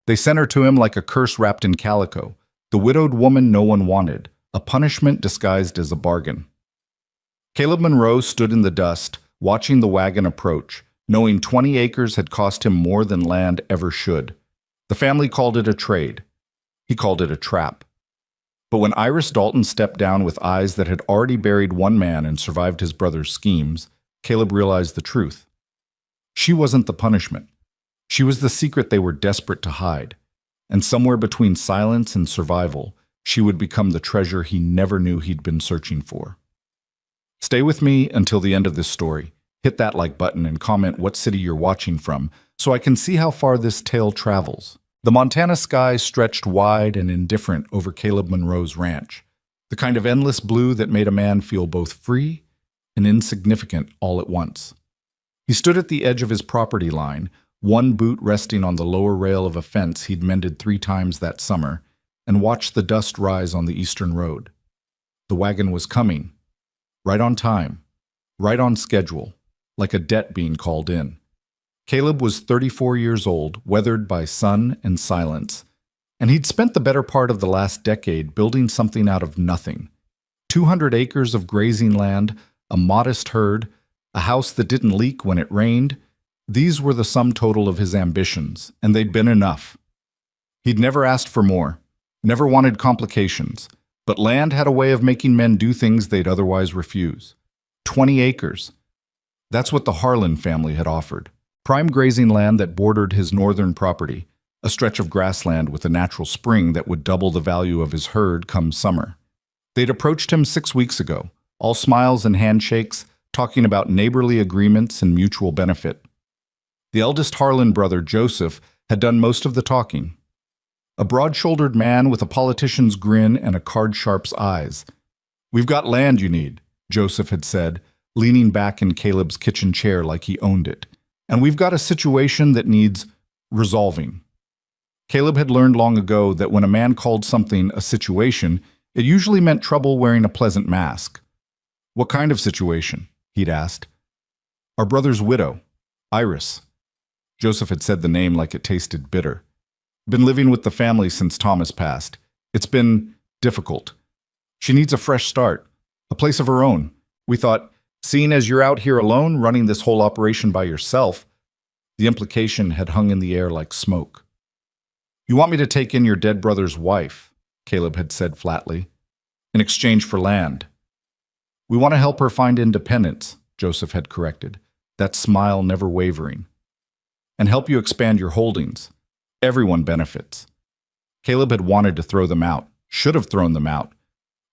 They sent her to him like a curse wrapped in calico, the widowed woman no one wanted, a punishment disguised as a bargain. Caleb Monroe stood in the dust, watching the wagon approach, knowing 20 acres had cost him more than land ever should. The family called it a trade. He called it a trap. But when Iris Dalton stepped down with eyes that had already buried one man and survived his brother's schemes, Caleb realized the truth. She wasn't the punishment. She was the secret they were desperate to hide. And somewhere between silence and survival, she would become the treasure he never knew he'd been searching for. Stay with me until the end of this story. Hit that like button and comment what city you're watching from so I can see how far this tale travels. The Montana sky stretched wide and indifferent over Caleb Monroe's ranch, the kind of endless blue that made a man feel both free and insignificant all at once. He stood at the edge of his property line, one boot resting on the lower rail of a fence he'd mended 3 times that summer, and watched the dust rise on the eastern road. The wagon was coming, right on time, right on schedule, like a debt being called in. Caleb was 34 years old, weathered by sun and silence, and he'd spent the better part of the last decade building something out of nothing. 200 acres of grazing land, a modest herd, a house that didn't leak when it rained. These were the sum total of his ambitions, and they'd been enough. He'd never asked for more, never wanted complications, but land had a way of making men do things they'd otherwise refuse. 20 acres. That's what the Harlan family had offered. Prime grazing land that bordered his northern property, a stretch of grassland with a natural spring that would double the value of his herd come summer. They'd approached him 6 weeks ago, all smiles and handshakes, talking about neighborly agreements and mutual benefit. The eldest Harlan brother, Joseph, had done most of the talking. A broad-shouldered man with a politician's grin and a card-sharp's eyes. "We've got land you need," Joseph had said, leaning back in Caleb's kitchen chair like he owned it. "And we've got a situation that needs resolving." Caleb had learned long ago that when a man called something a situation, it usually meant trouble wearing a pleasant mask. "What kind of situation?" he'd asked. "Our brother's widow, Iris." Joseph had said the name like it tasted bitter. "Been living with the family since Thomas passed. It's been difficult. She needs a fresh start, a place of her own. We thought, seeing as you're out here alone running this whole operation by yourself," the implication had hung in the air like smoke. "You want me to take in your dead brother's wife," Caleb had said flatly, "in exchange for land." "We want to help her find independence," Joseph had corrected, that smile never wavering. "And help you expand your holdings. Everyone benefits." Caleb had wanted to throw them out, should have thrown them out.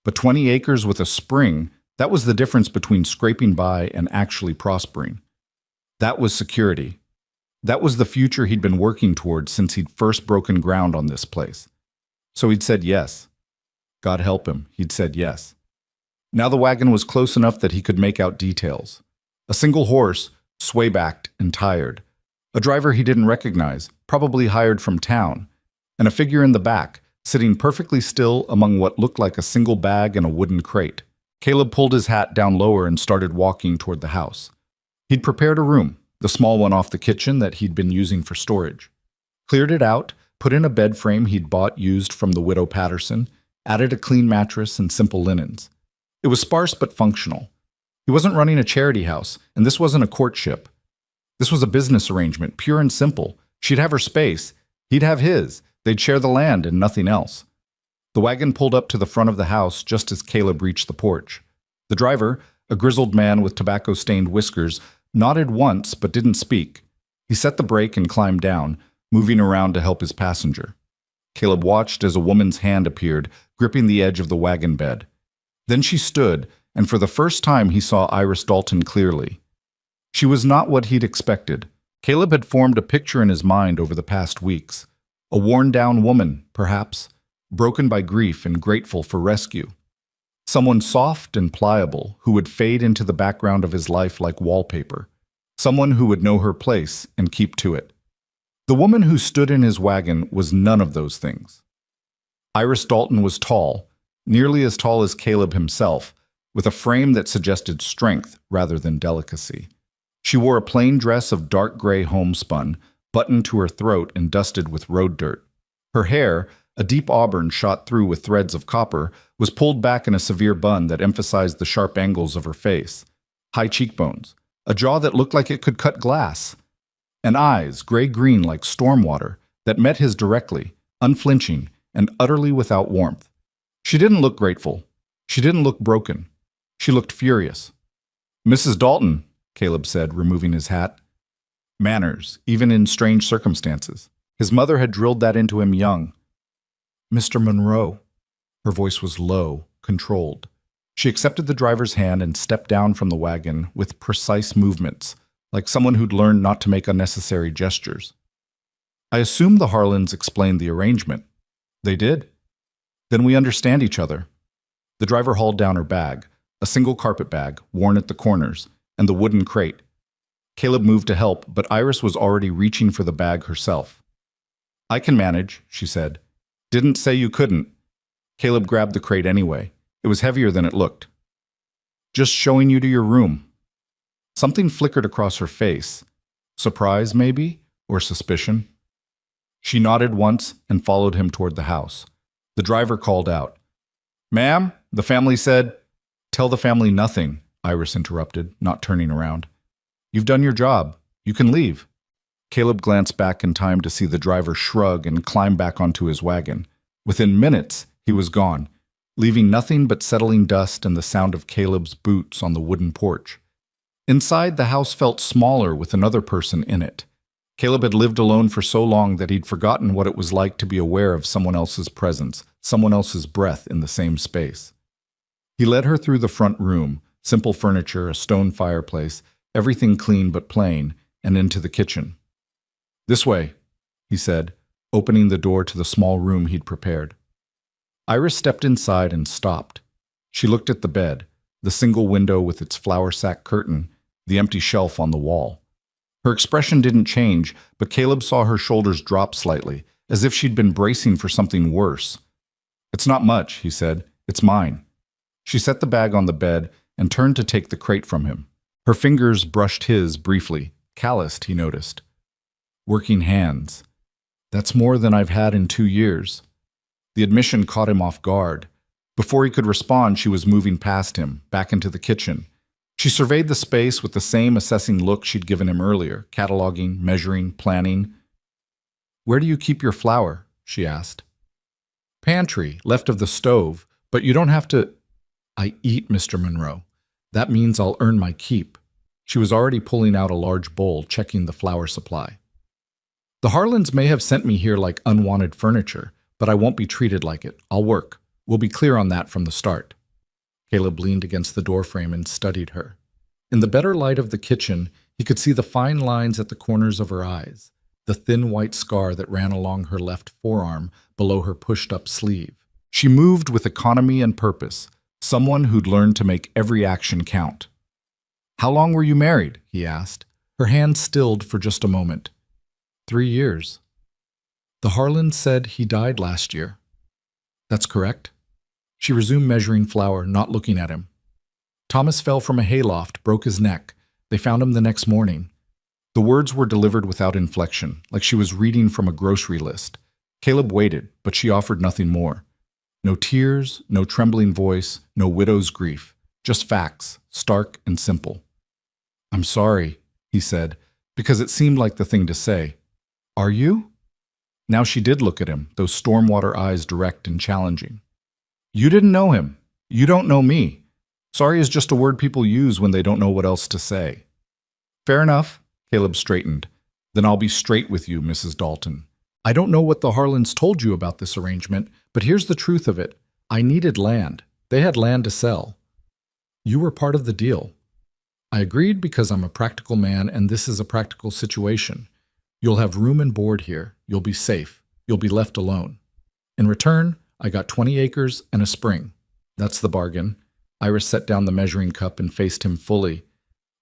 But 20 acres with a spring, that was the difference between scraping by and actually prospering. That was security. That was the future he'd been working towards since he'd first broken ground on this place. So he'd said yes. God help him, he'd said yes. Now the wagon was close enough that he could make out details. A single horse, sway-backed and tired. A driver he didn't recognize, probably hired from town. And a figure in the back, sitting perfectly still among what looked like a single bag and a wooden crate. Caleb pulled his hat down lower and started walking toward the house. He'd prepared a room, the small one off the kitchen that he'd been using for storage. Cleared it out, put in a bed frame he'd bought used from the widow Patterson, added a clean mattress and simple linens. It was sparse but functional. He wasn't running a charity house, and this wasn't a courtship. This was a business arrangement, pure and simple. She'd have her space. He'd have his. They'd share the land and nothing else. The wagon pulled up to the front of the house just as Caleb reached the porch. The driver, a grizzled man with tobacco-stained whiskers, nodded once but didn't speak. He set the brake and climbed down, moving around to help his passenger. Caleb watched as a woman's hand appeared, gripping the edge of the wagon bed. Then she stood, and for the first time he saw Iris Dalton clearly. She was not what he'd expected. Caleb had formed a picture in his mind over the past weeks. A worn-down woman, perhaps, broken by grief and grateful for rescue. Someone soft and pliable who would fade into the background of his life like wallpaper. Someone who would know her place and keep to it. The woman who stood in his wagon was none of those things. Iris Dalton was tall, nearly as tall as Caleb himself, with a frame that suggested strength rather than delicacy. She wore a plain dress of dark gray homespun, buttoned to her throat and dusted with road dirt. Her hair, a deep auburn shot through with threads of copper, was pulled back in a severe bun that emphasized the sharp angles of her face. High cheekbones, a jaw that looked like it could cut glass, and eyes, gray-green like storm water, that met his directly, unflinching, and utterly without warmth. She didn't look grateful. She didn't look broken. She looked furious. "Mrs. Dalton," Caleb said, removing his hat. Manners, even in strange circumstances. His mother had drilled that into him young. "Mr. Monroe." Her voice was low, controlled. She accepted the driver's hand and stepped down from the wagon with precise movements, like someone who'd learned not to make unnecessary gestures. "I assume the Harlans explained the arrangement." "They did." "Then we understand each other." The driver hauled down her bag, a single carpet bag, worn at the corners, and the wooden crate. Caleb moved to help, but Iris was already reaching for the bag herself. "I can manage," she said. "Didn't say you couldn't." Caleb grabbed the crate anyway. It was heavier than it looked. "Just showing you to your room." Something flickered across her face. Surprise, maybe? Or suspicion? She nodded once and followed him toward the house. The driver called out. "Ma'am, the family said—" "Tell the family nothing," Iris interrupted, not turning around. "You've done your job. You can leave." Caleb glanced back in time to see the driver shrug and climb back onto his wagon. Within minutes, he was gone, leaving nothing but settling dust and the sound of Caleb's boots on the wooden porch. Inside, the house felt smaller with another person in it. Caleb had lived alone for so long that he'd forgotten what it was like to be aware of someone else's presence, someone else's breath in the same space. He led her through the front room, simple furniture, a stone fireplace, everything clean but plain, and into the kitchen. "This way," he said, opening the door to the small room he'd prepared. Iris stepped inside and stopped. She looked at the bed, the single window with its flour sack curtain, the empty shelf on the wall. Her expression didn't change, but Caleb saw her shoulders drop slightly, as if she'd been bracing for something worse. "It's not much," he said. "It's mine." She set the bag on the bed and turned to take the crate from him. Her fingers brushed his briefly, calloused, he noticed. Working hands. That's more than I've had in 2 years. The admission caught him off guard. Before he could respond, she was moving past him, back into the kitchen. She surveyed the space with the same assessing look she'd given him earlier, cataloging, measuring, planning. "Where do you keep your flour?" she asked. "Pantry, left of the stove, but you don't have to—" "I eat, Mr. Monroe. That means I'll earn my keep." She was already pulling out a large bowl, checking the flour supply. "The Harlans may have sent me here like unwanted furniture, but I won't be treated like it. I'll work. We'll be clear on that from the start." Caleb leaned against the doorframe and studied her. In the better light of the kitchen, he could see the fine lines at the corners of her eyes, the thin white scar that ran along her left forearm below her pushed-up sleeve. She moved with economy and purpose, someone who'd learned to make every action count. "How long were you married?" he asked. Her hand stilled for just a moment. 3 years. "The Harlan said he died last year." "That's correct." She resumed measuring flour, not looking at him. "Thomas fell from a hayloft, broke his neck. They found him the next morning." The words were delivered without inflection, like she was reading from a grocery list. Caleb waited, but she offered nothing more. No tears, no trembling voice, no widow's grief. Just facts, stark and simple. "I'm sorry," he said, because it seemed like the thing to say. "Are you?" Now she did look at him, those stormwater eyes direct and challenging. "You didn't know him. You don't know me. Sorry is just a word people use when they don't know what else to say." "Fair enough," Caleb straightened. "Then I'll be straight with you, Mrs. Dalton. I don't know what the Harlans told you about this arrangement, but here's the truth of it. I needed land. They had land to sell. You were part of the deal. I agreed because I'm a practical man and this is a practical situation. You'll have room and board here. You'll be safe. You'll be left alone. In return, I got 20 acres and a spring. That's the bargain." Iris set down the measuring cup and faced him fully.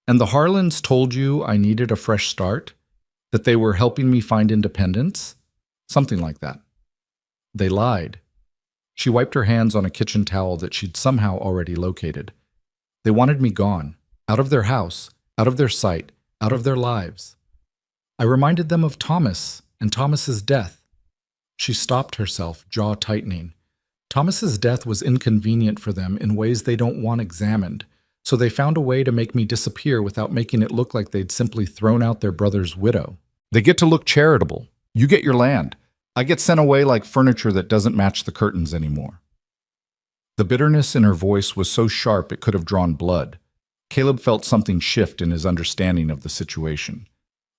"And the Harlans told you I needed a fresh start? That they were helping me find independence? Something like that." "They lied." She wiped her hands on a kitchen towel that she'd somehow already located. "They wanted me gone. Out of their house. Out of their sight. Out of their lives." I reminded them of Thomas and Thomas's death. She stopped herself, jaw tightening. Thomas's death was inconvenient for them in ways they don't want examined, so they found a way to make me disappear without making it look like they'd simply thrown out their brother's widow. They get to look charitable. You get your land. I get sent away like furniture that doesn't match the curtains anymore. The bitterness in her voice was so sharp it could have drawn blood. Caleb felt something shift in his understanding of the situation.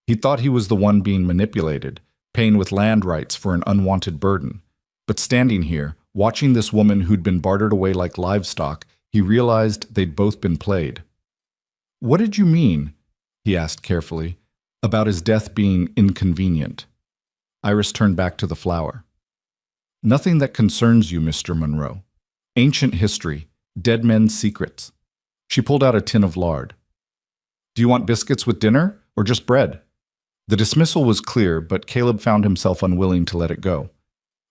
He thought he was the one being manipulated, paying with land rights for an unwanted burden. But standing here, watching this woman who'd been bartered away like livestock, he realized they'd both been played. "What did you mean," he asked carefully, "about his death being inconvenient?" Iris turned back to the flower. "Nothing that concerns you, Mr. Monroe. Ancient history, dead men's secrets." She pulled out a tin of lard. "Do you want biscuits with dinner, or just bread?" The dismissal was clear, but Caleb found himself unwilling to let it go.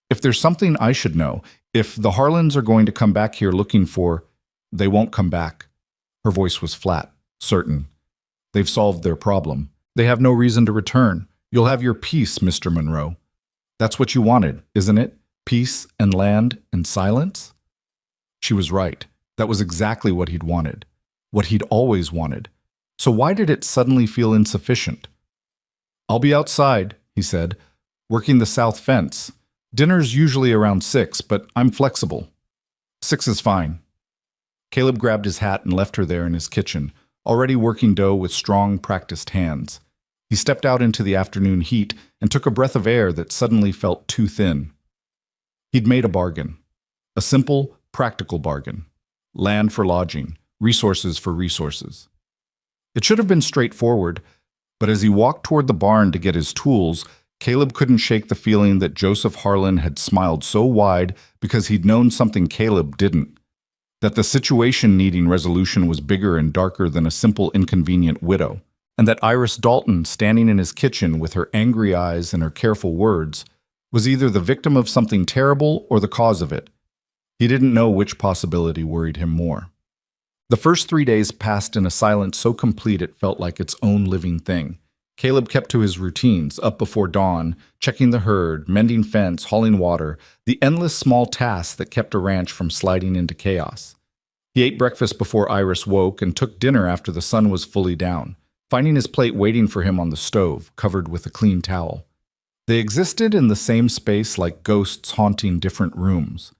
"If there's something I should know, if the Harlans are going to come back here looking for—" "They won't come back." Her voice was flat, certain. "They've solved their problem. They have no reason to return. You'll have your peace, Mr. Monroe. That's what you wanted, isn't it? Peace and land and silence?" She was right. That was exactly what he'd wanted. What he'd always wanted. So why did it suddenly feel insufficient? "I'll be outside," he said, "working the south fence. Dinner's usually around 6, but I'm flexible." 6 is fine." Caleb grabbed his hat and left her there in his kitchen, already working dough with strong, practiced hands. He stepped out into the afternoon heat and took a breath of air that suddenly felt too thin. He'd made a bargain. A simple, practical bargain. Land for lodging, resources for resources. It should have been straightforward, but as he walked toward the barn to get his tools, Caleb couldn't shake the feeling that Joseph Harlan had smiled so wide because he'd known something Caleb didn't. That the situation needing resolution was bigger and darker than a simple inconvenient widow, and that Iris Dalton, standing in his kitchen with her angry eyes and her careful words, was either the victim of something terrible or the cause of it. He didn't know which possibility worried him more. The first 3 days passed in a silence so complete it felt like its own living thing. Caleb kept to his routines, up before dawn, checking the herd, mending fence, hauling water, the endless small tasks that kept a ranch from sliding into chaos. He ate breakfast before Iris woke and took dinner after the sun was fully down, finding his plate waiting for him on the stove, covered with a clean towel. They existed in the same space like ghosts haunting different rooms.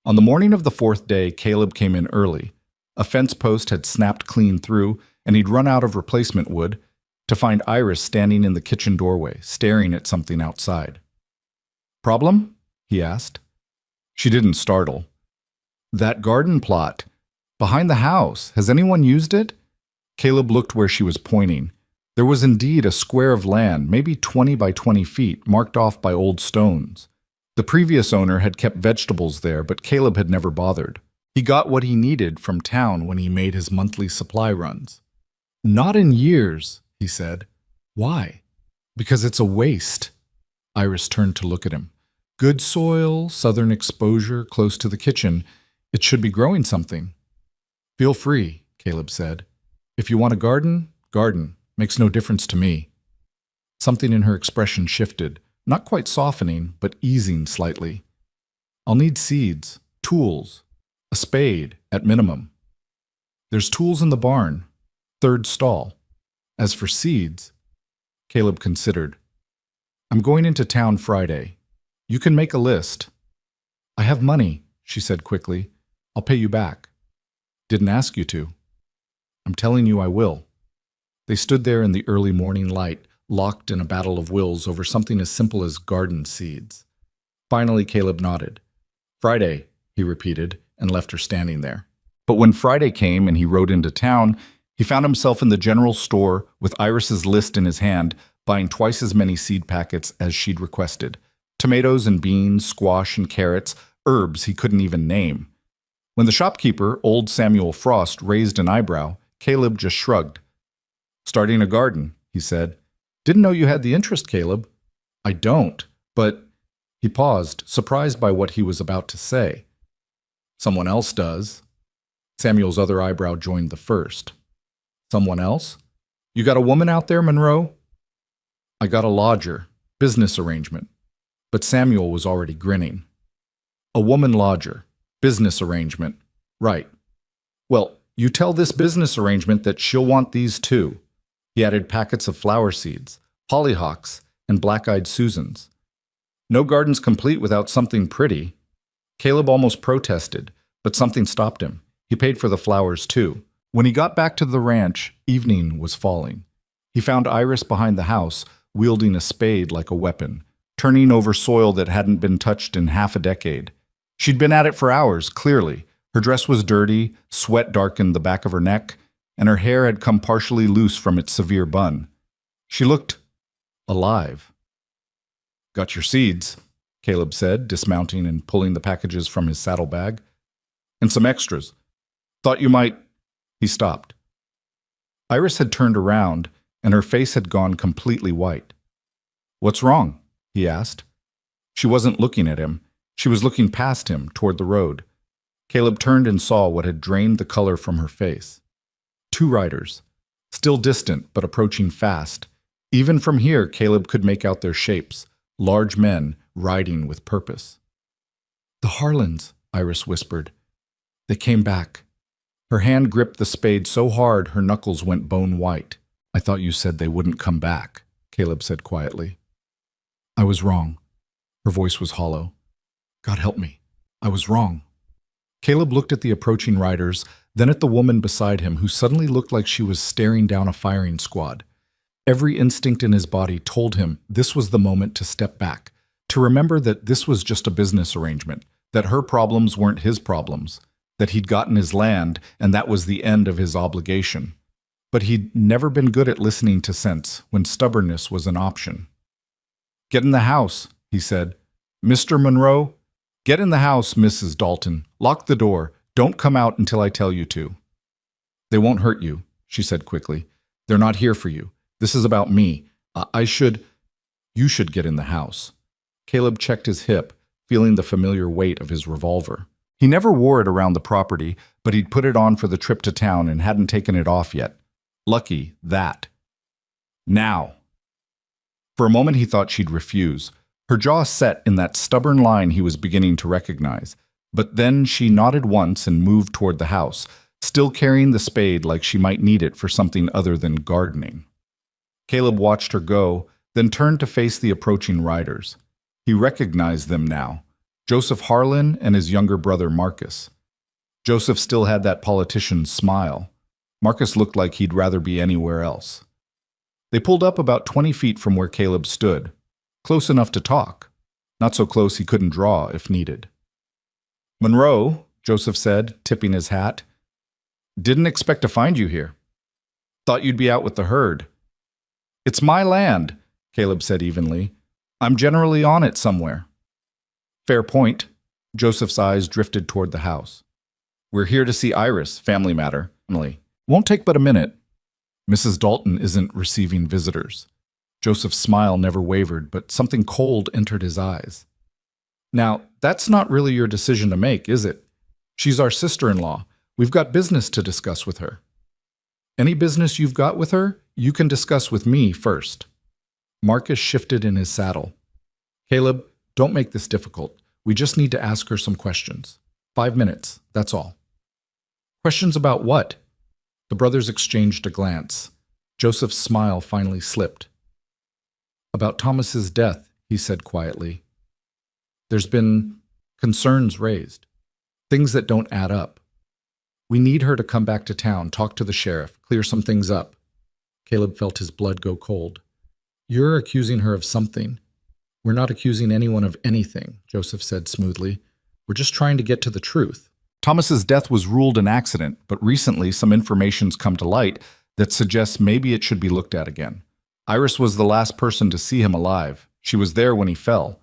On the morning of the 4th day, Caleb came in early. A fence post had snapped clean through, and he'd run out of replacement wood, to find Iris standing in the kitchen doorway, staring at something outside. "Problem?" he asked. She didn't startle. "That garden plot. Behind the house. Has anyone used it?" Caleb looked where she was pointing. There was indeed a square of land, maybe 20 by 20 feet, marked off by old stones. The previous owner had kept vegetables there, but Caleb had never bothered. He got what he needed from town when he made his monthly supply runs. "Not in years," he said. "Why?" "Because it's a waste." Iris turned to look at him. "Good soil, southern exposure, close to the kitchen. It should be growing something." "Feel free," Caleb said. "If you want a garden, garden. Makes no difference to me." Something in her expression shifted, not quite softening, but easing slightly. "I'll need seeds, tools, a spade, at minimum." "There's tools in the barn. 3rd stall. As for seeds," Caleb considered. "I'm going into town Friday. You can make a list." "I have money," she said quickly. "I'll pay you back." "Didn't ask you to." "I'm telling you I will." They stood there in the early morning light, locked in a battle of wills over something as simple as garden seeds. Finally, Caleb nodded. "Friday," he repeated, and left her standing there. But when Friday came and he rode into town, he found himself in the general store with Iris's list in his hand, buying twice as many seed packets as she'd requested. Tomatoes and beans, squash and carrots, herbs he couldn't even name. When the shopkeeper, old Samuel Frost, raised an eyebrow, Caleb just shrugged. "Starting a garden," he said. "Didn't know you had the interest, Caleb." "I don't, but—" He paused, surprised by what he was about to say. "Someone else does." Samuel's other eyebrow joined the first. "Someone else? You got a woman out there, Monroe?" I got a lodger, business arrangement. But Samuel was already grinning. A woman lodger, business arrangement. Right. Well, you tell this business arrangement that she'll want these too. He added packets of flower seeds, hollyhocks, and black-eyed Susans. No garden's complete without something pretty. Caleb almost protested, but something stopped him. He paid for the flowers too. When he got back to the ranch, evening was falling. He found Iris behind the house, wielding a spade like a weapon, turning over soil that hadn't been touched in half a decade. She'd been at it for hours, clearly. Her dress was dirty, sweat darkened the back of her neck, and her hair had come partially loose from its severe bun. She looked alive. Got your seeds, Caleb said, dismounting and pulling the packages from his saddlebag. And some extras. Thought you might... He stopped. Iris had turned around, and her face had gone completely white. What's wrong? He asked. She wasn't looking at him. She was looking past him, toward the road. Caleb turned and saw what had drained the color from her face. 2 riders, still distant but approaching fast. Even from here, Caleb could make out their shapes, large men riding with purpose. The Harlans, Iris whispered. They came back. Her hand gripped the spade so hard her knuckles went bone white. I thought you said they wouldn't come back, Caleb said quietly. I was wrong. Her voice was hollow. God help me. I was wrong. Caleb looked at the approaching riders, then at the woman beside him who suddenly looked like she was staring down a firing squad. Every instinct in his body told him this was the moment to step back, to remember that this was just a business arrangement, that her problems weren't his problems, that he'd gotten his land and that was the end of his obligation. But he'd never been good at listening to sense when stubbornness was an option. Get in the house, he said. Mr. Monroe, get in the house, Mrs. Dalton. Lock the door. Don't come out until I tell you to. They won't hurt you, she said quickly. They're not here for you. This is about me. You should get in the house. Caleb checked his hip, feeling the familiar weight of his revolver. He never wore it around the property, but he'd put it on for the trip to town and hadn't taken it off yet. Lucky that. Now. For a moment he thought she'd refuse. Her jaw set in that stubborn line he was beginning to recognize. But then she nodded once and moved toward the house, still carrying the spade like she might need it for something other than gardening. Caleb watched her go, then turned to face the approaching riders. He recognized them now, Joseph Harlan and his younger brother Marcus. Joseph still had that politician's smile. Marcus looked like he'd rather be anywhere else. They pulled up about 20 feet from where Caleb stood, close enough to talk, not so close he couldn't draw if needed. Monroe, Joseph said, tipping his hat. Didn't expect to find you here. Thought you'd be out with the herd. It's my land, Caleb said evenly. I'm generally on it somewhere. Fair point. Joseph's eyes drifted toward the house. We're here to see Iris, family matter. Emily. Won't take but a minute. Mrs. Dalton isn't receiving visitors. Joseph's smile never wavered, but something cold entered his eyes. Now, that's not really your decision to make, is it? She's our sister-in-law. We've got business to discuss with her. Any business you've got with her, you can discuss with me first. Marcus shifted in his saddle. Caleb, don't make this difficult. We just need to ask her some questions. 5 minutes, that's all. Questions about what? The brothers exchanged a glance. Joseph's smile finally slipped. About Thomas's death, he said quietly. There's been concerns raised, things that don't add up. We need her to come back to town, talk to the sheriff, clear some things up. Caleb felt his blood go cold. You're accusing her of something. We're not accusing anyone of anything, Joseph said smoothly. We're just trying to get to the truth. Thomas's death was ruled an accident, but recently some information's come to light that suggests maybe it should be looked at again. Iris was the last person to see him alive. She was there when he fell.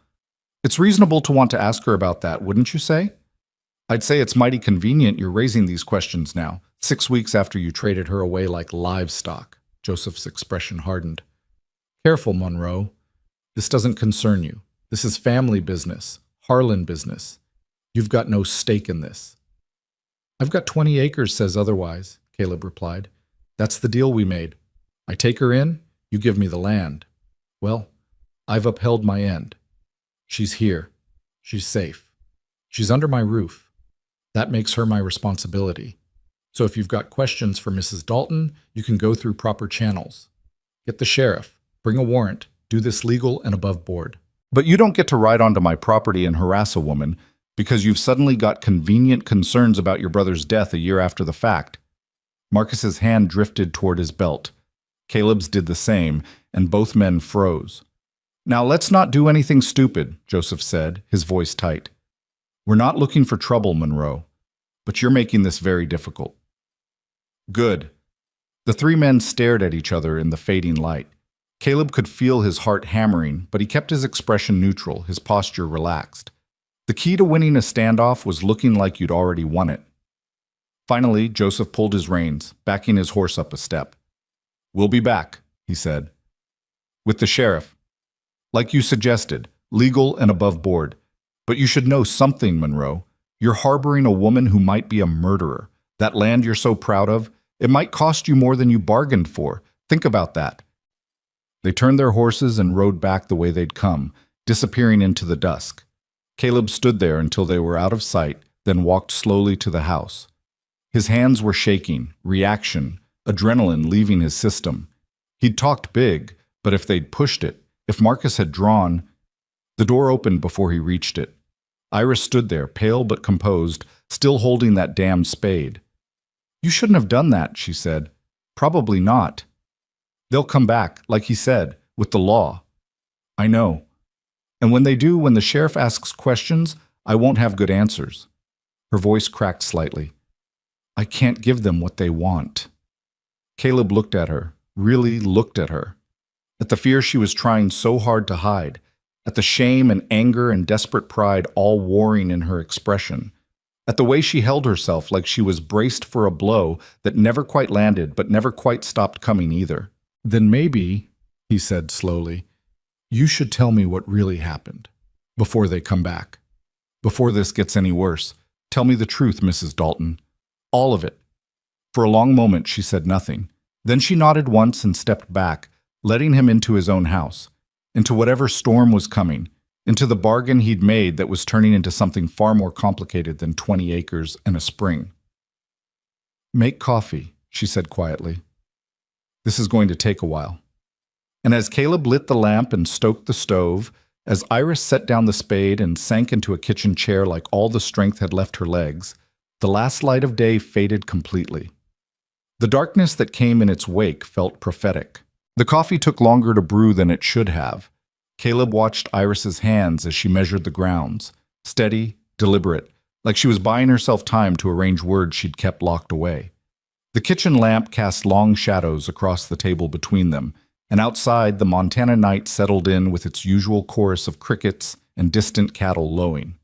It's reasonable to want to ask her about that, wouldn't you say? I'd say it's mighty convenient you're raising these questions now, 6 weeks after you traded her away like livestock. Joseph's expression hardened. Careful, Monroe. This doesn't concern you. This is family business, Harlan business. You've got no stake in this. I've got 20 acres says otherwise, Caleb replied. That's the deal we made. I take her in, you give me the land. Well, I've upheld my end. She's here. She's safe. She's under my roof. That makes her my responsibility. So if you've got questions for Mrs. Dalton, you can go through proper channels. Get the sheriff, bring a warrant, do this legal and above board. But you don't get to ride onto my property and harass a woman because you've suddenly got convenient concerns about your brother's death a year after the fact. Marcus's hand drifted toward his belt. Caleb's did the same, and both men froze. Now let's not do anything stupid, Joseph said, his voice tight. We're not looking for trouble, Monroe, but you're making this very difficult. Good. The three men stared at each other in the fading light. Caleb could feel his heart hammering, but he kept his expression neutral, his posture relaxed. The key to winning a standoff was looking like you'd already won it. Finally, Joseph pulled his reins, backing his horse up a step. We'll be back, he said. With the sheriff. Like you suggested, legal and above board. But you should know something, Monroe. You're harboring a woman who might be a murderer. That land you're so proud of, it might cost you more than you bargained for. Think about that. They turned their horses and rode back the way they'd come, disappearing into the dusk. Caleb stood there until they were out of sight, then walked slowly to the house. His hands were shaking, reaction, adrenaline leaving his system. He'd talked big, but if they'd pushed it, if Marcus had drawn... The door opened before he reached it. Iris stood there, pale but composed, still holding that damned spade. You shouldn't have done that, she said. Probably not. They'll come back, like he said, with the law. I know. And when they do, when the sheriff asks questions, I won't have good answers. Her voice cracked slightly. I can't give them what they want. Caleb looked at her, really looked at her. At the fear she was trying so hard to hide, at the shame and anger and desperate pride all warring in her expression, at the way she held herself like she was braced for a blow that never quite landed but never quite stopped coming either. Then maybe, he said slowly, you should tell me what really happened, before they come back. Before this gets any worse, tell me the truth, Mrs. Dalton. All of it. For a long moment she said nothing. Then she nodded once and stepped back, letting him into his own house, into whatever storm was coming, into the bargain he'd made that was turning into something far more complicated than 20 acres and a spring. Make coffee, she said quietly. This is going to take a while. And as Caleb lit the lamp and stoked the stove, as Iris set down the spade and sank into a kitchen chair like all the strength had left her legs, the last light of day faded completely. The darkness that came in its wake felt prophetic. The coffee took longer to brew than it should have. Caleb watched Iris's hands as she measured the grounds, steady, deliberate, like she was buying herself time to arrange words she'd kept locked away. The kitchen lamp cast long shadows across the table between them, and outside the Montana night settled in with its usual chorus of crickets and distant cattle lowing.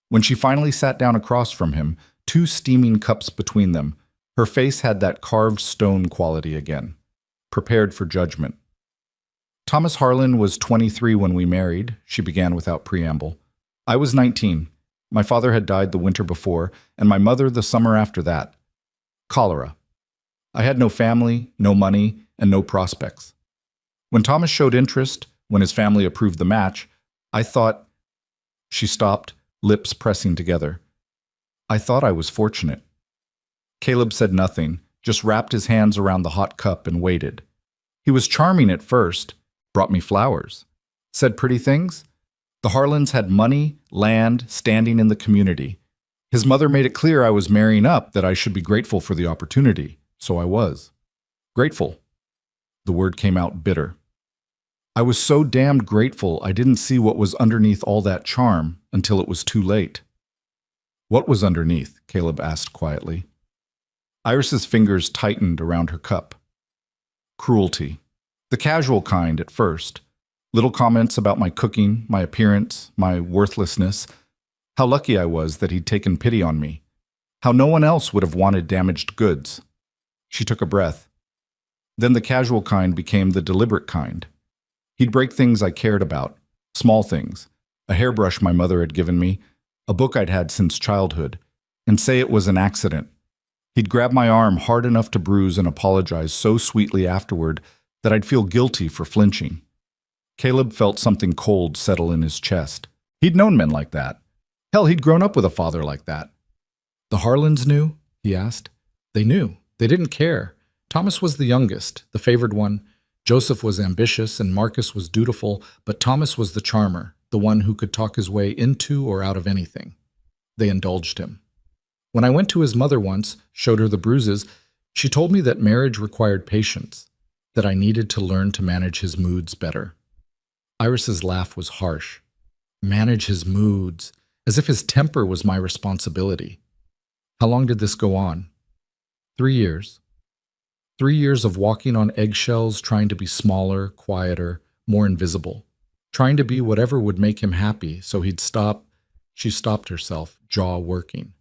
When she finally sat down across from him, two steaming cups between them, her face had that carved stone quality again, prepared for judgment. Thomas Harlan was 23 when we married, she began without preamble. I was 19. My father had died the winter before, and my mother the summer after that. Cholera. I had no family, no money, and no prospects. When Thomas showed interest, when his family approved the match, I thought... She stopped, lips pressing together. I thought I was fortunate. Caleb said nothing, just wrapped his hands around the hot cup and waited. He was charming at first, brought me flowers, said pretty things. The Harlans had money, land, standing in the community. His mother made it clear I was marrying up, that I should be grateful for the opportunity, so I was. Grateful. The word came out bitter. I was so damned grateful I didn't see what was underneath all that charm until it was too late. What was underneath? Caleb asked quietly. Iris's fingers tightened around her cup. Cruelty. The casual kind at first. Little comments about my cooking, my appearance, my worthlessness. How lucky I was that he'd taken pity on me. How no one else would have wanted damaged goods. She took a breath. Then the casual kind became the deliberate kind. He'd break things I cared about, small things, a hairbrush my mother had given me, a book I'd had since childhood, and say it was an accident. He'd grab my arm hard enough to bruise and apologize so sweetly afterward that I'd feel guilty for flinching. Caleb felt something cold settle in his chest. He'd known men like that. Hell, he'd grown up with a father like that. The Harlans knew? He asked. They knew. They didn't care. Thomas was the youngest, the favored one. Joseph was ambitious and Marcus was dutiful, but Thomas was the charmer, the one who could talk his way into or out of anything. They indulged him. When I went to his mother once, showed her the bruises, she told me that marriage required patience, that I needed to learn to manage his moods better. Iris's laugh was harsh. Manage his moods, as if his temper was my responsibility. How long did this go on? 3 years. 3 years of walking on eggshells, trying to be smaller, quieter, more invisible, trying to be whatever would make him happy, so he'd stop. She stopped herself, jaw working.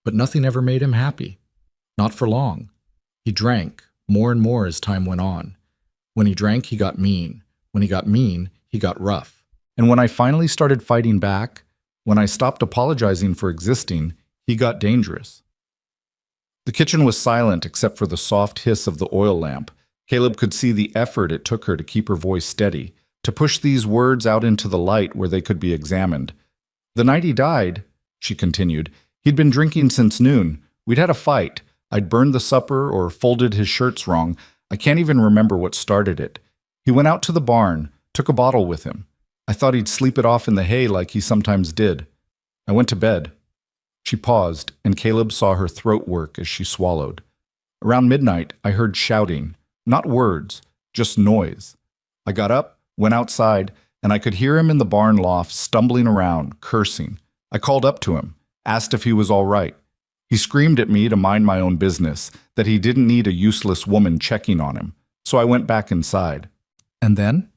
But nothing ever made him happy. Not for long. He drank, more and more as time went on. When he drank, he got mean. When he got mean, he got rough. And when I finally started fighting back, when I stopped apologizing for existing, he got dangerous. The kitchen was silent except for the soft hiss of the oil lamp. Caleb could see the effort it took her to keep her voice steady, to push these words out into the light where they could be examined. The night he died, she continued, he'd been drinking since noon. We'd had a fight. I'd burned the supper or folded his shirts wrong. I can't even remember what started it. He went out to the barn, took a bottle with him. I thought he'd sleep it off in the hay like he sometimes did. I went to bed. She paused, and Caleb saw her throat work as she swallowed. Around midnight, I heard shouting, not words, just noise. I got up, went outside, and I could hear him in the barn loft stumbling around, cursing. I called up to him, asked if he was all right. He screamed at me to mind my own business, that he didn't need a useless woman checking on him. So I went back inside. And then?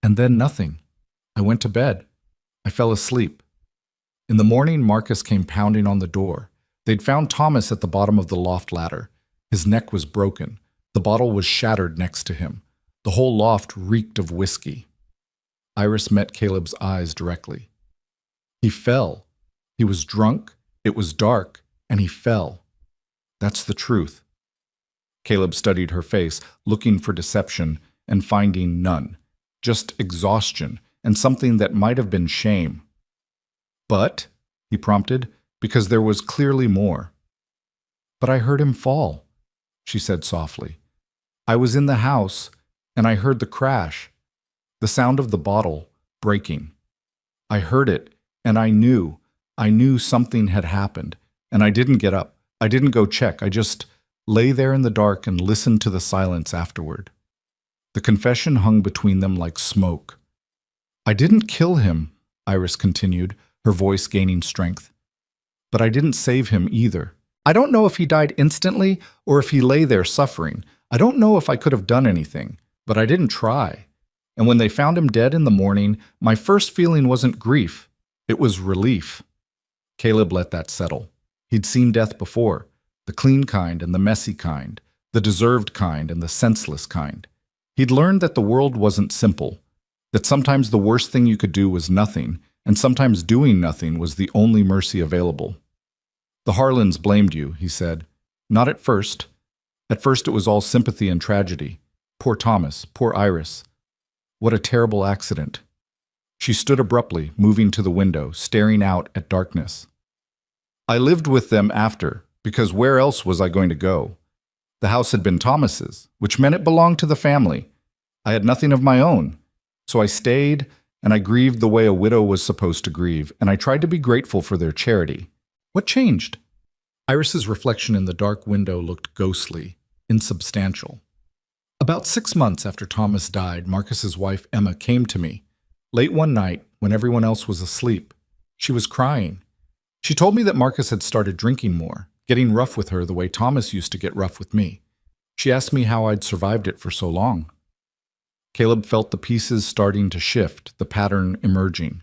And then nothing. I went to bed. I fell asleep. In the morning, Marcus came pounding on the door. They'd found Thomas at the bottom of the loft ladder. His neck was broken. The bottle was shattered next to him. The whole loft reeked of whiskey. Iris met Caleb's eyes directly. He fell. He was drunk, it was dark, and he fell. That's the truth. Caleb studied her face, looking for deception and finding none. Just exhaustion and something that might have been shame. But, he prompted, because there was clearly more. But I heard him fall, she said softly. I was in the house, and I heard the crash, the sound of the bottle breaking. I heard it, and I knew something had happened, and I didn't get up. I didn't go check. I just lay there in the dark and listened to the silence afterward. The confession hung between them like smoke. I didn't kill him, Iris continued, her voice gaining strength. But I didn't save him either. I don't know if he died instantly or if he lay there suffering. I don't know if I could have done anything, but I didn't try. And when they found him dead in the morning, my first feeling wasn't grief. It was relief. Caleb let that settle. He'd seen death before, the clean kind and the messy kind, the deserved kind and the senseless kind. He'd learned that the world wasn't simple, that sometimes the worst thing you could do was nothing, and sometimes doing nothing was the only mercy available. The Harlans blamed you, he said. Not at first. At first it was all sympathy and tragedy. Poor Thomas, poor Iris. What a terrible accident. She stood abruptly, moving to the window, staring out at darkness. I lived with them after, because where else was I going to go? The house had been Thomas's, which meant it belonged to the family. I had nothing of my own. So I stayed, and I grieved the way a widow was supposed to grieve, and I tried to be grateful for their charity. What changed? Iris's reflection in the dark window looked ghostly, insubstantial. About 6 months after Thomas died, Marcus's wife Emma came to me. Late one night, when everyone else was asleep, she was crying. She told me that Marcus had started drinking more, getting rough with her the way Thomas used to get rough with me. She asked me how I'd survived it for so long. Caleb felt the pieces starting to shift, the pattern emerging.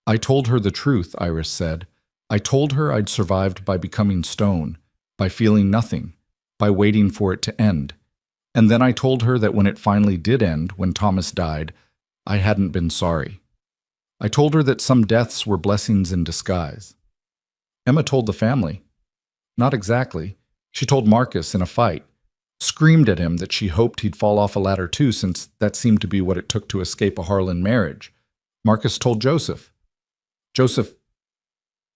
I told her the truth, Iris said. I told her I'd survived by becoming stone, by feeling nothing, by waiting for it to end. And then I told her that when it finally did end, when Thomas died, I hadn't been sorry. I told her that some deaths were blessings in disguise. Emma told the family. Not exactly. She told Marcus in a fight. screamed at him that she hoped he'd fall off a ladder too, since that seemed to be what it took to escape a Harlan marriage. Marcus told Joseph. Joseph.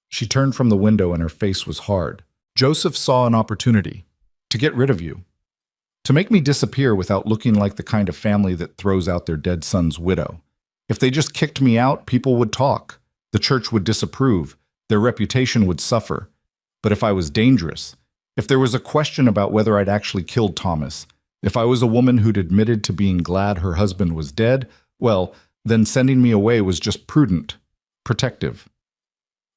She turned from the window and her face was hard. Joseph saw an opportunity to get rid of you, to make me disappear without looking like the kind of family that throws out their dead son's widow. If they just kicked me out, people would talk. The church would disapprove. Their reputation would suffer. But if I was dangerous, if there was a question about whether I'd actually killed Thomas, if I was a woman who'd admitted to being glad her husband was dead, well, then sending me away was just prudent, protective.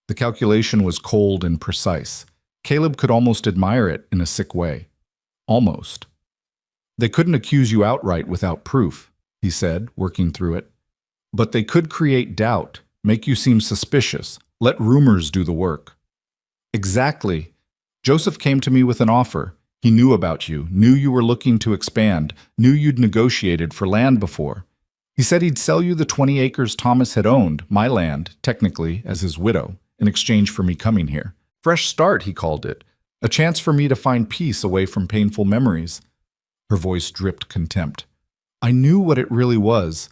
The calculation was cold and precise. Caleb could almost admire it in a sick way. Almost. They couldn't accuse you outright without proof, he said, working through it. But they could create doubt, make you seem suspicious, let rumors do the work. Exactly. Joseph came to me with an offer. He knew about you, knew you were looking to expand, knew you'd negotiated for land before. He said he'd sell you the 20 acres Thomas had owned, my land, technically, as his widow, in exchange for me coming here. Fresh start, he called it. A chance for me to find peace away from painful memories. Her voice dripped contempt. I knew what it really was.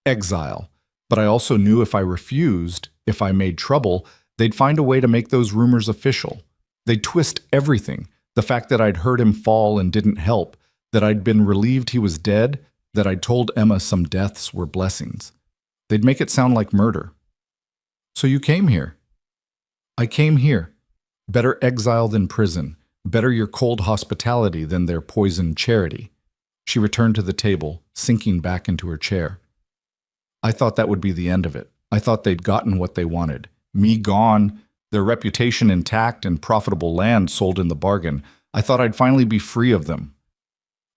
Exile. But I also knew if I refused, if I made trouble, they'd find a way to make those rumors official. They'd twist everything. The fact that I'd heard him fall and didn't help, that I'd been relieved he was dead, that I'd told Emma some deaths were blessings. They'd make it sound like murder. So you came here. I came here. Better exile than prison. Better your cold hospitality than their poisoned charity. She returned to the table, sinking back into her chair. I thought that would be the end of it. I thought they'd gotten what they wanted. Me gone, their reputation intact and profitable land sold in the bargain. I thought I'd finally be free of them.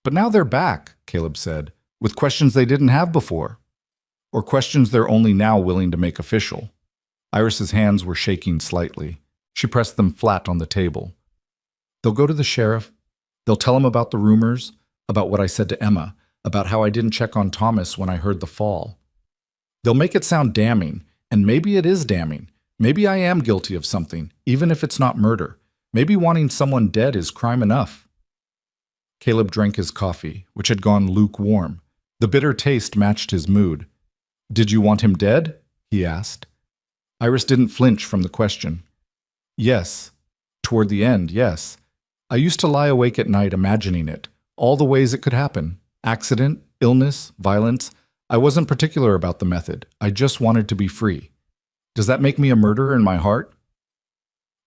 But now they're back, Caleb said, with questions they didn't have before. Or questions they're only now willing to make official. Iris's hands were shaking slightly. She pressed them flat on the table. They'll go to the sheriff. They'll tell him about the rumors, about what I said to Emma, about how I didn't check on Thomas when I heard the fall. They'll make it sound damning, and maybe it is damning. Maybe I am guilty of something, even if it's not murder. Maybe wanting someone dead is crime enough. Caleb drank his coffee, which had gone lukewarm. The bitter taste matched his mood. Did you want him dead? He asked. Iris didn't flinch from the question. Yes. Toward the end, yes. I used to lie awake at night imagining it, all the ways it could happen. Accident, illness, violence. I wasn't particular about the method. I just wanted to be free. Does that make me a murderer in my heart?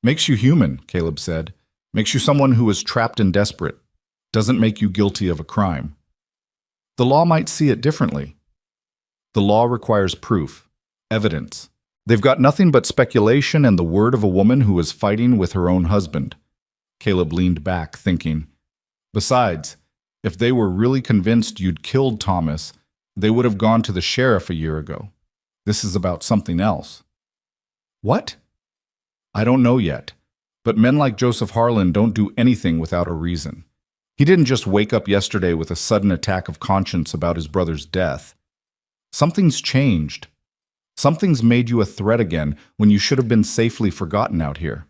Makes you human, Caleb said. Makes you someone who is trapped and desperate. Doesn't make you guilty of a crime. The law might see it differently. The law requires proof, evidence. They've got nothing but speculation and the word of a woman who was fighting with her own husband. Caleb leaned back, thinking. Besides, if they were really convinced you'd killed Thomas, they would have gone to the sheriff a year ago. This is about something else. What? I don't know yet, but men like Joseph Harlan don't do anything without a reason. He didn't just wake up yesterday with a sudden attack of conscience about his brother's death. Something's changed. Something's made you a threat again when you should have been safely forgotten out here.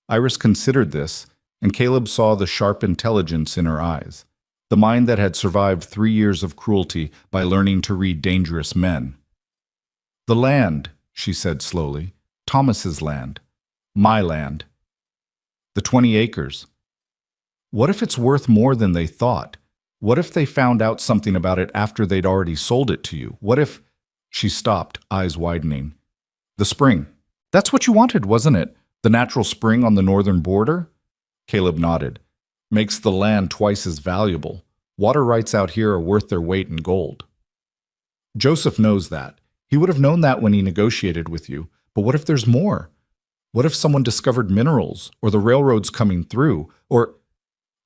Iris considered this, and Caleb saw the sharp intelligence in her eyes, the mind that had survived 3 years of cruelty by learning to read dangerous men. The land, she said slowly, Thomas's land, my land. The 20 acres. What if it's worth more than they thought? What if they found out something about it after they'd already sold it to you? What if... She stopped, eyes widening. The spring. That's what you wanted, wasn't it? The natural spring on the northern border? Caleb nodded. Makes the land twice as valuable. Water rights out here are worth their weight in gold. Joseph knows that. He would have known that when he negotiated with you. But what if there's more? What if someone discovered minerals, or the railroads coming through, or...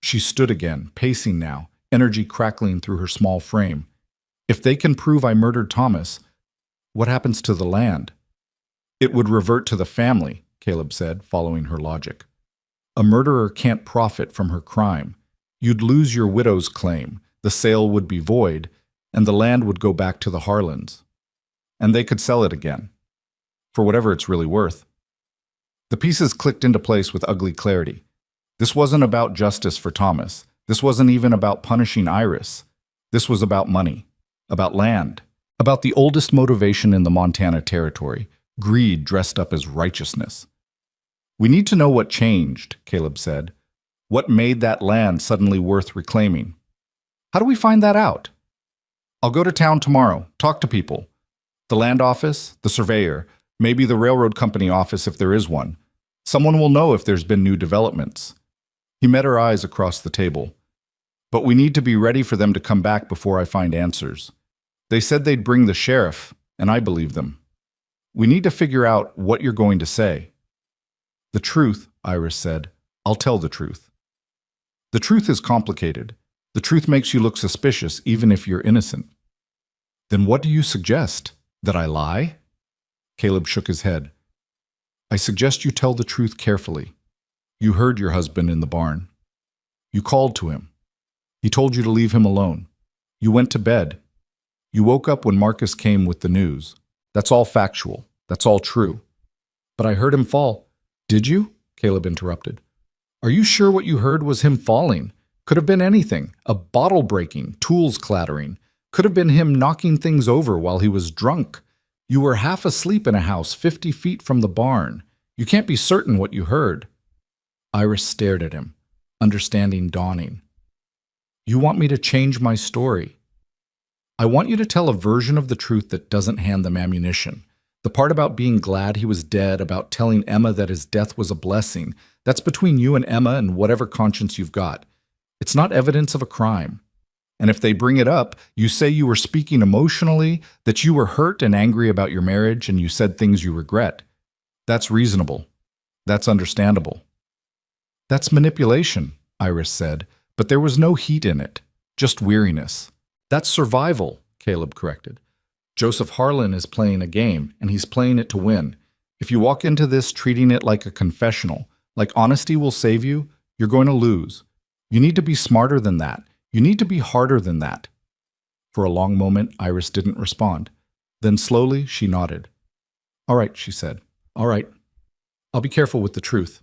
She stood again, pacing now, energy crackling through her small frame. If they can prove I murdered Thomas, what happens to the land? It would revert to the family, Caleb said, following her logic. A murderer can't profit from her crime. You'd lose your widow's claim, the sale would be void, and the land would go back to the Harlans. And they could sell it again, for whatever it's really worth. The pieces clicked into place with ugly clarity. This wasn't about justice for Thomas. This wasn't even about punishing Iris. This was about money, about land, about the oldest motivation in the Montana Territory, greed dressed up as righteousness. We need to know what changed, Caleb said. What made that land suddenly worth reclaiming? How do we find that out? I'll go to town tomorrow, talk to people. The land office, the surveyor, maybe the railroad company office if there is one. Someone will know if there's been new developments. He met her eyes across the table. But we need to be ready for them to come back before I find answers. They said they'd bring the sheriff, and I believe them. We need to figure out what you're going to say. The truth, Iris said. I'll tell the truth. The truth is complicated. The truth makes you look suspicious even if you're innocent. Then what do you suggest? That I lie? Caleb shook his head. I suggest you tell the truth carefully. You heard your husband in the barn. You called to him. He told you to leave him alone. You went to bed. You woke up when Marcus came with the news. That's all factual. That's all true. But I heard him fall. Did you? Caleb interrupted. Are you sure what you heard was him falling? Could have been anything. A bottle breaking, tools clattering. Could have been him knocking things over while he was drunk. You were half asleep in a house 50 feet from the barn. You can't be certain what you heard. Iris stared at him, understanding dawning. You want me to change my story. I want you to tell a version of the truth that doesn't hand them ammunition. The part about being glad he was dead, about telling Emma that his death was a blessing, that's between you and Emma and whatever conscience you've got. It's not evidence of a crime. And if they bring it up, you say you were speaking emotionally, that you were hurt and angry about your marriage, and you said things you regret. That's reasonable. That's understandable. That's manipulation, Iris said, but there was no heat in it, just weariness. That's survival, Caleb corrected. Joseph Harlan is playing a game, and he's playing it to win. If you walk into this treating it like a confessional, like honesty will save you, you're going to lose. You need to be smarter than that. You need to be harder than that. For a long moment, Iris didn't respond. Then slowly, she nodded. All right, she said. All right. I'll be careful with the truth.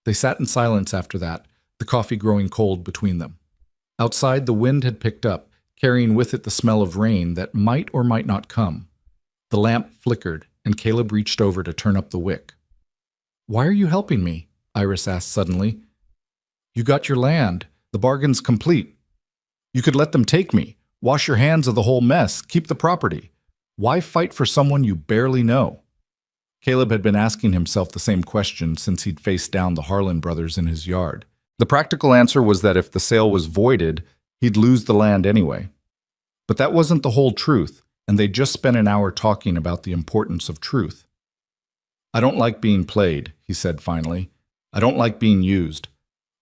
They sat in silence after that, the coffee growing cold between them. Outside, the wind had picked up, carrying with it the smell of rain that might or might not come. The lamp flickered, and Caleb reached over to turn up the wick. Why are you helping me? Iris asked suddenly. You got your land. The bargain's complete. You could let them take me, wash your hands of the whole mess, keep the property. Why fight for someone you barely know? Caleb had been asking himself the same question since he'd faced down the Harlan brothers in his yard. The practical answer was that if the sale was voided, he'd lose the land anyway. But that wasn't the whole truth, and they'd just spent an hour talking about the importance of truth. I don't like being played, he said finally. I don't like being used.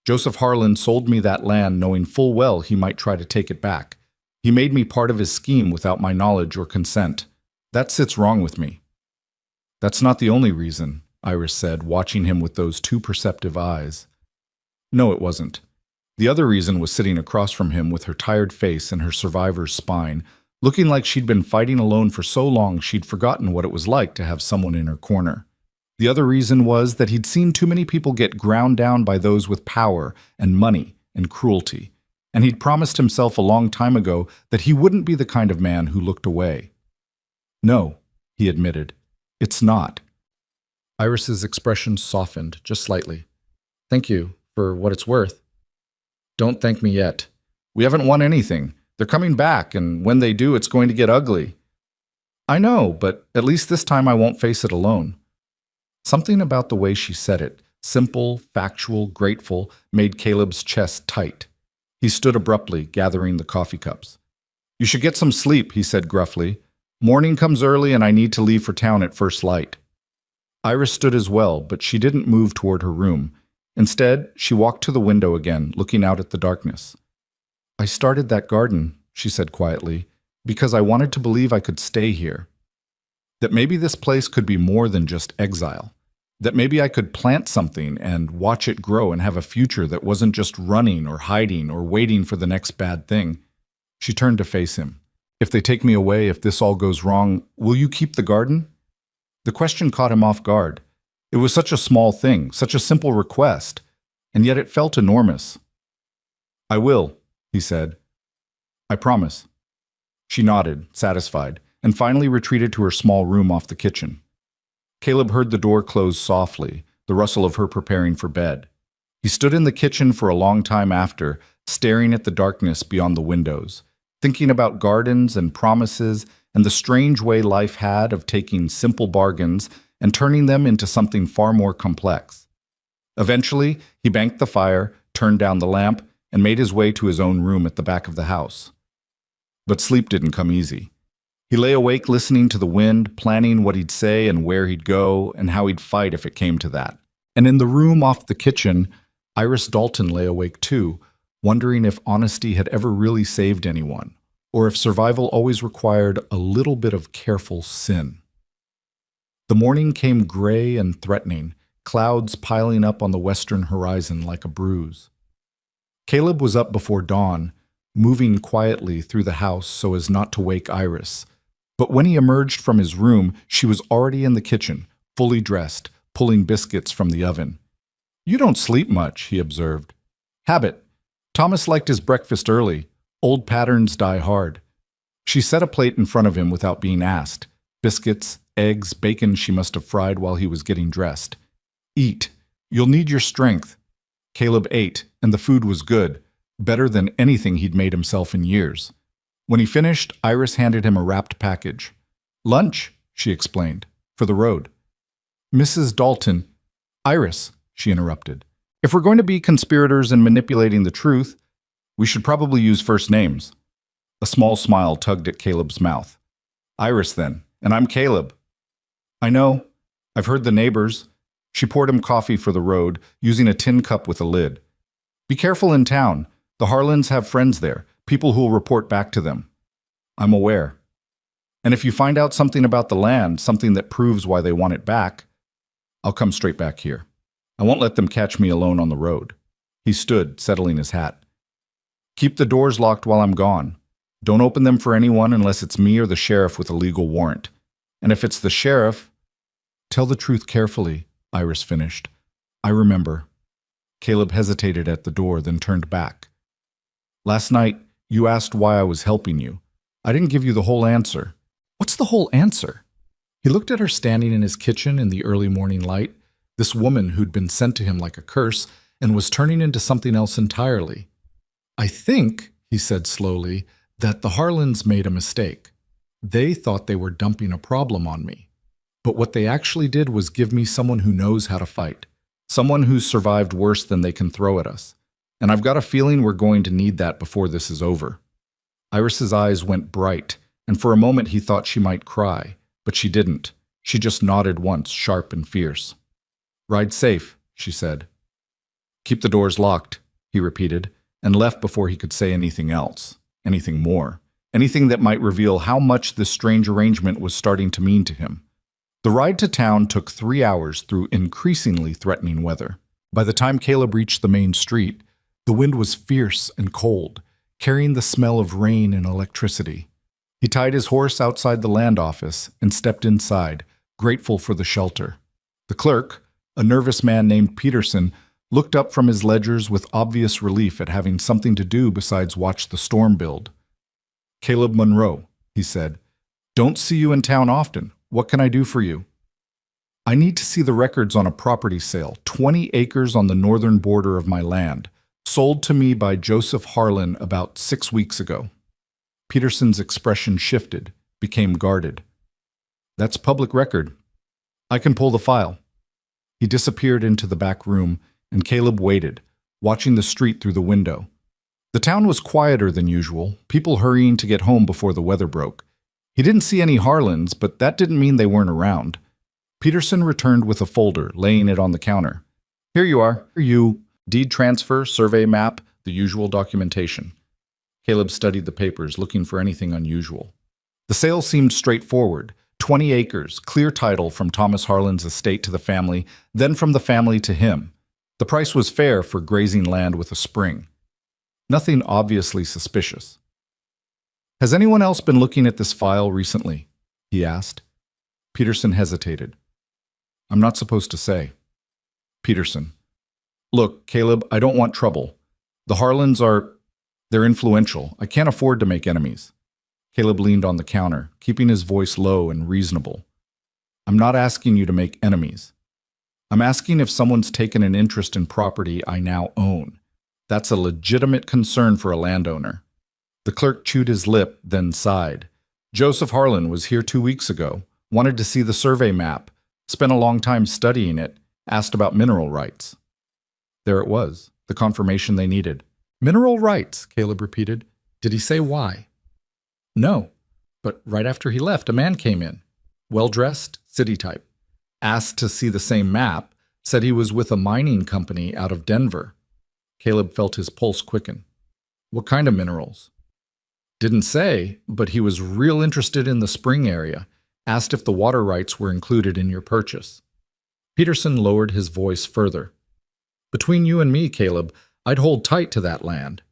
Joseph Harlan sold me that land knowing full well he might try to take it back. He made me part of his scheme without my knowledge or consent. That sits wrong with me. That's not the only reason, Iris said, watching him with those two perceptive eyes. No, it wasn't. The other reason was sitting across from him with her tired face and her survivor's spine, looking like she'd been fighting alone for so long she'd forgotten what it was like to have someone in her corner. The other reason was that he'd seen too many people get ground down by those with power and money and cruelty, and he'd promised himself a long time ago that he wouldn't be the kind of man who looked away. No, he admitted, it's not. Iris's expression softened just slightly. Thank you, for what it's worth. Don't thank me yet. We haven't won anything. They're coming back, and when they do, it's going to get ugly. I know, but at least this time I won't face it alone. Something about the way she said it, simple, factual, grateful, made Caleb's chest tight. He stood abruptly, gathering the coffee cups. You should get some sleep, he said gruffly. Morning comes early and I need to leave for town at first light. Iris stood as well, but she didn't move toward her room. Instead, she walked to the window again, looking out at the darkness. I started that garden, she said quietly, because I wanted to believe I could stay here. That maybe this place could be more than just exile. That maybe I could plant something and watch it grow and have a future that wasn't just running or hiding or waiting for the next bad thing. She turned to face him. If they take me away, if this all goes wrong, will you keep the garden? The question caught him off guard. It was such a small thing, such a simple request, and yet it felt enormous. I will, he said. I promise. She nodded, satisfied, and finally retreated to her small room off the kitchen. Caleb heard the door close softly, the rustle of her preparing for bed. He stood in the kitchen for a long time after, staring at the darkness beyond the windows, thinking about gardens and promises and the strange way life had of taking simple bargains and turning them into something far more complex. Eventually, he banked the fire, turned down the lamp, and made his way to his own room at the back of the house. But sleep didn't come easy. He lay awake listening to the wind, planning what he'd say and where he'd go and how he'd fight if it came to that. And in the room off the kitchen, Iris Dalton lay awake too, wondering if honesty had ever really saved anyone, or if survival always required a little bit of careful sin. The morning came gray and threatening, clouds piling up on the western horizon like a bruise. Caleb was up before dawn, moving quietly through the house so as not to wake Iris. But when he emerged from his room, she was already in the kitchen, fully dressed, pulling biscuits from the oven. "You don't sleep much," he observed. "Habit. Thomas liked his breakfast early. Old patterns die hard." She set a plate in front of him without being asked. Biscuits, eggs, bacon she must have fried while he was getting dressed. "Eat. You'll need your strength." Caleb ate, and the food was good, better than anything he'd made himself in years. When he finished, Iris handed him a wrapped package. "Lunch," she explained, "for the road." "Mrs. Dalton—" "Iris," she interrupted. "If we're going to be conspirators and manipulating the truth, we should probably use first names." A small smile tugged at Caleb's mouth. "Iris, then, and I'm Caleb." "I know. I've heard the neighbors." She poured him coffee for the road, using a tin cup with a lid. "Be careful in town. The Harlans have friends there, people who'll report back to them." "I'm aware. And if you find out something about the land, something that proves why they want it back, I'll come straight back here. I won't let them catch me alone on the road." He stood, settling his hat. "Keep the doors locked while I'm gone. Don't open them for anyone unless it's me or the sheriff with a legal warrant. And if it's the sheriff—" "Tell the truth carefully," Iris finished. "I remember." Caleb hesitated at the door, then turned back. "Last night, you asked why I was helping you. I didn't give you the whole answer." "What's the whole answer?" He looked at her standing in his kitchen in the early morning light, this woman who'd been sent to him like a curse and was turning into something else entirely. "I think," he said slowly, "that the Harlans made a mistake. They thought they were dumping a problem on me. But what they actually did was give me someone who knows how to fight, someone who's survived worse than they can throw at us. And I've got a feeling we're going to need that before this is over." Iris's eyes went bright, and for a moment he thought she might cry, but she didn't. She just nodded once, sharp and fierce. "Ride safe," she said. "Keep the doors locked," he repeated, and left before he could say anything else, anything more, anything that might reveal how much this strange arrangement was starting to mean to him. The ride to town took 3 hours through increasingly threatening weather. By the time Caleb reached the main street, the wind was fierce and cold, carrying the smell of rain and electricity. He tied his horse outside the land office and stepped inside, grateful for the shelter. The clerk, a nervous man named Peterson, looked up from his ledgers with obvious relief at having something to do besides watch the storm build. "Caleb Monroe," he said. "Don't see you in town often. What can I do for you?" "I need to see the records on a property sale, 20 acres on the northern border of my land, sold to me by Joseph Harlan about 6 weeks ago." Peterson's expression shifted, became guarded. "That's public record. I can pull the file." He disappeared into the back room, and Caleb waited, watching the street through the window. The town was quieter than usual, people hurrying to get home before the weather broke. He didn't see any Harlans, but that didn't mean they weren't around. Peterson returned with a folder, laying it on the counter. "Here you are. Deed transfer, survey map, the usual documentation." Caleb studied the papers, looking for anything unusual. The sale seemed straightforward. 20 acres, clear title from Thomas Harlan's estate to the family, then from the family to him. The price was fair for grazing land with a spring. Nothing obviously suspicious. "Has anyone else been looking at this file recently?" he asked. Peterson hesitated. "I'm not supposed to say." Peterson: "Look, Caleb, I don't want trouble. The Harlans are They're influential. I can't afford to make enemies. Caleb leaned on the counter, keeping his voice low and reasonable. I'm not asking you to make enemies. I'm asking if someone's taken an interest in property I now own. That's a legitimate concern for a landowner. The clerk chewed his lip, then sighed. Joseph Harlan was here 2 weeks ago, wanted to see the survey map, spent a long time studying it, asked about mineral rights. There it was, the confirmation they needed. Mineral rights, Caleb repeated. Did he say why? No, but right after he left, a man came in. Well-dressed, city type. Asked to see the same map, said he was with a mining company out of Denver. Caleb felt his pulse quicken. What kind of minerals? Didn't say, but he was real interested in the spring area. Asked if the water rights were included in your purchase. Peterson lowered his voice further. Between you and me, Caleb, I'd hold tight to that land.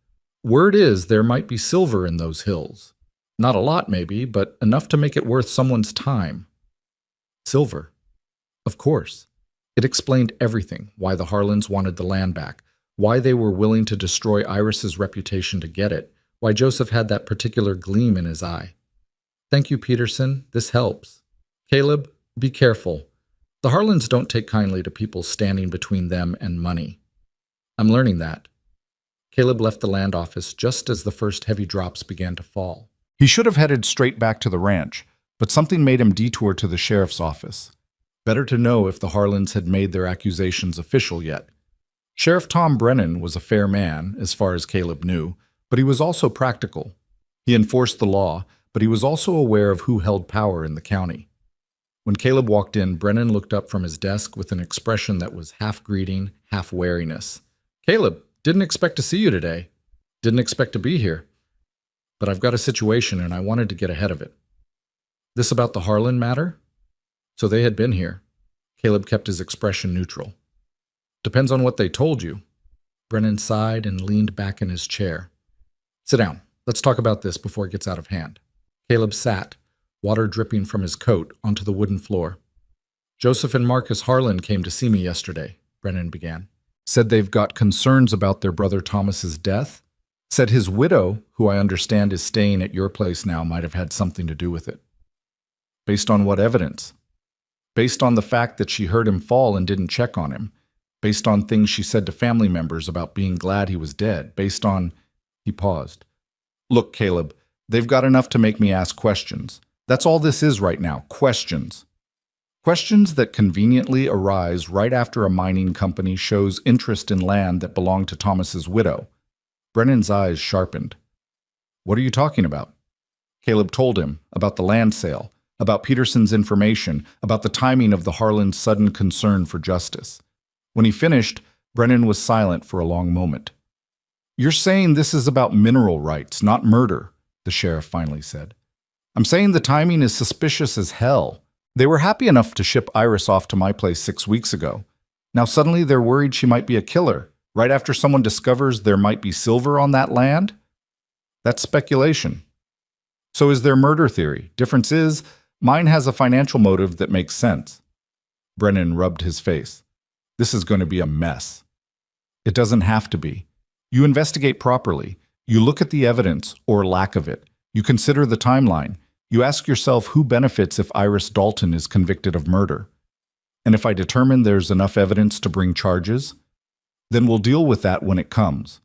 Word is there might be silver in those hills. Not a lot, maybe, but enough to make it worth someone's time. Silver. Of course. It explained everything, why the Harlans wanted the land back, why they were willing to destroy Iris's reputation to get it, why Joseph had that particular gleam in his eye. Thank you, Peterson. This helps. Caleb, be careful. The Harlans don't take kindly to people standing between them and money. I'm learning that. Caleb left the land office just as the first heavy drops began to fall. He should have headed straight back to the ranch, but something made him detour to the sheriff's office. Better to know if the Harlans had made their accusations official yet. Sheriff Tom Brennan was a fair man, as far as Caleb knew, but he was also practical. He enforced the law, but he was also aware of who held power in the county. When Caleb walked in, Brennan looked up from his desk with an expression that was half greeting, half wariness. Caleb, didn't expect to see you today. Didn't expect to be here. But I've got a situation and I wanted to get ahead of it. This about the Harlan matter? So they had been here. Caleb kept his expression neutral. Depends on what they told you. Brennan sighed and leaned back in his chair. Sit down. Let's talk about this before it gets out of hand. Caleb sat, water dripping from his coat, onto the wooden floor. Joseph and Marcus Harlan came to see me yesterday, Brennan began. Said they've got concerns about their brother Thomas's death. Said his widow, who I understand is staying at your place now, might have had something to do with it. Based on what evidence? Based on the fact that she heard him fall and didn't check on him. Based on things she said to family members about being glad he was dead. Based on... He paused. Look, Caleb, they've got enough to make me ask questions. That's all this is right now, questions. Questions that conveniently arise right after a mining company shows interest in land that belonged to Thomas's widow. Brennan's eyes sharpened. What are you talking about? Caleb told him about the land sale, about Peterson's information, about the timing of the Harlan's sudden concern for justice. When he finished, Brennan was silent for a long moment. You're saying this is about mineral rights, not murder, the sheriff finally said. I'm saying the timing is suspicious as hell. They were happy enough to ship Iris off to my place 6 weeks ago. Now suddenly they're worried she might be a killer, right after someone discovers there might be silver on that land? That's speculation. So is their murder theory. Difference is, mine has a financial motive that makes sense. Brennan rubbed his face. This is going to be a mess. It doesn't have to be. You investigate properly. You look at the evidence, or lack of it. You consider the timeline. You ask yourself who benefits if Iris Dalton is convicted of murder. And if I determine there's enough evidence to bring charges, then we'll deal with that when it comes.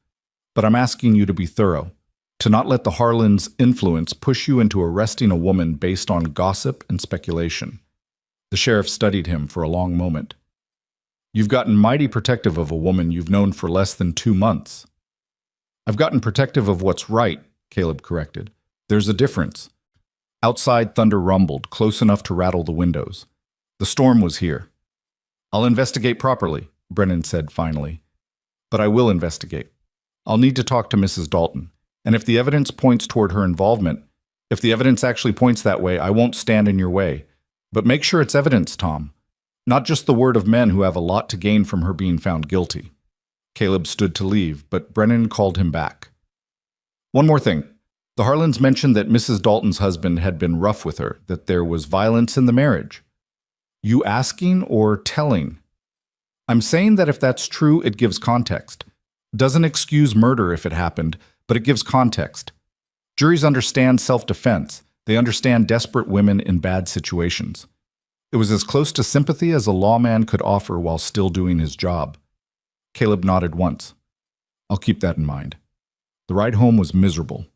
But I'm asking you to be thorough, to not let the Harlan's influence push you into arresting a woman based on gossip and speculation. The sheriff studied him for a long moment. You've gotten mighty protective of a woman you've known for less than 2 months. I've gotten protective of what's right, Caleb corrected. There's a difference. Outside thunder rumbled, close enough to rattle the windows. The storm was here. I'll investigate properly, Brennan said finally. But I will investigate. I'll need to talk to Mrs. Dalton. And if the evidence points toward her involvement, if the evidence actually points that way, I won't stand in your way. But make sure it's evidence, Tom. Not just the word of men who have a lot to gain from her being found guilty. Caleb stood to leave, but Brennan called him back. One more thing. The Harlans mentioned that Mrs. Dalton's husband had been rough with her, that there was violence in the marriage. You asking or telling? I'm saying that if that's true, it gives context. Doesn't excuse murder if it happened, but it gives context. Juries understand self-defense. They understand desperate women in bad situations. It was as close to sympathy as a lawman could offer while still doing his job. Caleb nodded once. I'll keep that in mind. The ride home was miserable.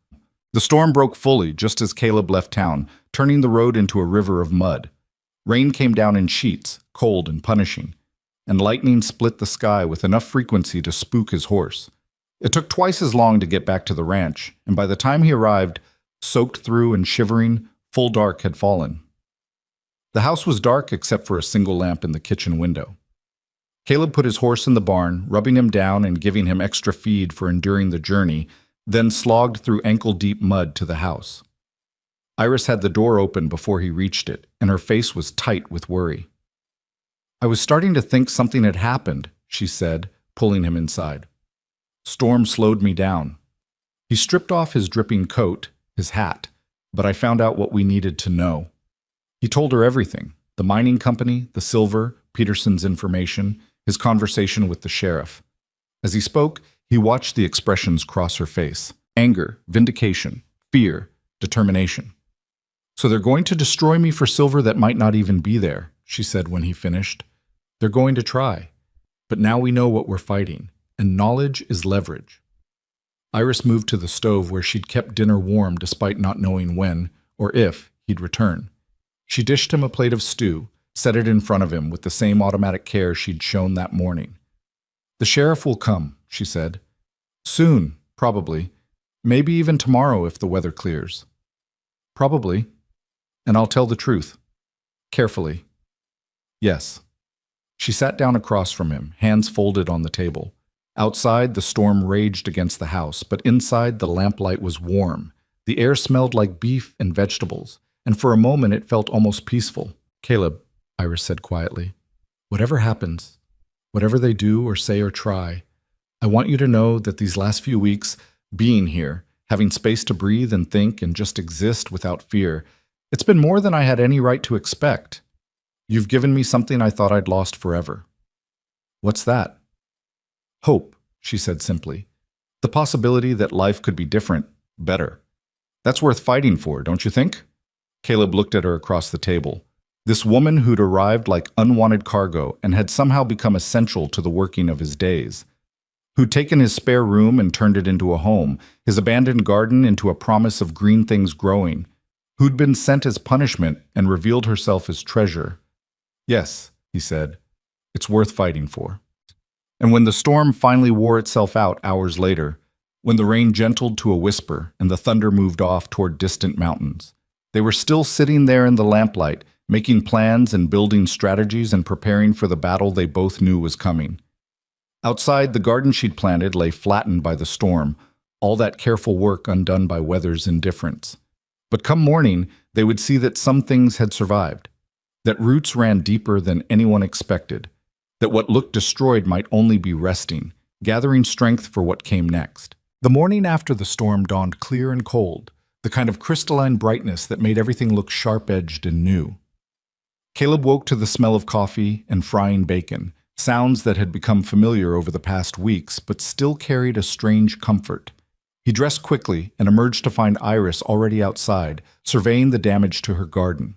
The storm broke fully just as Caleb left town, turning the road into a river of mud. Rain came down in sheets, cold and punishing, and lightning split the sky with enough frequency to spook his horse. It took twice as long to get back to the ranch, and by the time he arrived, soaked through and shivering, full dark had fallen. The house was dark except for a single lamp in the kitchen window. Caleb put his horse in the barn, rubbing him down and giving him extra feed for enduring the journey, then slogged through ankle-deep mud to the house. Iris had the door open before he reached it, and her face was tight with worry. I was starting to think something had happened, she said, pulling him inside. Storm slowed me down. He stripped off his dripping coat, his hat, but I found out what we needed to know. He told her everything, the mining company, the silver, Peterson's information, his conversation with the sheriff. As he spoke, he watched the expressions cross her face. Anger, vindication, fear, determination. So they're going to destroy me for silver that might not even be there, she said when he finished. They're going to try. But now we know what we're fighting, and knowledge is leverage. Iris moved to the stove where she'd kept dinner warm despite not knowing when, or if, he'd return. She dished him a plate of stew, set it in front of him with the same automatic care she'd shown that morning. The sheriff will come, she said. Soon, probably. Maybe even tomorrow if the weather clears. Probably. And I'll tell the truth. Carefully. Yes. She sat down across from him, hands folded on the table. Outside, the storm raged against the house, but inside the lamplight was warm. The air smelled like beef and vegetables, and for a moment it felt almost peaceful. Caleb, Iris said quietly, whatever happens, whatever they do or say or try, I want you to know that these last few weeks, being here, having space to breathe and think and just exist without fear, it's been more than I had any right to expect. You've given me something I thought I'd lost forever. What's that? Hope, she said simply. The possibility that life could be different, better. That's worth fighting for, don't you think? Caleb looked at her across the table. This woman who'd arrived like unwanted cargo and had somehow become essential to the working of his days. Who'd taken his spare room and turned it into a home, his abandoned garden into a promise of green things growing. Who'd been sent as punishment and revealed herself as treasure. Yes, he said, it's worth fighting for. And when the storm finally wore itself out hours later, when the rain gentled to a whisper and the thunder moved off toward distant mountains, they were still sitting there in the lamplight, making plans and building strategies and preparing for the battle they both knew was coming. Outside, the garden she'd planted lay flattened by the storm, all that careful work undone by weather's indifference. But come morning, they would see that some things had survived, that roots ran deeper than anyone expected, that what looked destroyed might only be resting, gathering strength for what came next. The morning after the storm dawned clear and cold, the kind of crystalline brightness that made everything look sharp-edged and new. Caleb woke to the smell of coffee and frying bacon, sounds that had become familiar over the past weeks but still carried a strange comfort. He dressed quickly and emerged to find Iris already outside, surveying the damage to her garden.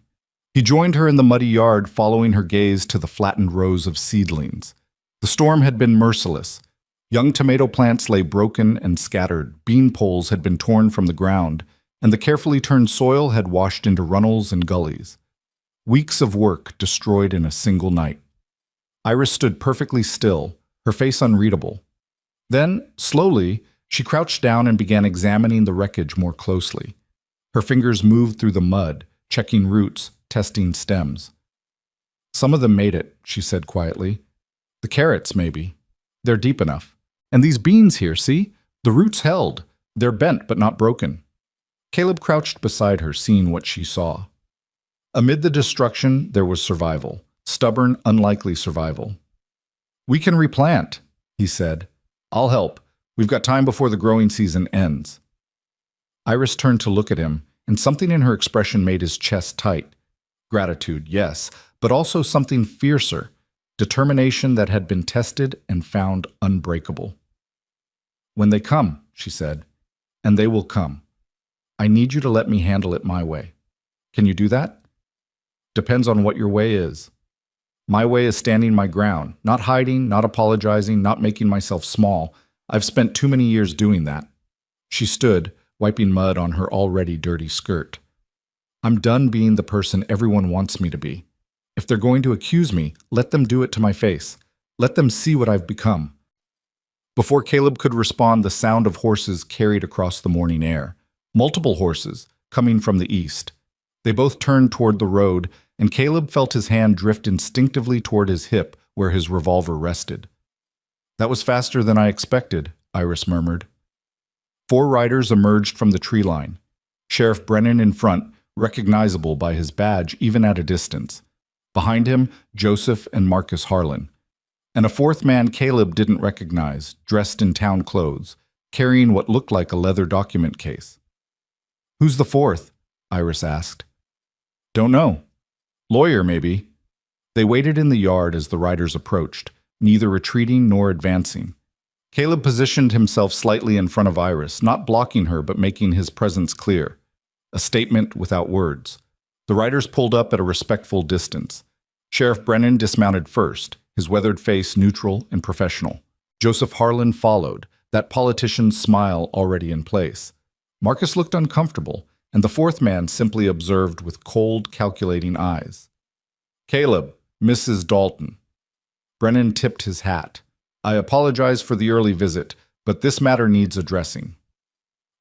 He joined her in the muddy yard, following her gaze to the flattened rows of seedlings. The storm had been merciless. Young tomato plants lay broken and scattered, bean poles had been torn from the ground, and the carefully turned soil had washed into runnels and gullies. Weeks of work destroyed in a single night. Iris stood perfectly still, her face unreadable. Then, slowly, she crouched down and began examining the wreckage more closely. Her fingers moved through the mud, checking roots, testing stems. Some of them made it, she said quietly. The carrots, maybe. They're deep enough. And these beans here, see? The roots held. They're bent but not broken. Caleb crouched beside her, seeing what she saw. Amid the destruction, there was survival. Stubborn, unlikely survival. We can replant, he said. I'll help. We've got time before the growing season ends. Iris turned to look at him, and something in her expression made his chest tight. Gratitude, yes, but also something fiercer, determination that had been tested and found unbreakable. When they come, she said, and they will come. I need you to let me handle it my way. Can you do that? Depends on what your way is. My way is standing my ground, not hiding, not apologizing, not making myself small. I've spent too many years doing that. She stood, wiping mud on her already dirty skirt. I'm done being the person everyone wants me to be. If they're going to accuse me, let them do it to my face. Let them see what I've become. Before Caleb could respond, the sound of horses carried across the morning air. Multiple horses, coming from the east. They both turned toward the road, and Caleb felt his hand drift instinctively toward his hip, where his revolver rested. That was faster than I expected, Iris murmured. 4 riders emerged from the tree line. Sheriff Brennan in front, recognizable by his badge even at a distance. Behind him, Joseph and Marcus Harlan. And a 4th man Caleb didn't recognize, dressed in town clothes, carrying what looked like a leather document case. "Who's the 4th?" Iris asked. "Don't know. Lawyer, maybe." They waited in the yard as the riders approached, neither retreating nor advancing. Caleb positioned himself slightly in front of Iris, not blocking her but making his presence clear. A statement without words. The riders pulled up at a respectful distance. Sheriff Brennan dismounted first, his weathered face neutral and professional. Joseph Harlan followed, that politician's smile already in place. Marcus looked uncomfortable, and the 4th man simply observed with cold, calculating eyes. "Caleb, Mrs. Dalton." Brennan tipped his hat. "I apologize for the early visit, but this matter needs addressing."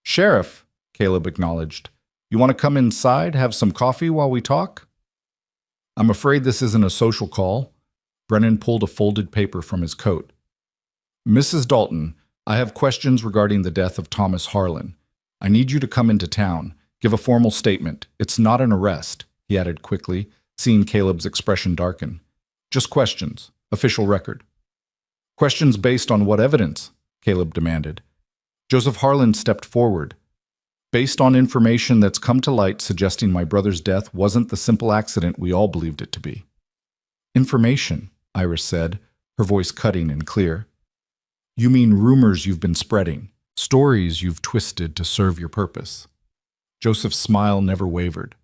"Sheriff," Caleb acknowledged, "you want to come inside, have some coffee while we talk?" "I'm afraid this isn't a social call." Brennan pulled a folded paper from his coat. "Mrs. Dalton, I have questions regarding the death of Thomas Harlan. I need you to come into town. Give a formal statement. It's not an arrest," he added quickly, seeing Caleb's expression darken. "Just questions. Official record." "Questions based on what evidence?" Caleb demanded. Joseph Harlan stepped forward. "Based on information that's come to light suggesting my brother's death wasn't the simple accident we all believed it to be." "Information," Iris said, her voice cutting and clear. "You mean rumors you've been spreading, stories you've twisted to serve your purpose." Joseph's smile never wavered.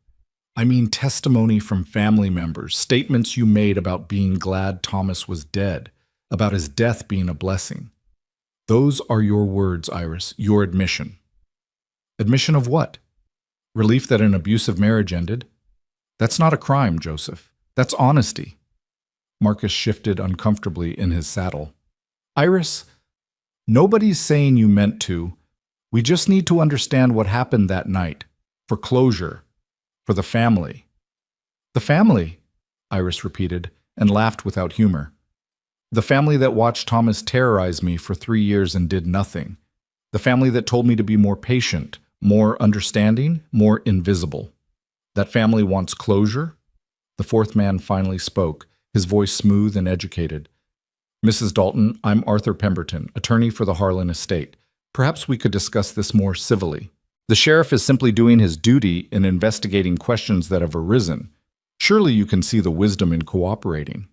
"I mean testimony from family members, statements you made about being glad Thomas was dead, about his death being a blessing. Those are your words, Iris, your admission." "Admission of what? Relief that an abusive marriage ended? That's not a crime, Joseph. That's honesty." Marcus shifted uncomfortably in his saddle. "Iris, nobody's saying you meant to. We just need to understand what happened that night. For closure. For the family." "The family?" Iris repeated, and laughed without humor. "The family that watched Thomas terrorize me for 3 years and did nothing. The family that told me to be more patient, more understanding, more invisible. That family wants closure?" The 4th man finally spoke, his voice smooth and educated. "Mrs. Dalton, I'm Arthur Pemberton, attorney for the Harlan estate. Perhaps we could discuss this more civilly. The sheriff is simply doing his duty in investigating questions that have arisen. Surely you can see the wisdom in cooperating."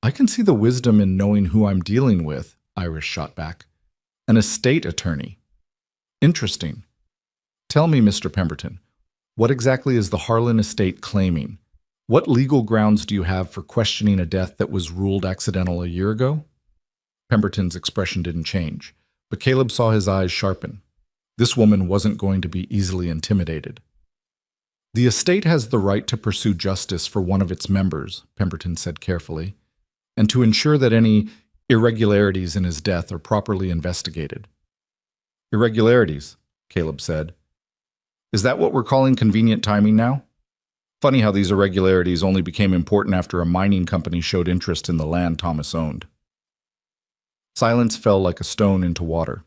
"I can see the wisdom in knowing who I'm dealing with," Iris shot back. "An estate attorney. Interesting. Tell me, Mr. Pemberton, what exactly is the Harlan estate claiming? What legal grounds do you have for questioning a death that was ruled accidental a year ago?" Pemberton's expression didn't change, but Caleb saw his eyes sharpen. This woman wasn't going to be easily intimidated. "The estate has the right to pursue justice for one of its members," Pemberton said carefully, "and to ensure that any irregularities in his death are properly investigated." "Irregularities," Caleb said. "Is that what we're calling convenient timing now? Funny how these irregularities only became important after a mining company showed interest in the land Thomas owned." Silence fell like a stone into water.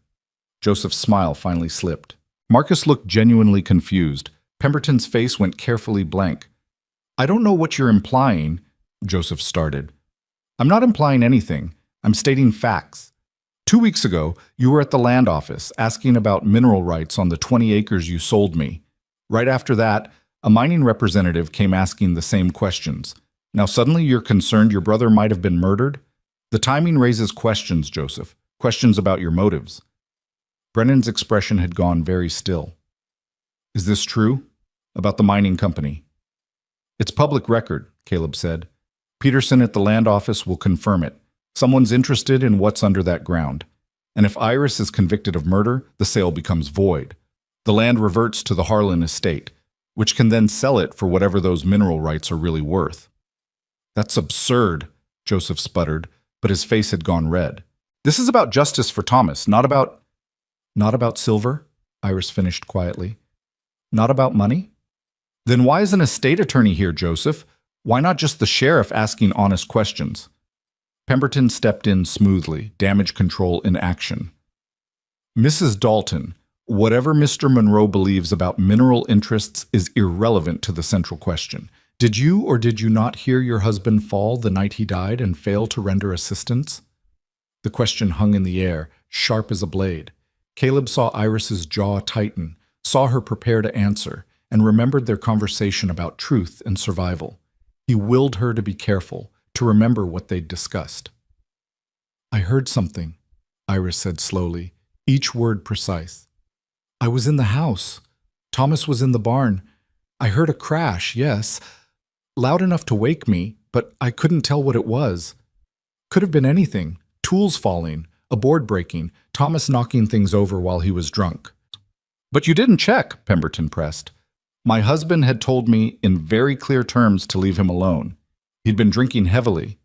Joseph's smile finally slipped. Marcus looked genuinely confused. Pemberton's face went carefully blank. "I don't know what you're implying," Joseph started. "I'm not implying anything. I'm stating facts. 2 weeks ago, you were at the land office asking about mineral rights on the 20 acres you sold me. Right after that, a mining representative came asking the same questions. Now suddenly you're concerned your brother might have been murdered? The timing raises questions, Joseph. Questions about your motives." Brennan's expression had gone very still. Is this true? About the mining company? It's public record, Caleb said. Peterson at the land office will confirm it. Someone's interested in what's under that ground. And if Iris is convicted of murder, the sale becomes void. The land reverts to the Harlan estate, which can then sell it for whatever those mineral rights are really worth. That's absurd, Joseph sputtered, but his face had gone red. This is about justice for Thomas, not about silver, Iris finished quietly. Not about money? Then why is an estate attorney here, Joseph? Why not just the sheriff asking honest questions? Pemberton stepped in smoothly, damage control in action. Mrs. Dalton, whatever Mr. Monroe believes about mineral interests is irrelevant to the central question. Did you or did you not hear your husband fall the night he died and fail to render assistance? The question hung in the air, sharp as a blade. Caleb saw Iris's jaw tighten, saw her prepare to answer, and remembered their conversation about truth and survival. He willed her to be careful, to remember what they'd discussed. I heard something, Iris said slowly, each word precise. I was in the house. Thomas was in the barn. I heard a crash, yes, loud enough to wake me, but I couldn't tell what it was. Could have been anything. Tools falling, a board breaking, Thomas knocking things over while he was drunk. But you didn't check, Pemberton pressed. My husband had told me in very clear terms to leave him alone. He'd been drinking heavily.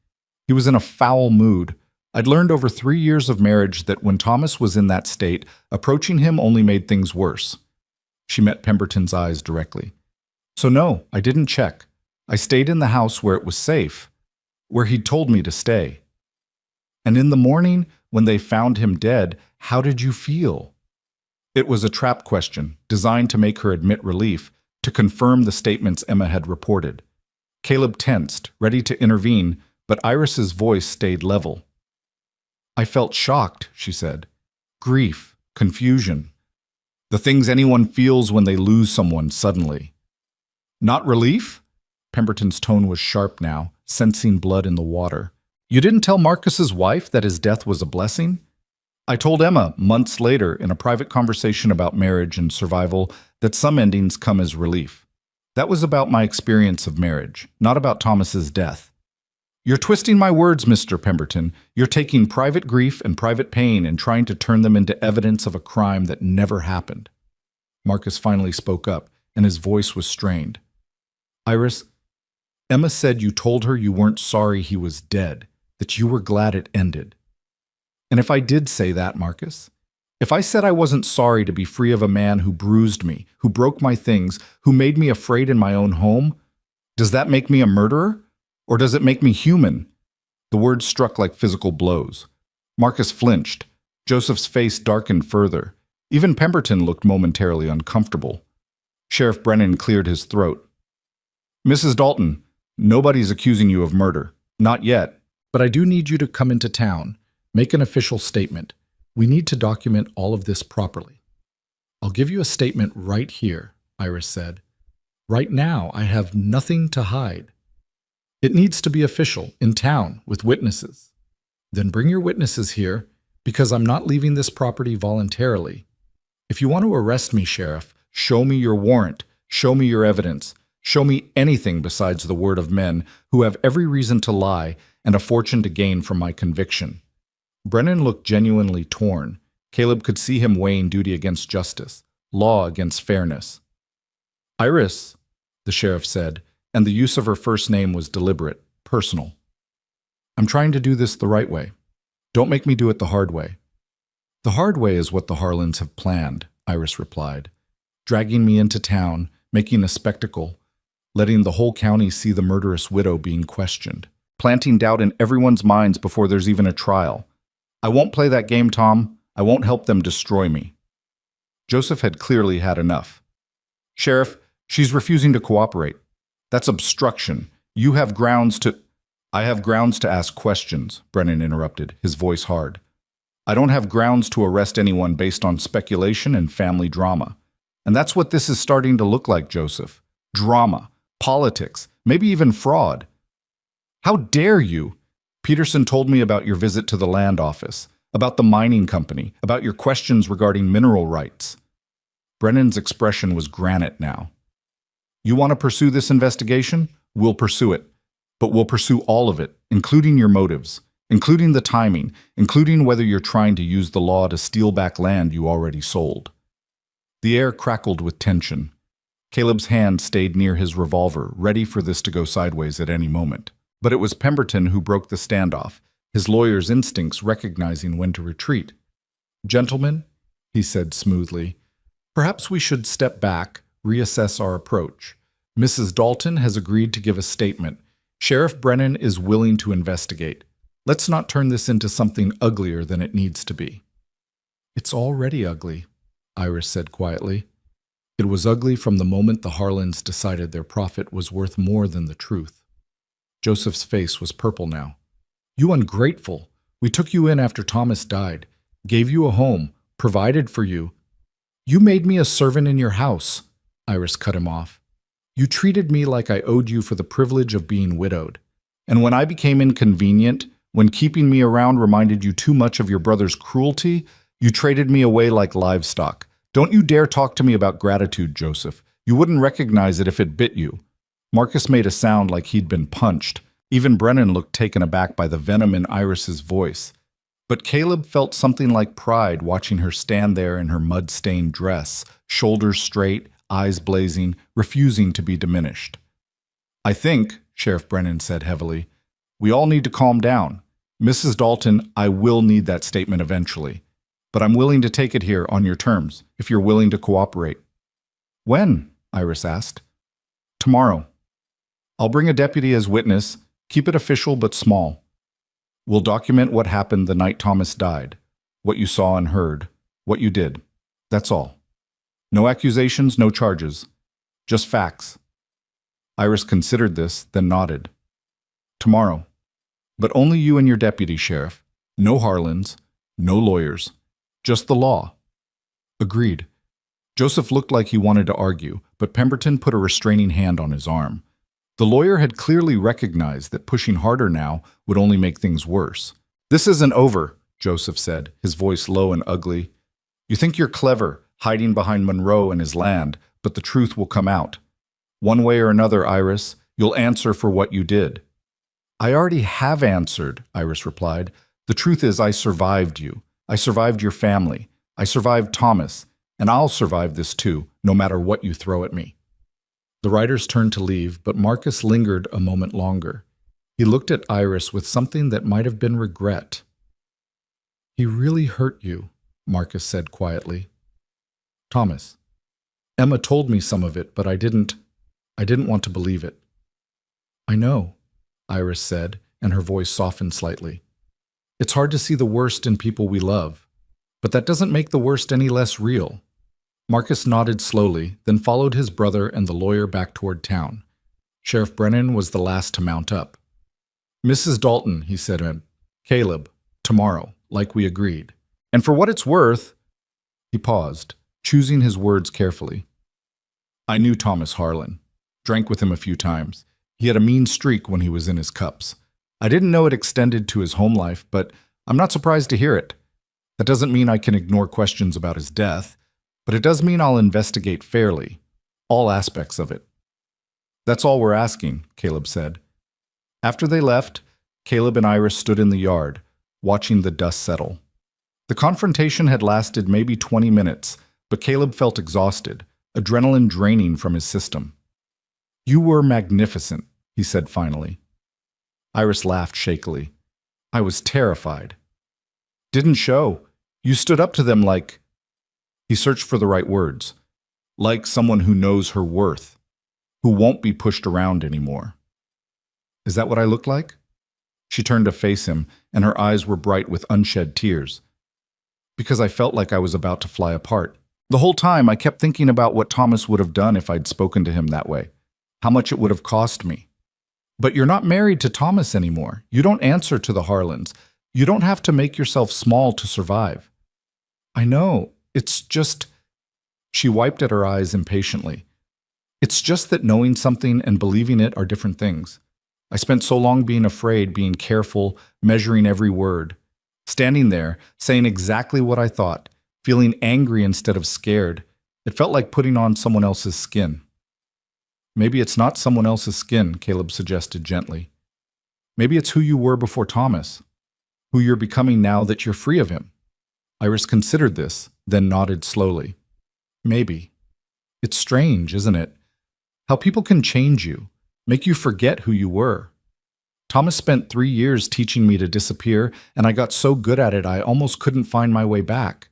He was in a foul mood. I'd learned over 3 years of marriage that when Thomas was in that state, approaching him only made things worse. She met Pemberton's eyes directly. So no, I didn't check. I stayed in the house where it was safe, where he'd told me to stay. And in the morning, when they found him dead, how did you feel? It was a trap question, designed to make her admit relief, to confirm the statements Emma had reported. Caleb tensed, ready to intervene, but Iris's voice stayed level. I felt shocked, she said. Grief, confusion. The things anyone feels when they lose someone suddenly. Not relief? Pemberton's tone was sharp now, sensing blood in the water. You didn't tell Marcus's wife that his death was a blessing? I told Emma months later in a private conversation about marriage and survival that some endings come as relief. That was about my experience of marriage, not about Thomas's death. You're twisting my words, Mr. Pemberton. You're taking private grief and private pain and trying to turn them into evidence of a crime that never happened. Marcus finally spoke up, and his voice was strained. Iris, Emma said you told her you weren't sorry he was dead, that you were glad it ended. And if I did say that, Marcus, if I said I wasn't sorry to be free of a man who bruised me, who broke my things, who made me afraid in my own home, does that make me a murderer? Or does it make me human? The words struck like physical blows. Marcus flinched. Joseph's face darkened further. Even Pemberton looked momentarily uncomfortable. Sheriff Brennan cleared his throat. Mrs. Dalton, nobody's accusing you of murder. Not yet. But I do need you to come into town. Make an official statement. We need to document all of this properly. I'll give you a statement right here, Iris said. Right now, I have nothing to hide. It needs to be official, in town, with witnesses. Then bring your witnesses here, because I'm not leaving this property voluntarily. If you want to arrest me, Sheriff, show me your warrant, show me your evidence, show me anything besides the word of men who have every reason to lie and a fortune to gain from my conviction. Brennan looked genuinely torn. Caleb could see him weighing duty against justice, law against fairness. Iris, the sheriff said, and the use of her first name was deliberate, personal. I'm trying to do this the right way. Don't make me do it the hard way. The hard way is what the Harlans have planned, Iris replied, dragging me into town, making a spectacle, letting the whole county see the murderous widow being questioned, planting doubt in everyone's minds before there's even a trial. I won't play that game, Tom. I won't help them destroy me. Joseph had clearly had enough. Sheriff, she's refusing to cooperate. That's obstruction. You have grounds to— I have grounds to ask questions, Brennan interrupted, his voice hard. I don't have grounds to arrest anyone based on speculation and family drama. And that's what this is starting to look like, Joseph. Drama, politics, maybe even fraud. How dare you? Peterson told me about your visit to the land office. about the mining company, about your questions regarding mineral rights. Brennan's expression was granite now. You want to pursue this investigation? We'll pursue it. But we'll pursue all of it, including your motives, including the timing, including whether you're trying to use the law to steal back land you already sold. The air crackled with tension. Caleb's hand stayed near his revolver, ready for this to go sideways at any moment. But it was Pemberton who broke the standoff, his lawyer's instincts recognizing when to retreat. "Gentlemen," he said smoothly, "perhaps we should step back, reassess our approach. Mrs. Dalton has agreed to give a statement. Sheriff Brennan is willing to investigate. Let's not turn this into something uglier than it needs to be." "It's already ugly," Iris said quietly. It was ugly from the moment the Harlans decided their profit was worth more than the truth. Joseph's face was purple now. "You ungrateful! We took you in after Thomas died, gave you a home, provided for you. You made me a servant in your house," Iris cut him off. "You treated me like I owed you for the privilege of being widowed. And when I became inconvenient, when keeping me around reminded you too much of your brother's cruelty, you traded me away like livestock. Don't you dare talk to me about gratitude, Joseph. You wouldn't recognize it if it bit you." Marcus made a sound like he'd been punched. Even Brennan looked taken aback by the venom in Iris's voice. But Caleb felt something like pride watching her stand there in her mud-stained dress, shoulders straight, eyes blazing, refusing to be diminished. "I think," Sheriff Brennan said heavily, "we all need to calm down. Mrs. Dalton, I will need that statement eventually. But I'm willing to take it here on your terms, if you're willing to cooperate." "When?" Iris asked. "Tomorrow. I'll bring a deputy as witness. Keep it official but small. We'll document what happened the night Thomas died, what you saw and heard, what you did. That's all. No accusations, no charges. Just facts." Iris considered this, then nodded. "Tomorrow. But only you and your deputy, Sheriff. No Harlans, no lawyers. Just the law." "Agreed." Joseph looked like he wanted to argue, but Pemberton put a restraining hand on his arm. The lawyer had clearly recognized that pushing harder now would only make things worse. "This isn't over," Joseph said, his voice low and ugly. "You think you're clever, hiding behind Monroe and his land, but the truth will come out. One way or another, Iris, you'll answer for what you did." "I already have answered," Iris replied. "The truth is I survived you. I survived your family. I survived Thomas. And I'll survive this too, no matter what you throw at me." The riders turned to leave, but Marcus lingered a moment longer. He looked at Iris with something that might have been regret. "He really hurt you," Marcus said quietly. "Thomas. Emma told me some of it, but I didn't want to believe it." "I know," Iris said, and her voice softened slightly. "It's hard to see the worst in people we love, but that doesn't make the worst any less real." Marcus nodded slowly, then followed his brother and the lawyer back toward town. Sheriff Brennan was the last to mount up. "Mrs. Dalton," he said to him, "Caleb, tomorrow, like we agreed. And for what it's worth—" He paused, choosing his words carefully. "I knew Thomas Harlan. Drank with him a few times. He had a mean streak when he was in his cups. I didn't know it extended to his home life, but I'm not surprised to hear it. That doesn't mean I can ignore questions about his death, but it does mean I'll investigate fairly, all aspects of it." "That's all we're asking," Caleb said. After they left, Caleb and Iris stood in the yard, watching the dust settle. The confrontation had lasted maybe 20 minutes, but Caleb felt exhausted, adrenaline draining from his system. "You were magnificent," he said finally. Iris laughed shakily. "I was terrified." "Didn't show. You stood up to them like—" He searched for the right words. "Like someone who knows her worth, who won't be pushed around anymore." "Is that what I look like?" She turned to face him, and her eyes were bright with unshed tears. "Because I felt like I was about to fly apart. The whole time I kept thinking about what Thomas would have done if I'd spoken to him that way, how much it would have cost me. But you're not married to Thomas anymore. You don't answer to the Harlans. You don't have to make yourself small to survive." "I know. It's just—" She wiped at her eyes impatiently. "It's just that knowing something and believing it are different things. I spent so long being afraid, being careful, measuring every word. Standing there, saying exactly what I thought, feeling angry instead of scared. It felt like putting on someone else's skin. Maybe it's not someone else's skin, Caleb suggested gently. Maybe it's who you were before Thomas, who you're becoming now that you're free of him. Iris considered this, then nodded slowly. Maybe. It's strange, isn't it? How people can change you, make you forget who you were. Thomas spent 3 years teaching me to disappear, and I got so good at it I almost couldn't find my way back.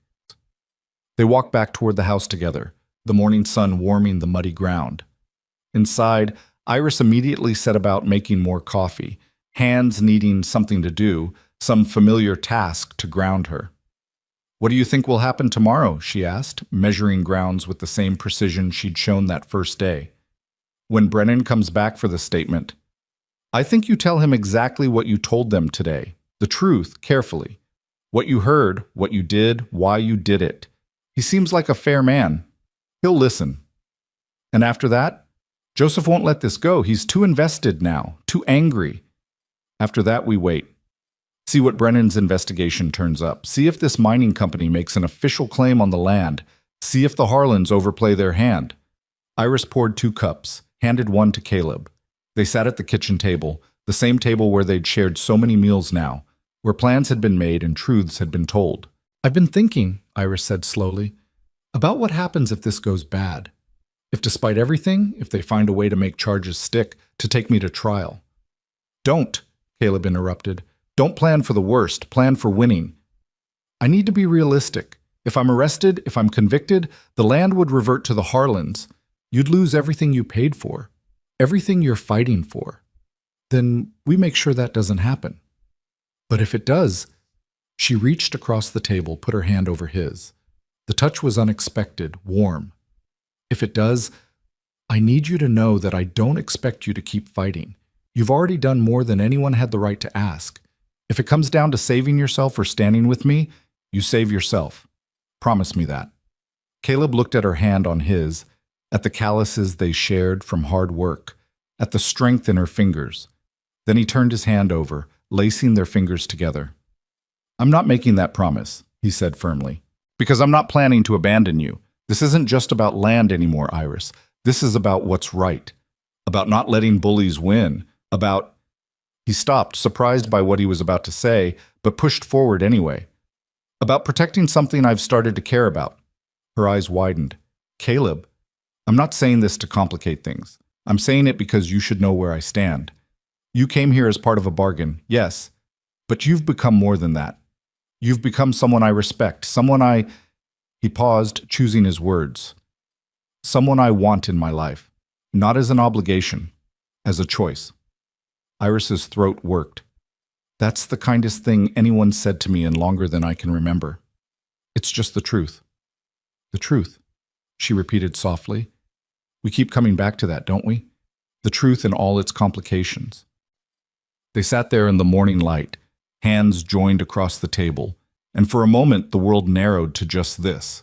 They walked back toward the house together, the morning sun warming the muddy ground. Inside, Iris immediately set about making more coffee, hands needing something to do, some familiar task to ground her. "What do you think will happen tomorrow?" she asked, measuring grounds with the same precision she'd shown that first day. "When Brennan comes back for the statement, I think you tell him exactly what you told them today, the truth, carefully. What you heard, what you did, why you did it. He seems like a fair man. He'll listen. And after that, Joseph won't let this go. He's too invested now, too angry. After that, we wait. See what Brennan's investigation turns up. See if this mining company makes an official claim on the land. See if the Harlans overplay their hand." Iris poured 2 cups, handed one to Caleb. They sat at the kitchen table, the same table where they'd shared so many meals now, where plans had been made and truths had been told. "I've been thinking," Iris said slowly, "about what happens if this goes bad. If despite everything, if they find a way to make charges stick, to take me to trial." "Don't," Caleb interrupted. "Don't plan for the worst, plan for winning. I need to be realistic. If I'm arrested, if I'm convicted, the land would revert to the Harlans. You'd lose everything you paid for. Everything you're fighting for. Then we make sure that doesn't happen. But if it does," she reached across the table, put her hand over his. The touch was unexpected, warm. "If it does, I need you to know that I don't expect you to keep fighting. You've already done more than anyone had the right to ask. If it comes down to saving yourself or standing with me, you save yourself. Promise me that." Caleb looked at her hand on his, at the calluses they shared from hard work, at the strength in her fingers. Then he turned his hand over, lacing their fingers together. "I'm not making that promise," he said firmly, "because I'm not planning to abandon you. This isn't just about land anymore, Iris. This is about what's right. About not letting bullies win. About—" He stopped, surprised by what he was about to say, but pushed forward anyway. "About protecting something I've started to care about." Her eyes widened. "Caleb, I'm not saying this to complicate things. I'm saying it because you should know where I stand. You came here as part of a bargain, yes, but you've become more than that. You've become someone I respect, someone I—" He paused, choosing his words. "Someone I want in my life, not as an obligation, as a choice." Iris's throat worked. "That's the kindest thing anyone said to me in longer than I can remember. It's just the truth." "The truth," she repeated softly. "We keep coming back to that, don't we? The truth in all its complications." They sat there in the morning light, hands joined across the table, and for a moment the world narrowed to just this.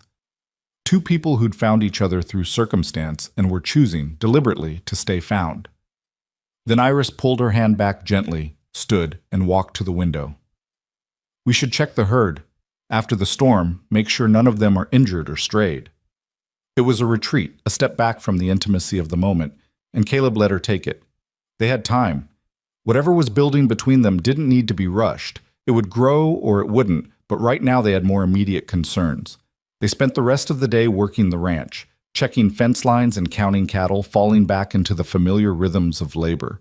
2 people who'd found each other through circumstance and were choosing, deliberately, to stay found. Then Iris pulled her hand back gently, stood, and walked to the window. "We should check the herd. After the storm, make sure none of them are injured or strayed." It was a retreat, a step back from the intimacy of the moment, and Caleb let her take it. They had time. Whatever was building between them didn't need to be rushed. It would grow or it wouldn't, but right now they had more immediate concerns. They spent the rest of the day working the ranch, checking fence lines and counting cattle, falling back into the familiar rhythms of labor.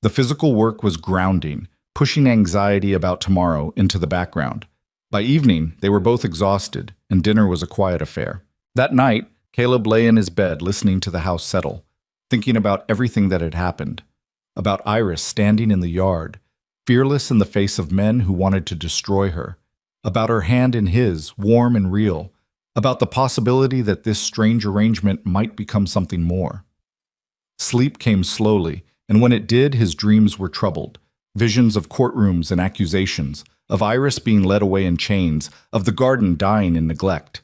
The physical work was grounding, pushing anxiety about tomorrow into the background. By evening, they were both exhausted, and dinner was a quiet affair. That night, Caleb lay in his bed listening to the house settle, thinking about everything that had happened. About Iris standing in the yard, fearless in the face of men who wanted to destroy her. About her hand in his, warm and real. About the possibility that this strange arrangement might become something more. Sleep came slowly, and when it did, his dreams were troubled. Visions of courtrooms and accusations, of Iris being led away in chains, of the garden dying in neglect.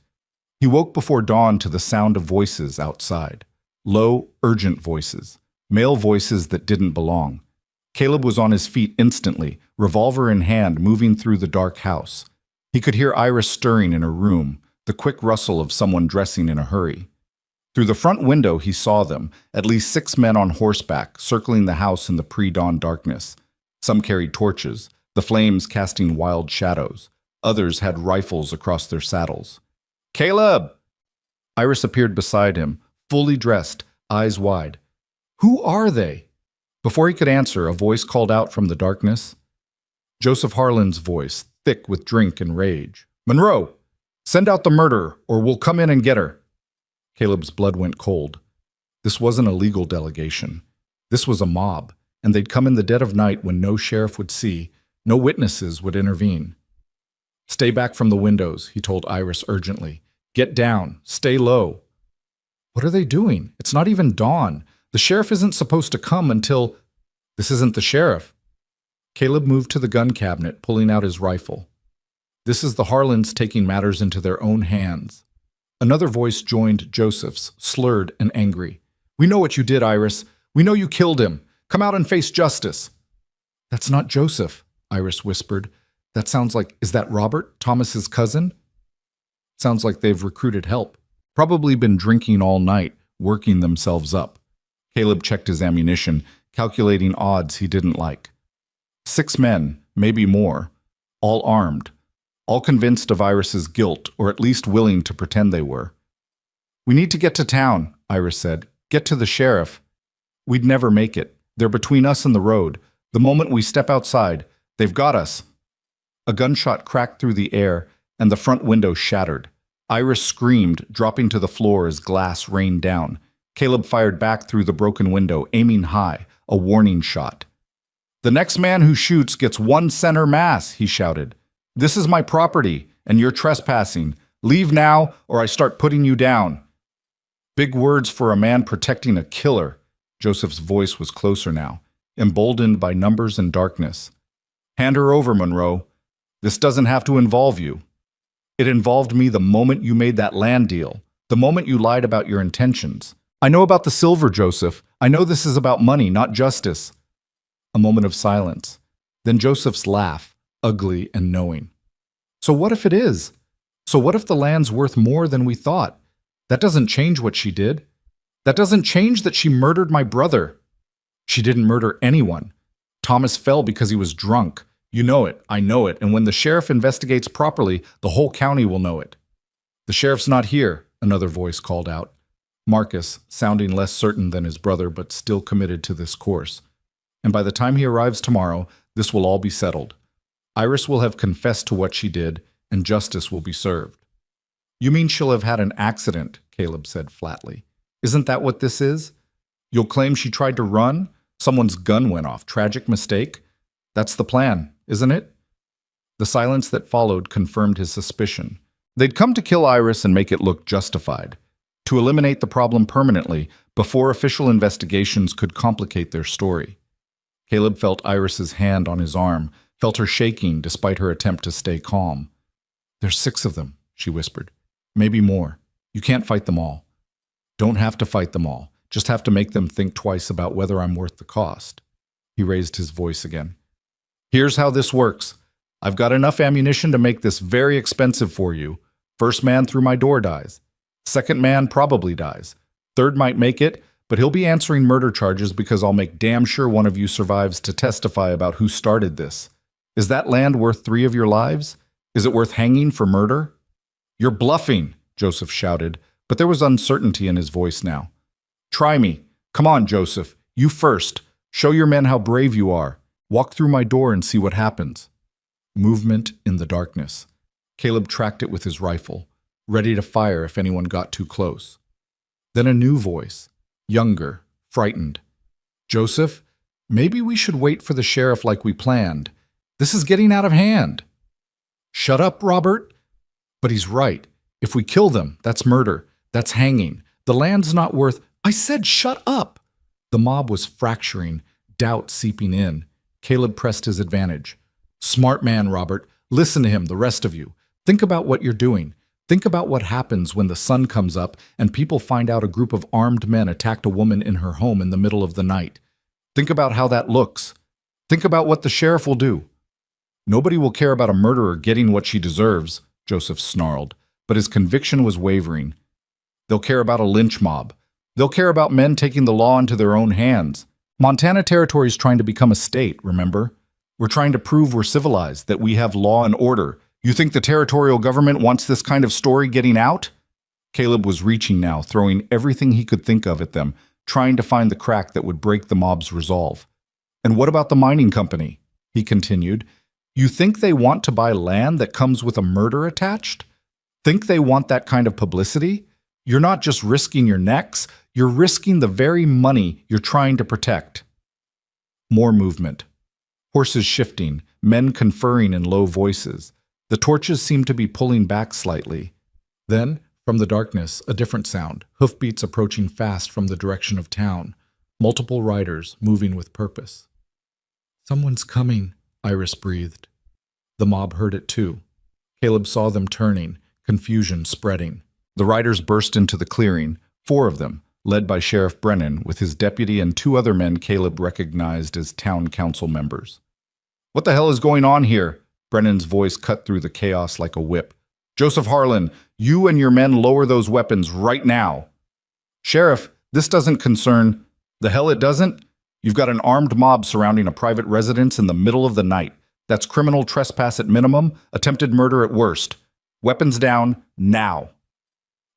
He woke before dawn to the sound of voices outside. Low, urgent voices. Male voices that didn't belong. Caleb was on his feet instantly, revolver in hand, moving through the dark house. He could hear Iris stirring in her room, the quick rustle of someone dressing in a hurry. Through the front window he saw them, at least 6 men on horseback, circling the house in the pre-dawn darkness. Some carried torches, the flames casting wild shadows. Others had rifles across their saddles. "Caleb!" Iris appeared beside him, fully dressed, eyes wide. "Who are they?" Before he could answer, a voice called out from the darkness. Joseph Harlan's voice, thick with drink and rage. "Monroe! Send out the murderer, or we'll come in and get her." Caleb's blood went cold. This wasn't a legal delegation. This was a mob, and they'd come in the dead of night when no sheriff would see, no witnesses would intervene. "Stay back from the windows," he told Iris urgently. "Get down. Stay low." "What are they doing? It's not even dawn. The sheriff isn't supposed to come until—" "This isn't the sheriff." Caleb moved to the gun cabinet, pulling out his rifle. "This is the Harlans taking matters into their own hands." Another voice joined Joseph's, slurred and angry. "We know what you did, Iris. We know you killed him. Come out and face justice." "That's not Joseph," Iris whispered. "That sounds like, is that Robert, Thomas's cousin?" "Sounds like they've recruited help. Probably been drinking all night, working themselves up." Caleb checked his ammunition, calculating odds he didn't like. 6 men, maybe more, all armed, all convinced of Iris's guilt, or at least willing to pretend they were. "We need to get to town," Iris said. "Get to the sheriff." "We'd never make it. They're between us and the road. The moment we step outside, they've got us." A gunshot cracked through the air, and the front window shattered. Iris screamed, dropping to the floor as glass rained down. Caleb fired back through the broken window, aiming high, a warning shot. "The next man who shoots gets 1 center mass," he shouted. "This is my property, and you're trespassing. Leave now, or I start putting you down." Big words for a man protecting a killer. Joseph's voice was closer now, emboldened by numbers and darkness. "Hand her over, Monroe. This doesn't have to involve you. It involved me the moment you made that land deal, the moment you lied about your intentions. I know about the silver, Joseph. I know this is about money, not justice." A moment of silence. Then Joseph's laugh, ugly and knowing. "So what if it is? So what if the land's worth more than we thought? That doesn't change what she did. That doesn't change that she murdered my brother. She didn't murder anyone. Thomas fell because he was drunk. You know it, I know it, and when the sheriff investigates properly, the whole county will know it." "The sheriff's not here," another voice called out. Marcus, sounding less certain than his brother, but still committed to this course. "And by the time he arrives tomorrow, this will all be settled. Iris will have confessed to what she did, and justice will be served." "You mean she'll have had an accident," Caleb said flatly. "Isn't that what this is? You'll claim she tried to run? Someone's gun went off. Tragic mistake? That's the plan, isn't it?" The silence that followed confirmed his suspicion. They'd come to kill Iris and make it look justified, to eliminate the problem permanently before official investigations could complicate their story. Caleb felt Iris's hand on his arm, felt her shaking despite her attempt to stay calm. "There's 6 of them," she whispered. "Maybe more. You can't fight them all." "Don't have to fight them all. Just have to make them think twice about whether I'm worth the cost." He raised his voice again. "Here's how this works. I've got enough ammunition to make this very expensive for you. First man through my door dies. Second man probably dies. Third might make it, but he'll be answering murder charges because I'll make damn sure one of you survives to testify about who started this. Is that land worth 3 of your lives? Is it worth hanging for murder?" "You're bluffing," Joseph shouted, but there was uncertainty in his voice now. "Try me. Come on, Joseph. You first. Show your men how brave you are. Walk through my door and see what happens." Movement in the darkness. Caleb tracked it with his rifle, ready to fire if anyone got too close. Then a new voice, younger, frightened. "Joseph, maybe we should wait for the sheriff like we planned. This is getting out of hand." "Shut up, Robert." "But he's right. If we kill them, that's murder. That's hanging. The land's not worth—" "I said shut up!" The mob was fracturing, doubt seeping in. Caleb pressed his advantage. "Smart man, Robert. Listen to him, the rest of you. Think about what you're doing. Think about what happens when the sun comes up and people find out a group of armed men attacked a woman in her home in the middle of the night. Think about how that looks. Think about what the sheriff will do." Nobody will care about a murderer getting what she deserves, Joseph snarled, but his conviction was wavering. They'll care about a lynch mob. They'll care about men taking the law into their own hands. Montana Territory is trying to become a state, remember? We're trying to prove we're civilized, that we have law and order. You think the territorial government wants this kind of story getting out? Caleb was reaching now, throwing everything he could think of at them, trying to find the crack that would break the mob's resolve. And what about the mining company? He continued. You think they want to buy land that comes with a murder attached? Think they want that kind of publicity? You're not just risking your necks, you're risking the very money you're trying to protect. More movement. Horses shifting, men conferring in low voices. The torches seemed to be pulling back slightly. Then, from the darkness, a different sound, hoofbeats approaching fast from the direction of town, multiple riders moving with purpose. Someone's coming, Iris breathed. The mob heard it too. Caleb saw them turning, confusion spreading. The riders burst into the clearing, 4 of them, led by Sheriff Brennan, with his deputy and 2 other men Caleb recognized as town council members. What the hell is going on here? Brennan's voice cut through the chaos like a whip. Joseph Harlan, you and your men lower those weapons right now. Sheriff, this doesn't concern... The hell it doesn't? You've got an armed mob surrounding a private residence in the middle of the night. That's criminal trespass at minimum, attempted murder at worst. Weapons down, now.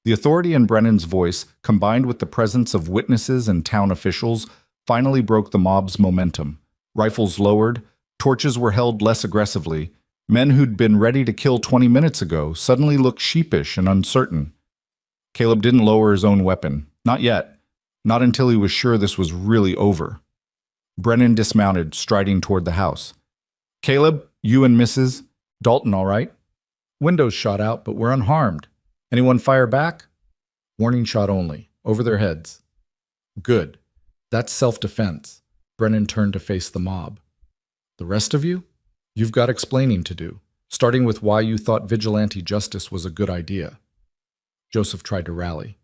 The authority in Brennan's voice, combined with the presence of witnesses and town officials, finally broke the mob's momentum. Rifles lowered, torches were held less aggressively. Men who'd been ready to kill 20 minutes ago suddenly looked sheepish and uncertain. Caleb didn't lower his own weapon. Not yet. Not until he was sure this was really over. Brennan dismounted, striding toward the house. Caleb, you and Mrs. Dalton all right? Windows shot out, but we're unharmed. Anyone fire back? Warning shot only, over their heads. Good. That's self-defense. Brennan turned to face the mob. The rest of you? You've got explaining to do, starting with why you thought vigilante justice was a good idea. Joseph tried to rally.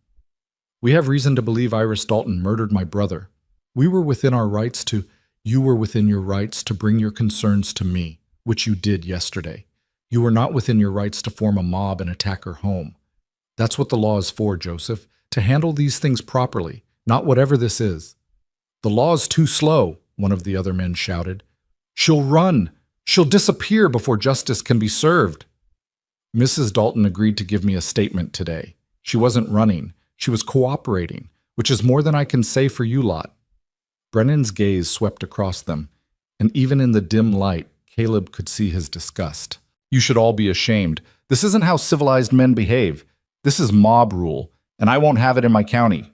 We have reason to believe Iris Dalton murdered my brother. We were within our rights to... You were within your rights to bring your concerns to me, which you did yesterday. You were not within your rights to form a mob and attack her home. That's what the law is for, Joseph, to handle these things properly, not whatever this is. The law's too slow, one of the other men shouted. She'll run. She'll disappear before justice can be served. Mrs. Dalton agreed to give me a statement today. She wasn't running. She was cooperating, which is more than I can say for you lot. Brennan's gaze swept across them, and even in the dim light, Caleb could see his disgust. You should all be ashamed. This isn't how civilized men behave. This is mob rule, and I won't have it in my county.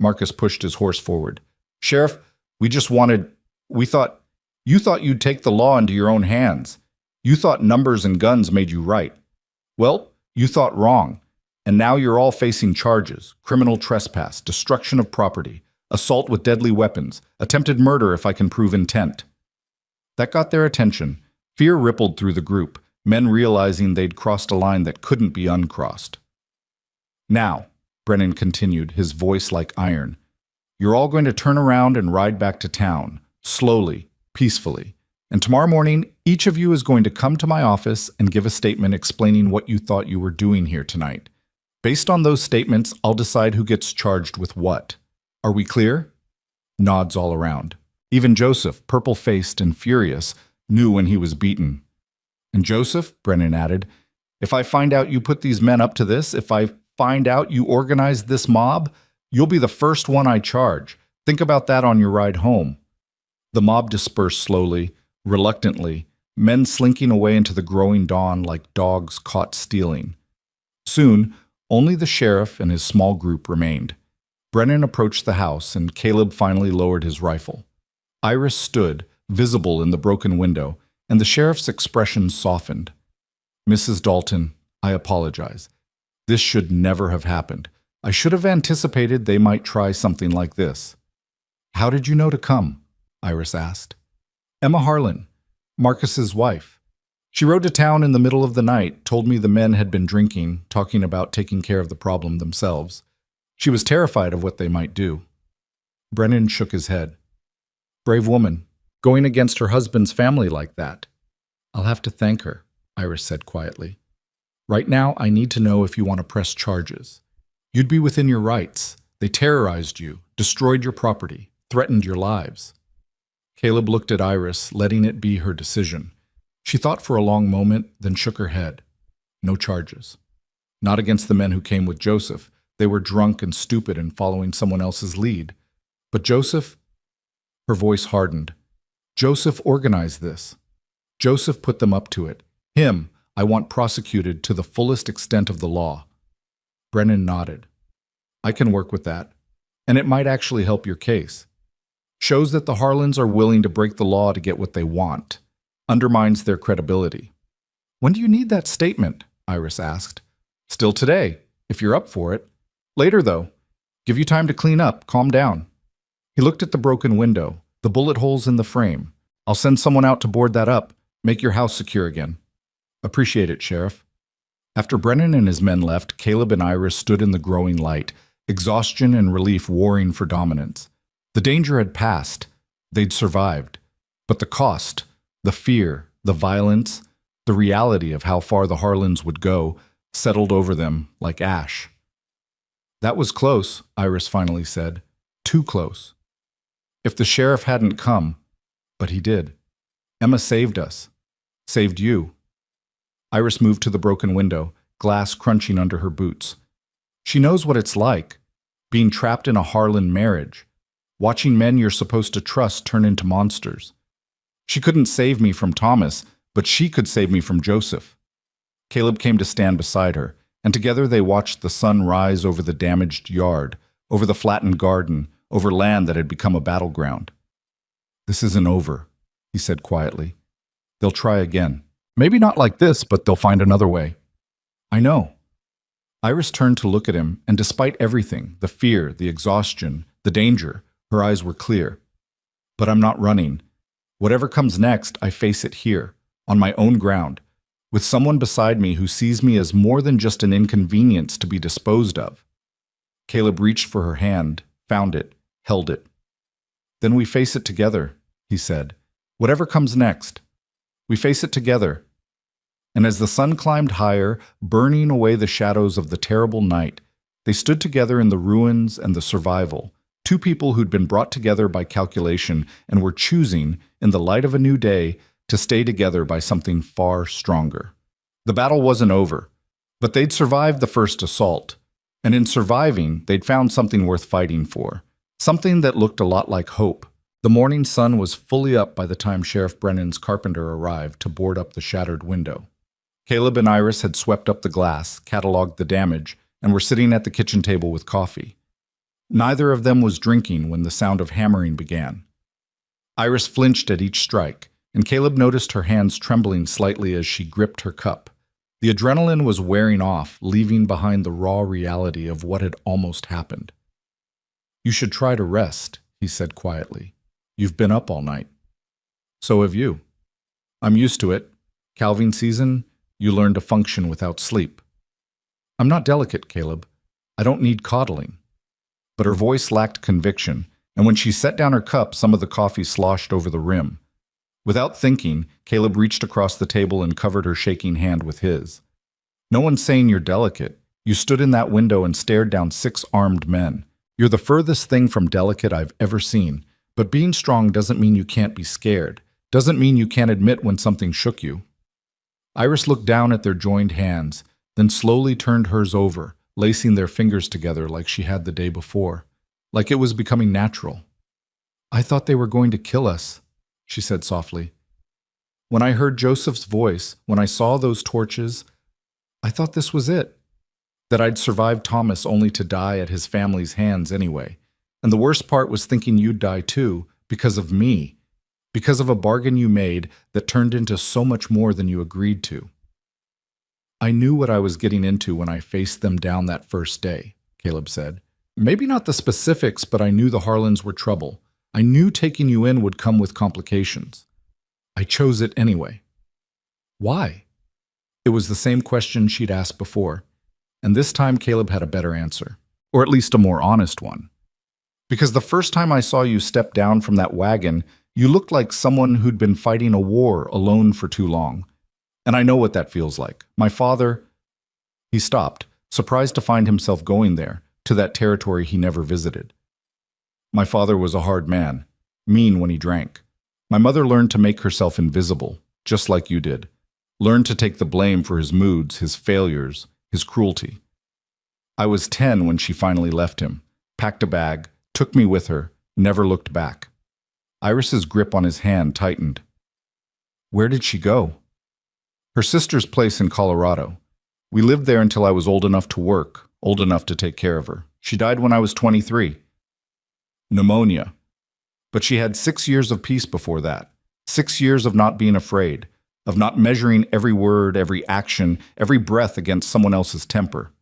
Marcus pushed his horse forward. Sheriff, you thought you'd take the law into your own hands. You thought numbers and guns made you right. Well, you thought wrong, and now you're all facing charges, criminal trespass, destruction of property, assault with deadly weapons, attempted murder if I can prove intent. That got their attention. Fear rippled through the group, men realizing they'd crossed a line that couldn't be uncrossed. Now, Brennan continued, his voice like iron, you're all going to turn around and ride back to town, slowly, peacefully. And tomorrow morning, each of you is going to come to my office and give a statement explaining what you thought you were doing here tonight. Based on those statements, I'll decide who gets charged with what. Are we clear? Nods all around. Even Joseph, purple-faced and furious, knew when he was beaten. And Joseph, Brennan added, if I find out you put these men up to this, if I find out you organized this mob, you'll be the first one I charge. Think about that on your ride home. The mob dispersed slowly, reluctantly, men slinking away into the growing dawn like dogs caught stealing. Soon, only the sheriff and his small group remained. Brennan approached the house, and Caleb finally lowered his rifle. Iris stood, visible in the broken window, and the sheriff's expression softened. Mrs. Dalton, I apologize. This should never have happened. I should have anticipated they might try something like this. How did you know to come? Iris asked. Emma Harlan, Marcus's wife. She rode to town in the middle of the night, told me the men had been drinking, talking about taking care of the problem themselves. She was terrified of what they might do. Brennan shook his head. Brave woman, going against her husband's family like that. I'll have to thank her, Iris said quietly. Right now, I need to know if you want to press charges. You'd be within your rights. They terrorized you, destroyed your property, threatened your lives. Caleb looked at Iris, letting it be her decision. She thought for a long moment, then shook her head. No charges. Not against the men who came with Joseph. They were drunk and stupid and following someone else's lead. But Joseph? Her voice hardened. Joseph organized this. Joseph put them up to it. Him, I want prosecuted to the fullest extent of the law. Brennan nodded. I can work with that. And it might actually help your case. Shows that the Harlans are willing to break the law to get what they want. Undermines their credibility. When do you need that statement? Iris asked. Still today, if you're up for it. Later, though. Give you time to clean up, calm down. He looked at the broken window, the bullet holes in the frame. I'll send someone out to board that up, make your house secure again. Appreciate it, Sheriff. After Brennan and his men left, Caleb and Iris stood in the growing light, exhaustion and relief warring for dominance. The danger had passed. They'd survived. But the cost, the fear, the violence, the reality of how far the Harlans would go settled over them like ash. That was close, Iris finally said. Too close. If the sheriff hadn't come, but he did. Emma saved us. Saved you. Iris moved to the broken window, glass crunching under her boots. She knows what it's like, being trapped in a Harlan marriage, watching men you're supposed to trust turn into monsters. She couldn't save me from Thomas, but she could save me from Joseph. Caleb came to stand beside her, and together they watched the sun rise over the damaged yard, over the flattened garden, over land that had become a battleground. This isn't over, he said quietly. They'll try again. Maybe not like this, but they'll find another way. I know. Iris turned to look at him, and despite everything, the fear, the exhaustion, the danger, her eyes were clear. But I'm not running. Whatever comes next, I face it here, on my own ground, with someone beside me who sees me as more than just an inconvenience to be disposed of. Caleb reached for her hand, found it, held it. Then we face it together, he said. Whatever comes next. We face it together. And as the sun climbed higher, burning away the shadows of the terrible night, they stood together in the ruins and the survival, two people who'd been brought together by calculation and were choosing, in the light of a new day, to stay together by something far stronger. The battle wasn't over, but they'd survived the first assault, and in surviving, they'd found something worth fighting for, something that looked a lot like hope. The morning sun was fully up by the time Sheriff Brennan's carpenter arrived to board up the shattered window. Caleb and Iris had swept up the glass, cataloged the damage, and were sitting at the kitchen table with coffee. Neither of them was drinking when the sound of hammering began. Iris flinched at each strike, and Caleb noticed her hands trembling slightly as she gripped her cup. The adrenaline was wearing off, leaving behind the raw reality of what had almost happened. You should try to rest, he said quietly. You've been up all night. So have you. I'm used to it. Calving season, you learn to function without sleep. I'm not delicate, Caleb. I don't need coddling. But her voice lacked conviction, and when she set down her cup, some of the coffee sloshed over the rim. Without thinking, Caleb reached across the table and covered her shaking hand with his. No one's saying you're delicate. You stood in that window and stared down 6 armed men. You're the furthest thing from delicate I've ever seen. But being strong doesn't mean you can't be scared. Doesn't mean you can't admit when something shook you. Iris looked down at their joined hands, then slowly turned hers over, lacing their fingers together like she had the day before, like it was becoming natural. I thought they were going to kill us, she said softly. When I heard Joseph's voice, when I saw those torches, I thought this was it, that I'd survived Thomas only to die at his family's hands anyway. And the worst part was thinking you'd die too, because of me, because of a bargain you made that turned into so much more than you agreed to. I knew what I was getting into when I faced them down that first day, Caleb said. Maybe not the specifics, but I knew the Harlans were trouble. I knew taking you in would come with complications. I chose it anyway. Why? It was the same question she'd asked before, and this time Caleb had a better answer, or at least a more honest one. Because the first time I saw you step down from that wagon, You looked like someone who'd been fighting a war alone for too long. And I know what that feels like. My father—" He stopped, surprised to find himself going there, to that territory he never visited. "My father was a hard man, mean when he drank. My mother learned to make herself invisible, just like you did. Learned to take the blame for his moods, his failures, his cruelty. I was 10 when she finally left him, packed a bag, took me with her, never looked back." Iris's grip on his hand tightened. "Where did she go?" "Her sister's place in Colorado. We lived there until I was old enough to work, old enough to take care of her. She died when I was 23. Pneumonia. But she had 6 years of peace before that. 6 years of not being afraid, of not measuring every word, every action, every breath against someone else's temper."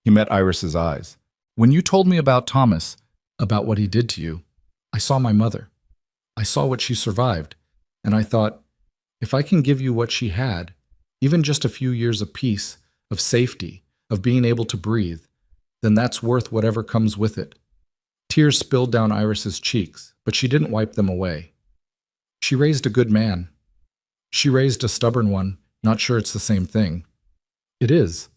He met Iris's eyes. "When you told me about Thomas, about what he did to you, I saw my mother. I saw what she survived, and I thought, if I can give you what she had, even just a few years of peace, of safety, of being able to breathe, then that's worth whatever comes with it." Tears spilled down Iris's cheeks, but she didn't wipe them away. "She raised a good man. She raised a stubborn one, not sure it's the same thing." "It is."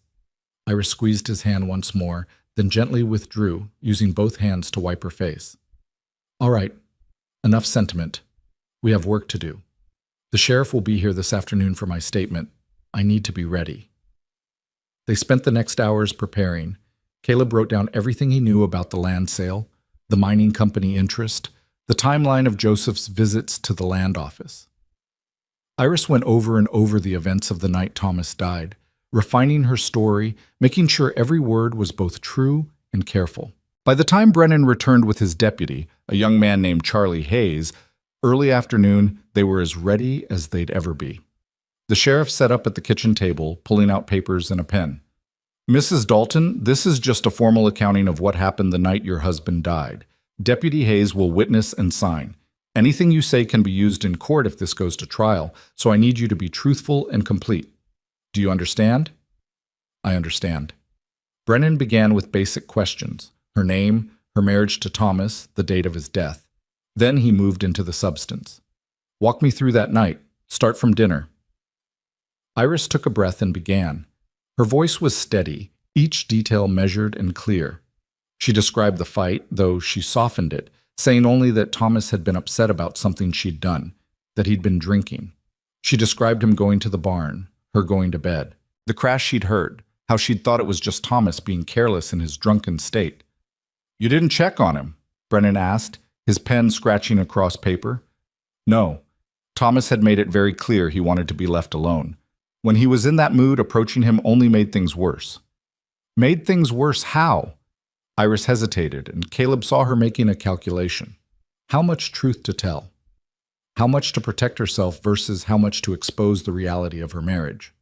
Iris squeezed his hand once more, then gently withdrew, using both hands to wipe her face. "All right, enough sentiment. We have work to do. The sheriff will be here this afternoon for my statement. I need to be ready." They spent the next hours preparing. Caleb wrote down everything he knew about the land sale, the mining company interest, the timeline of Joseph's visits to the land office. Iris went over and over the events of the night Thomas died, refining her story, making sure every word was both true and careful. By the time Brennan returned with his deputy, a young man named Charlie Hayes, early afternoon, they were as ready as they'd ever be. The sheriff sat up at the kitchen table, pulling out papers and a pen. "Mrs. Dalton, this is just a formal accounting of what happened the night your husband died. Deputy Hayes will witness and sign. Anything you say can be used in court if this goes to trial, so I need you to be truthful and complete. Do you understand?" "I understand." Brennan began with basic questions: her name, her marriage to Thomas, the date of his death. Then he moved into the substance. "Walk me through that night. Start from dinner." Iris took a breath and began. Her voice was steady, each detail measured and clear. She described the fight, though she softened it, saying only that Thomas had been upset about something she'd done, that he'd been drinking. She described him going to the barn, her going to bed, the crash she'd heard, how she'd thought it was just Thomas being careless in his drunken state. "You didn't check on him?" Brennan asked, his pen scratching across paper. "No. Thomas had made it very clear he wanted to be left alone. When he was in that mood, approaching him only made things worse." "Made things worse how?" Iris hesitated, and Caleb saw her making a calculation. How much truth to tell? How much to protect herself versus how much to expose the reality of her marriage?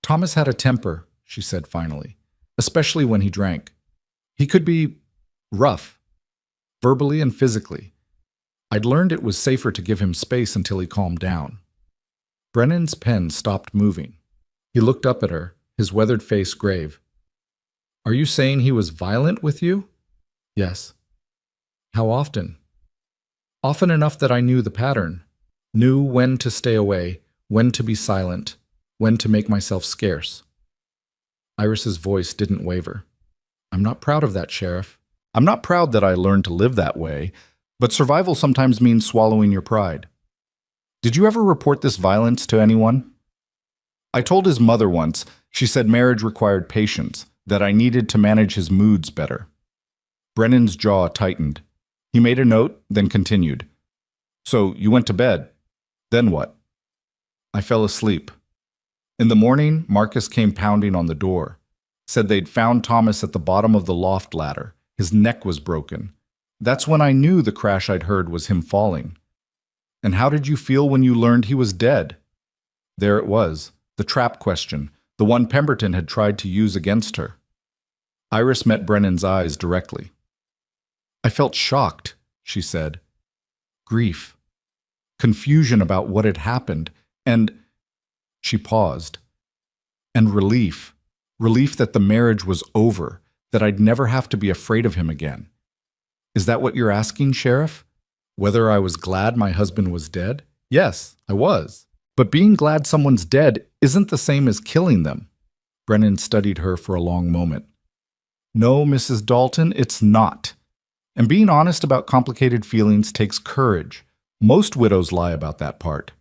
"Thomas had a temper," she said finally, "especially when he drank. He could be rough, verbally and physically. I'd learned it was safer to give him space until he calmed down." Brennan's pen stopped moving. He looked up at her, his weathered face grave. "Are you saying he was violent with you?" "Yes." "How often?" "Often enough that I knew the pattern. Knew when to stay away, when to be silent, when to make myself scarce." Iris's voice didn't waver. "I'm not proud of that, Sheriff. I'm not proud that I learned to live that way, but survival sometimes means swallowing your pride." "Did you ever report this violence to anyone?" "I told his mother once. She said marriage required patience, that I needed to manage his moods better." Brennan's jaw tightened. He made a note, then continued. "So you went to bed. Then what?" "I fell asleep. In the morning, Marcus came pounding on the door. Said they'd found Thomas at the bottom of the loft ladder. His neck was broken. That's when I knew the crash I'd heard was him falling." "And how did you feel when you learned he was dead?" There it was, the trap question, the one Pemberton had tried to use against her. Iris met Brennan's eyes directly. "I felt shocked," she said. "Grief. Confusion about what had happened, and—" she paused. "And relief. Relief that the marriage was over, that I'd never have to be afraid of him again. Is that what you're asking, Sheriff? Whether I was glad my husband was dead? Yes, I was. But being glad someone's dead isn't the same as killing them. Brennan studied her for a long moment. No, Mrs. Dalton, it's not. And being honest about complicated feelings takes courage. Most widows lie about that part.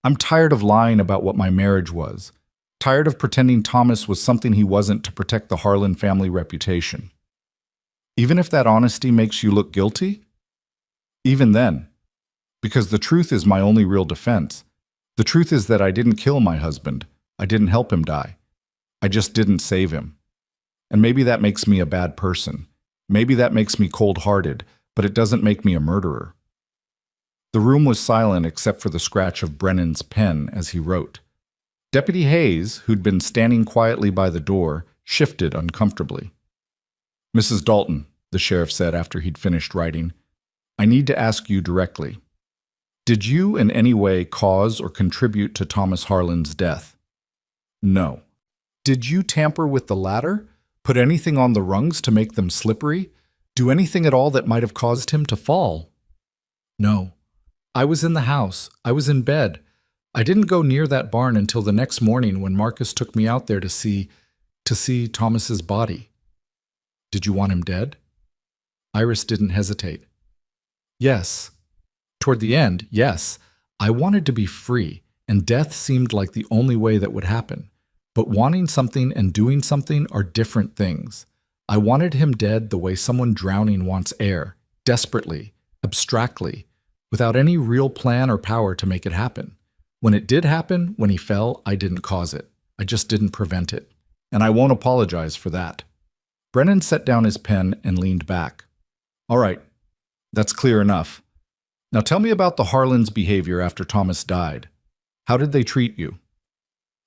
I'm tired of lying about what my marriage was. Tired of pretending Thomas was something he wasn't to protect the Harlan family reputation. Even if that honesty makes you look guilty? Even then. Because the truth is my only real defense. The truth is that I didn't kill my husband. I didn't help him die. I just didn't save him. And maybe that makes me a bad person. Maybe that makes me cold-hearted, but it doesn't make me a murderer. The room was silent except for the scratch of Brennan's pen as he wrote. Deputy Hayes, who'd been standing quietly by the door, shifted uncomfortably. Mrs. Dalton, the sheriff said after he'd finished writing, I need to ask you directly. Did you in any way cause or contribute to Thomas Harlan's death? No. Did you tamper with the ladder? Put anything on the rungs to make them slippery? Do anything at all that might have caused him to fall? No. I was in the house. I was in bed. I didn't go near that barn until the next morning when Marcus took me out there to see Thomas's body. Did you want him dead? Iris didn't hesitate. Yes. Toward the end, yes. I wanted to be free, and death seemed like the only way that would happen. But wanting something and doing something are different things. I wanted him dead the way someone drowning wants air, desperately, abstractly, without any real plan or power to make it happen. When it did happen, when he fell, I didn't cause it. I just didn't prevent it. And I won't apologize for that. Brennan set down his pen and leaned back. All right, that's clear enough. Now tell me about the Harlans' behavior after Thomas died. How did they treat you?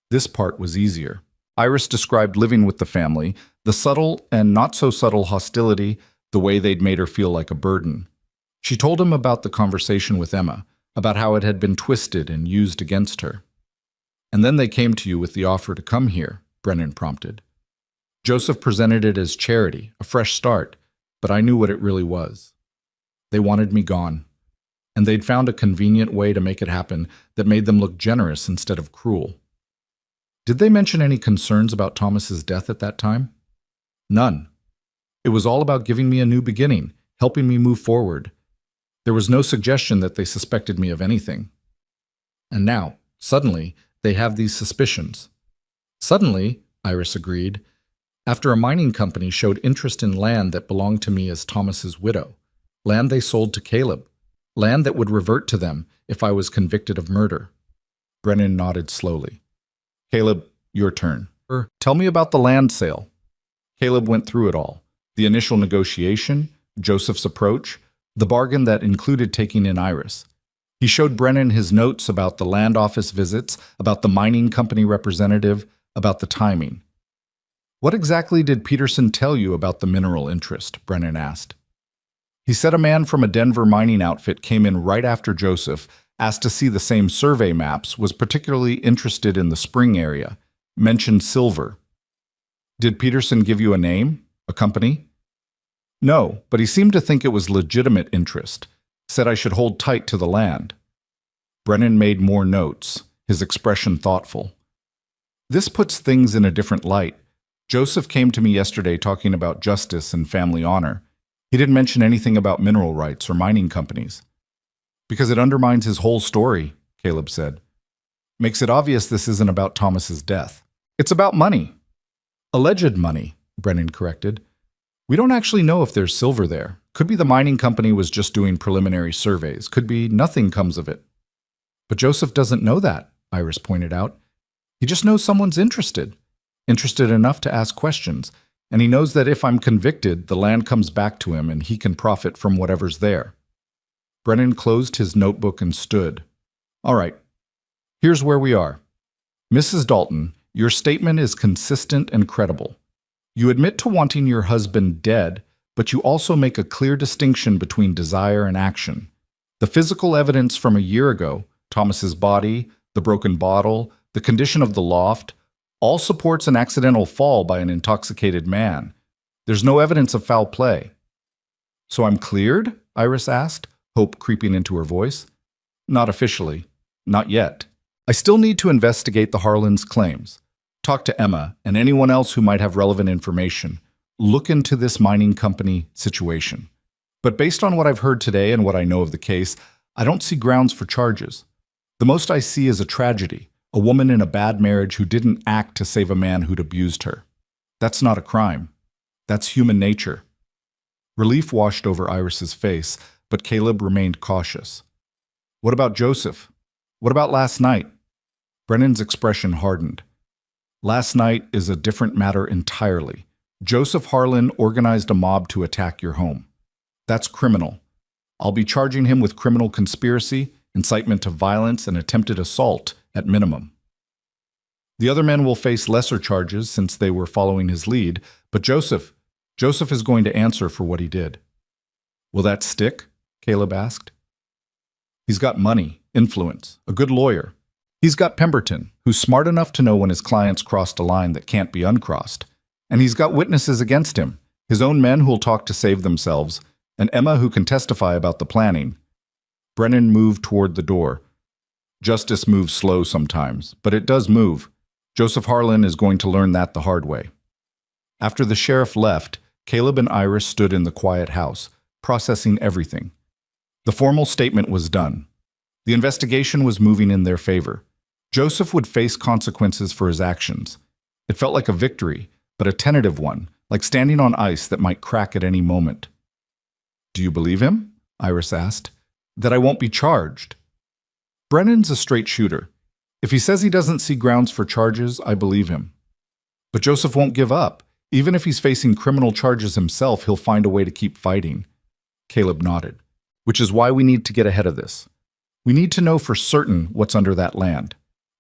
This part was easier. Iris described living with the family, the subtle and not so subtle hostility, the way they'd made her feel like a burden. She told him about the conversation with Emma, about how it had been twisted and used against her. And then they came to you with the offer to come here, Brennan prompted. Joseph presented it as charity, a fresh start, but I knew what it really was. They wanted me gone, and they'd found a convenient way to make it happen that made them look generous instead of cruel. Did they mention any concerns about Thomas's death at that time? None. It was all about giving me a new beginning, helping me move forward. There was no suggestion that they suspected me of anything. And now, suddenly, they have these suspicions. Suddenly, Iris agreed, after a mining company showed interest in land that belonged to me as Thomas's widow, land they sold to Caleb, land that would revert to them if I was convicted of murder. Brennan nodded slowly. Caleb, your turn. Tell me about the land sale. Caleb went through it all. The initial negotiation, Joseph's approach, the bargain that included taking in Iris. He showed Brennan his notes about the land office visits, about the mining company representative, about the timing. What exactly did Peterson tell you about the mineral interest? Brennan asked. He said a man from a Denver mining outfit came in right after Joseph, asked to see the same survey maps, was particularly interested in the spring area, mentioned silver. Did Peterson give you a name, a company? No, but he seemed to think it was legitimate interest, said I should hold tight to the land. Brennan made more notes, his expression thoughtful. This puts things in a different light. Joseph came to me yesterday talking about justice and family honor. He didn't mention anything about mineral rights or mining companies. Because it undermines his whole story, Caleb said. Makes it obvious this isn't about Thomas's death. It's about money. Alleged money, Brennan corrected. We don't actually know if there's silver there. Could be the mining company was just doing preliminary surveys. Could be nothing comes of it. But Joseph doesn't know that, Iris pointed out. He just knows someone's interested enough to ask questions, and he knows that if I'm convicted, the land comes back to him and he can profit from whatever's there. Brennan closed his notebook and stood. All right, here's where we are. Mrs. Dalton, your statement is consistent and credible. You admit to wanting your husband dead, but you also make a clear distinction between desire and action. The physical evidence from a year ago, Thomas's body, the broken bottle, the condition of the loft, all supports an accidental fall by an intoxicated man. There's no evidence of foul play. So I'm cleared? Iris asked, hope creeping into her voice. Not officially. Not yet. I still need to investigate the Harlan's claims. Talk to Emma and anyone else who might have relevant information. Look into this mining company situation. But based on what I've heard today and what I know of the case, I don't see grounds for charges. The most I see is a tragedy, a woman in a bad marriage who didn't act to save a man who'd abused her. That's not a crime. That's human nature. Relief washed over Iris's face, but Caleb remained cautious. What about Joseph? What about last night? Brennan's expression hardened. Last night is a different matter entirely. Joseph Harlan organized a mob to attack your home. That's criminal. I'll be charging him with criminal conspiracy, incitement to violence, and attempted assault at minimum. The other men will face lesser charges since they were following his lead, but Joseph is going to answer for what he did. Will that stick? Caleb asked. He's got money, influence, a good lawyer. He's got Pemberton, who's smart enough to know when his clients crossed a line that can't be uncrossed. And he's got witnesses against him, his own men who'll talk to save themselves, and Emma who can testify about the planning. Brennan moved toward the door. Justice moves slow sometimes, but it does move. Joseph Harlan is going to learn that the hard way. After the sheriff left, Caleb and Iris stood in the quiet house, processing everything. The formal statement was done. The investigation was moving in their favor. Joseph would face consequences for his actions. It felt like a victory, but a tentative one, like standing on ice that might crack at any moment. Do you believe him? Iris asked. That I won't be charged. Brennan's a straight shooter. If he says he doesn't see grounds for charges, I believe him. But Joseph won't give up. Even if he's facing criminal charges himself, he'll find a way to keep fighting. Caleb nodded. Which is why we need to get ahead of this. We need to know for certain what's under that land.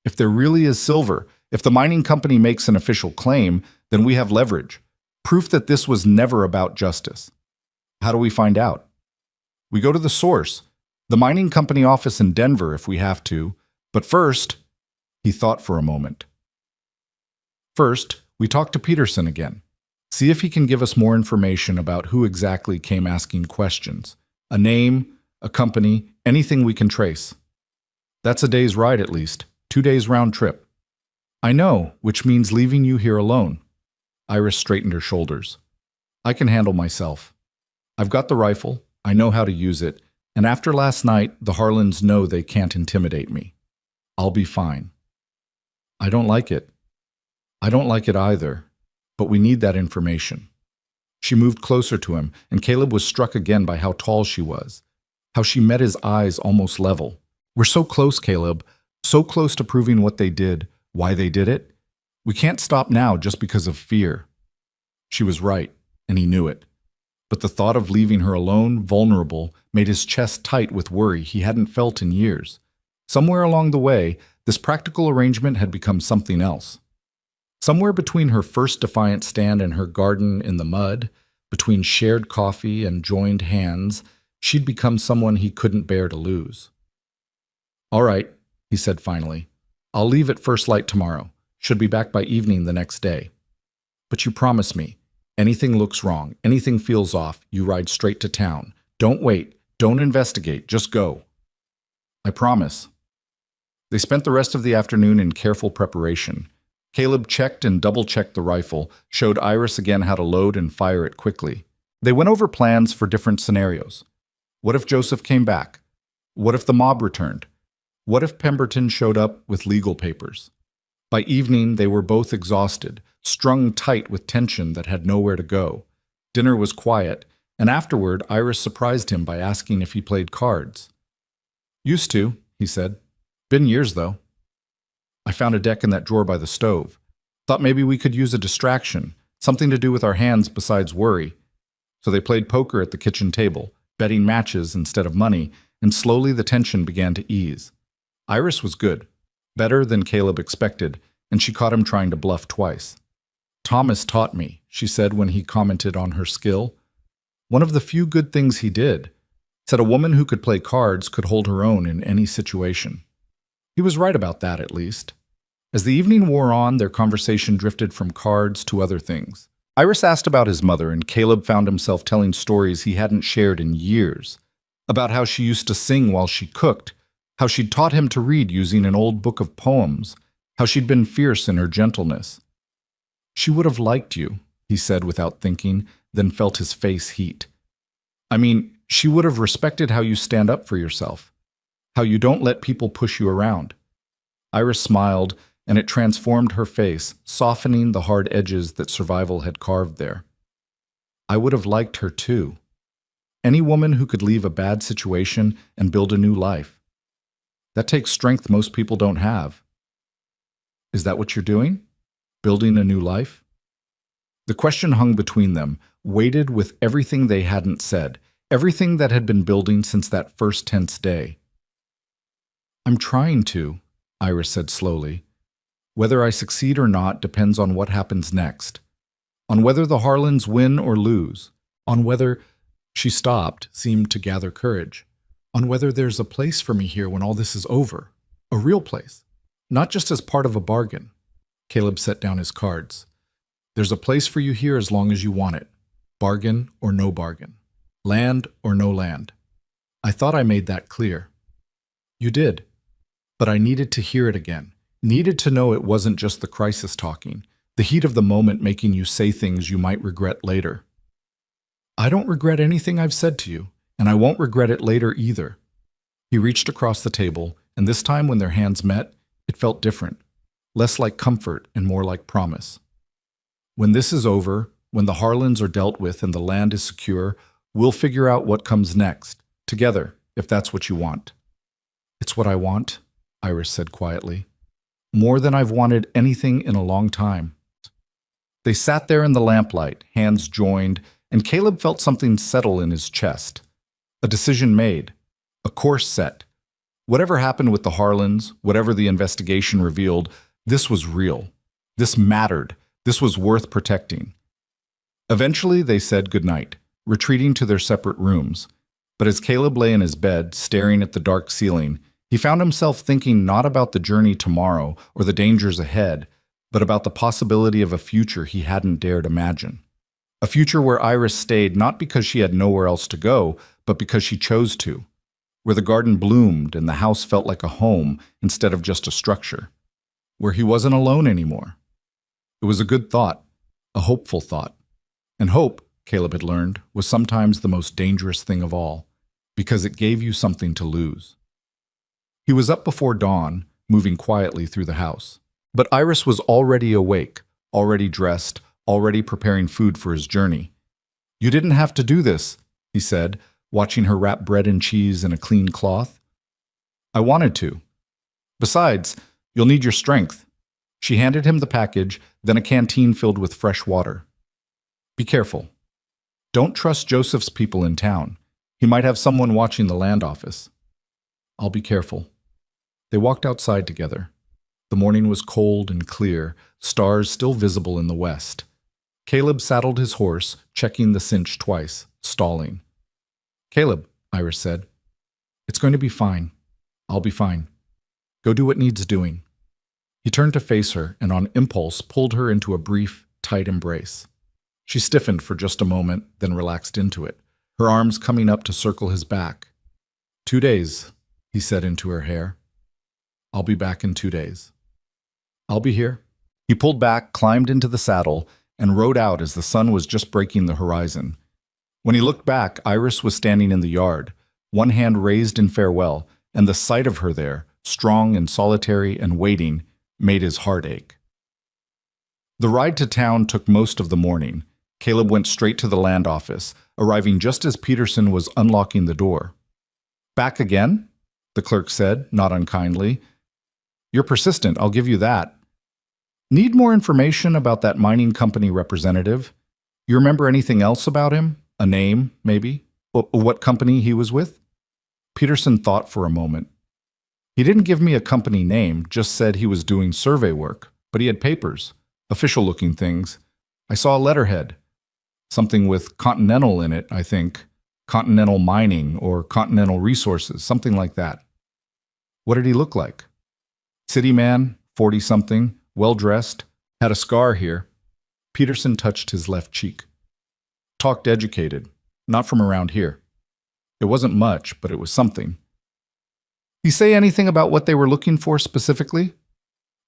If there really is silver, if the mining company makes an official claim, then we have leverage. Proof that this was never about justice. How do we find out? We go to the source, the mining company office in Denver if we have to. But first, he thought for a moment. First, we talk to Peterson again. See if he can give us more information about who exactly came asking questions. A name, a company, anything we can trace. That's a day's ride at least, 2 days round trip. I know, which means leaving you here alone. Iris straightened her shoulders. I can handle myself. I've got the rifle, I know how to use it, and after last night, the Harlans know they can't intimidate me. I'll be fine. I don't like it. I don't like it either, but we need that information. She moved closer to him, and Caleb was struck again by how tall she was, how she met his eyes almost level. We're so close, Caleb, so close to proving what they did, why they did it. We can't stop now just because of fear. She was right, and he knew it. But the thought of leaving her alone, vulnerable, made his chest tight with worry he hadn't felt in years. Somewhere along the way, this practical arrangement had become something else. Somewhere between her first defiant stand in her garden in the mud, between shared coffee and joined hands, she'd become someone he couldn't bear to lose. All right, he said finally. I'll leave at first light tomorrow. Should be back by evening the next day. But you promise me, anything looks wrong, anything feels off, you ride straight to town. Don't wait, don't investigate, just go. I promise. They spent the rest of the afternoon in careful preparation. Caleb checked and double-checked the rifle, showed Iris again how to load and fire it quickly. They went over plans for different scenarios. What if Joseph came back? What if the mob returned? What if Pemberton showed up with legal papers? By evening, they were both exhausted, strung tight with tension that had nowhere to go. Dinner was quiet, and afterward, Iris surprised him by asking if he played cards. Used to, he said. Been years, though. I found a deck in that drawer by the stove. Thought maybe we could use a distraction, something to do with our hands besides worry. So they played poker at the kitchen table, betting matches instead of money, and slowly the tension began to ease. Iris was good, better than Caleb expected, and she caught him trying to bluff twice. Thomas taught me, she said when he commented on her skill. One of the few good things he did. Said a woman who could play cards could hold her own in any situation. He was right about that, at least. As the evening wore on, their conversation drifted from cards to other things. Iris asked about his mother, and Caleb found himself telling stories he hadn't shared in years. about how she used to sing while she cooked, how she'd taught him to read using an old book of poems, how she'd been fierce in her gentleness. "She would have liked you," he said without thinking, then felt his face heat. "I mean, she would have respected how you stand up for yourself, how you don't let people push you around." Iris smiled, and it transformed her face, softening the hard edges that survival had carved there. "I would have liked her too. Any woman who could leave a bad situation and build a new life. That takes strength most people don't have." "Is that what you're doing? Building a new life?" The question hung between them, weighted with everything they hadn't said, everything that had been building since that first tense day. "I'm trying to," Iris said slowly. "Whether I succeed or not depends on what happens next, on whether the Harlans win or lose, on whether—" She stopped, seemed to gather courage. "On whether there's a place for me here when all this is over. A real place. Not just as part of a bargain." Caleb set down his cards. "There's a place for you here as long as you want it. Bargain or no bargain. Land or no land. I thought I made that clear." "You did. But I needed to hear it again. Needed to know it wasn't just the crisis talking, the heat of the moment making you say things you might regret later." "I don't regret anything I've said to you, and I won't regret it later either." He reached across the table, and this time when their hands met, it felt different, less like comfort and more like promise. "When this is over, when the Harlans are dealt with and the land is secure, we'll figure out what comes next, together, if that's what you want." "It's what I want," Iris said quietly. "More than I've wanted anything in a long time." They sat there in the lamplight, hands joined, and Caleb felt something settle in his chest. A decision made. A course set. Whatever happened with the Harlans, whatever the investigation revealed, this was real. This mattered. This was worth protecting. Eventually, they said goodnight, retreating to their separate rooms. But as Caleb lay in his bed, staring at the dark ceiling, he found himself thinking not about the journey tomorrow or the dangers ahead, but about the possibility of a future he hadn't dared imagine. A future where Iris stayed not because she had nowhere else to go, but because she chose to. Where the garden bloomed and the house felt like a home instead of just a structure. Where he wasn't alone anymore. It was a good thought, a hopeful thought. And hope, Caleb had learned, was sometimes the most dangerous thing of all, because it gave you something to lose. He was up before dawn, moving quietly through the house. But Iris was already awake, already dressed, already preparing food for his journey. "You didn't have to do this," he said, watching her wrap bread and cheese in a clean cloth. "I wanted to. Besides, you'll need your strength." She handed him the package, then a canteen filled with fresh water. "Be careful. Don't trust Joseph's people in town. He might have someone watching the land office." "I'll be careful." They walked outside together. The morning was cold and clear, stars still visible in the west. Caleb saddled his horse, checking the cinch twice, stalling. "Caleb," Iris said, "it's going to be fine. I'll be fine. Go do what needs doing." He turned to face her and on impulse pulled her into a brief, tight embrace. She stiffened for just a moment, then relaxed into it, her arms coming up to circle his back. "2 days," he said into her hair. "I'll be back in 2 days." "I'll be here." He pulled back, climbed into the saddle, and rode out as the sun was just breaking the horizon. When he looked back, Iris was standing in the yard, one hand raised in farewell, and the sight of her there, strong and solitary and waiting, made his heart ache. The ride to town took most of the morning. Caleb went straight to the land office, arriving just as Peterson was unlocking the door. "Back again?" the clerk said, not unkindly. "You're persistent, I'll give you that. Need more information about that mining company representative? You remember anything else about him? A name, maybe? What company he was with?" Peterson thought for a moment. "He didn't give me a company name, just said he was doing survey work, but he had papers, official-looking things. I saw a letterhead. Something with Continental in it, I think. Continental Mining or Continental Resources, something like that." "What did he look like?" "City man, 40-something, well-dressed, had a scar here." Peterson touched his left cheek. "Talked educated, not from around here." It wasn't much, but it was something. He say anything about what they were looking for specifically?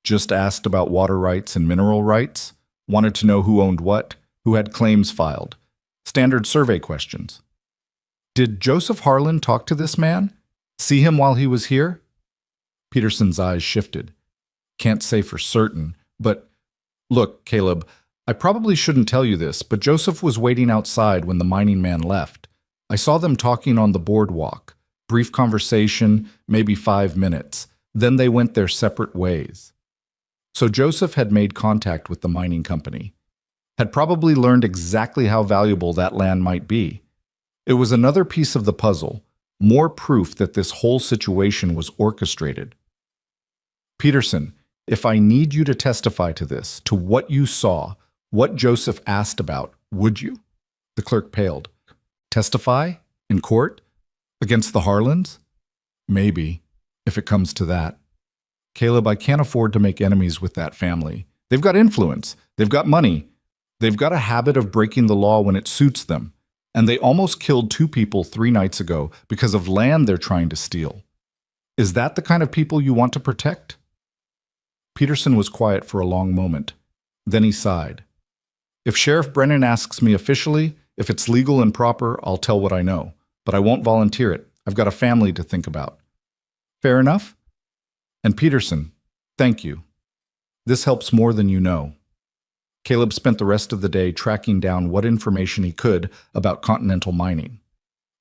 Just asked about water rights and mineral rights, wanted to know who owned what, who had claims filed. Standard survey questions. Did Joseph Harlan talk to this man? See him while he was here? Peterson's eyes shifted. Can't say for certain, but look, Caleb, I probably shouldn't tell you this, but Joseph was waiting outside when the mining man left. I saw them talking on the boardwalk. Brief conversation, maybe 5 minutes. Then they went their separate ways. So Joseph had made contact with the mining company, had probably learned exactly how valuable that land might be. It was another piece of the puzzle, more proof that this whole situation was orchestrated. Peterson, if I need you to testify to this, to what you saw, what Joseph asked about, would you? The clerk paled. Testify? In court? Against the Harlans? Maybe, if it comes to that. Caleb, I can't afford to make enemies with that family. They've got influence. They've got money. They've got a habit of breaking the law when it suits them. And they almost killed 2 people 3 nights ago because of land they're trying to steal. Is that the kind of people you want to protect? Peterson was quiet for a long moment. Then he sighed. If Sheriff Brennan asks me officially, if it's legal and proper, I'll tell what I know. But I won't volunteer it. I've got a family to think about. Fair enough? And Peterson, thank you. This helps more than you know. Caleb spent the rest of the day tracking down what information he could about continental mining.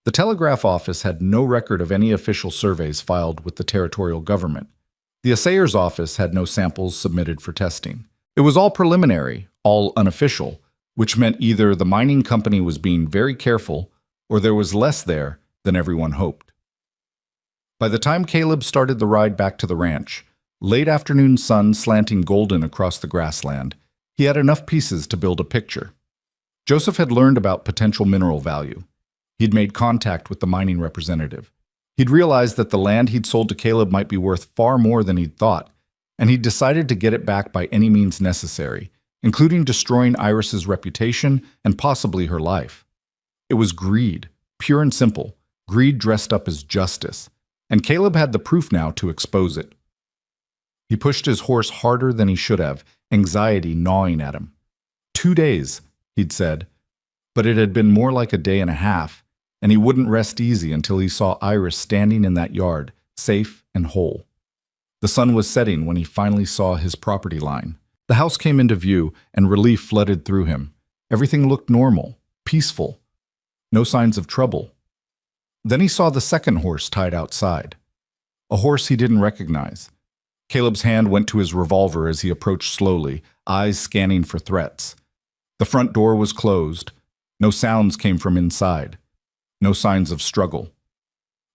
The telegraph office had no record of any official surveys filed with the territorial government. The assayer's office had no samples submitted for testing. It was all preliminary, all unofficial, which meant either the mining company was being very careful or there was less there than everyone hoped. By the time Caleb started the ride back to the ranch, late afternoon sun slanting golden across the grassland, he had enough pieces to build a picture. Joseph had learned about potential mineral value. He'd made contact with the mining representative. He'd realized that the land he'd sold to Caleb might be worth far more than he'd thought, and he'd decided to get it back by any means necessary, including destroying Iris's reputation and possibly her life. It was greed, pure and simple, greed dressed up as justice, and Caleb had the proof now to expose it. He pushed his horse harder than he should have, anxiety gnawing at him. 2 days, he'd said, but it had been more like a day and a half, and he wouldn't rest easy until he saw Iris standing in that yard, safe and whole. The sun was setting when he finally saw his property line. The house came into view, and relief flooded through him. Everything looked normal, peaceful. No signs of trouble. Then he saw the second horse tied outside. A horse he didn't recognize. Caleb's hand went to his revolver as he approached slowly, eyes scanning for threats. The front door was closed. No sounds came from inside. No signs of struggle.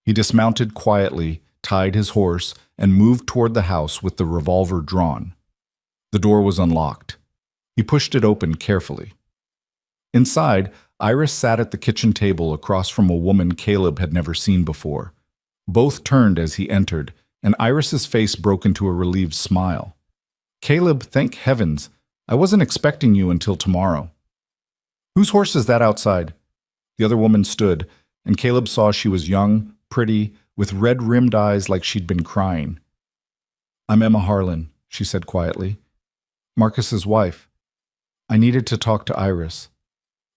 He dismounted quietly, tied his horse, and moved toward the house with the revolver drawn. The door was unlocked. He pushed it open carefully. Inside, Iris sat at the kitchen table across from a woman Caleb had never seen before. Both turned as he entered, and Iris's face broke into a relieved smile. Caleb, thank heavens, I wasn't expecting you until tomorrow. Whose horse is that outside? The other woman stood, and Caleb saw she was young, pretty, with red-rimmed eyes like she'd been crying. I'm Emma Harlan, she said quietly. Marcus's wife. I needed to talk to Iris.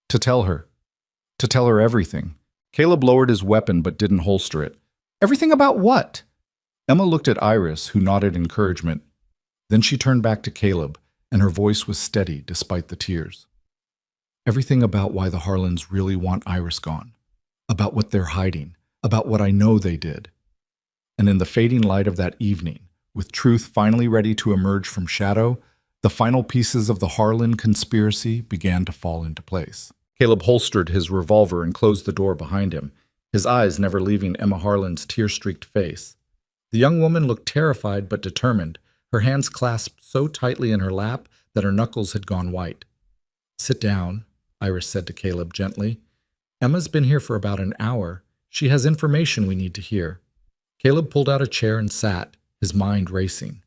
To tell her everything. Caleb lowered his weapon but didn't holster it. Everything about what? Emma looked at Iris, who nodded encouragement. Then she turned back to Caleb, and her voice was steady despite the tears. Everything about why the Harlans really want Iris gone. About what they're hiding. About what I know they did. And in the fading light of that evening, with truth finally ready to emerge from shadow, the final pieces of the Harlan conspiracy began to fall into place. Caleb holstered his revolver and closed the door behind him, his eyes never leaving Emma Harlan's tear-streaked face. The young woman looked terrified but determined, her hands clasped so tightly in her lap that her knuckles had gone white. Sit down, Iris said to Caleb gently. Emma's been here for about an hour. She has information we need to hear. Caleb pulled out a chair and sat, his mind racing.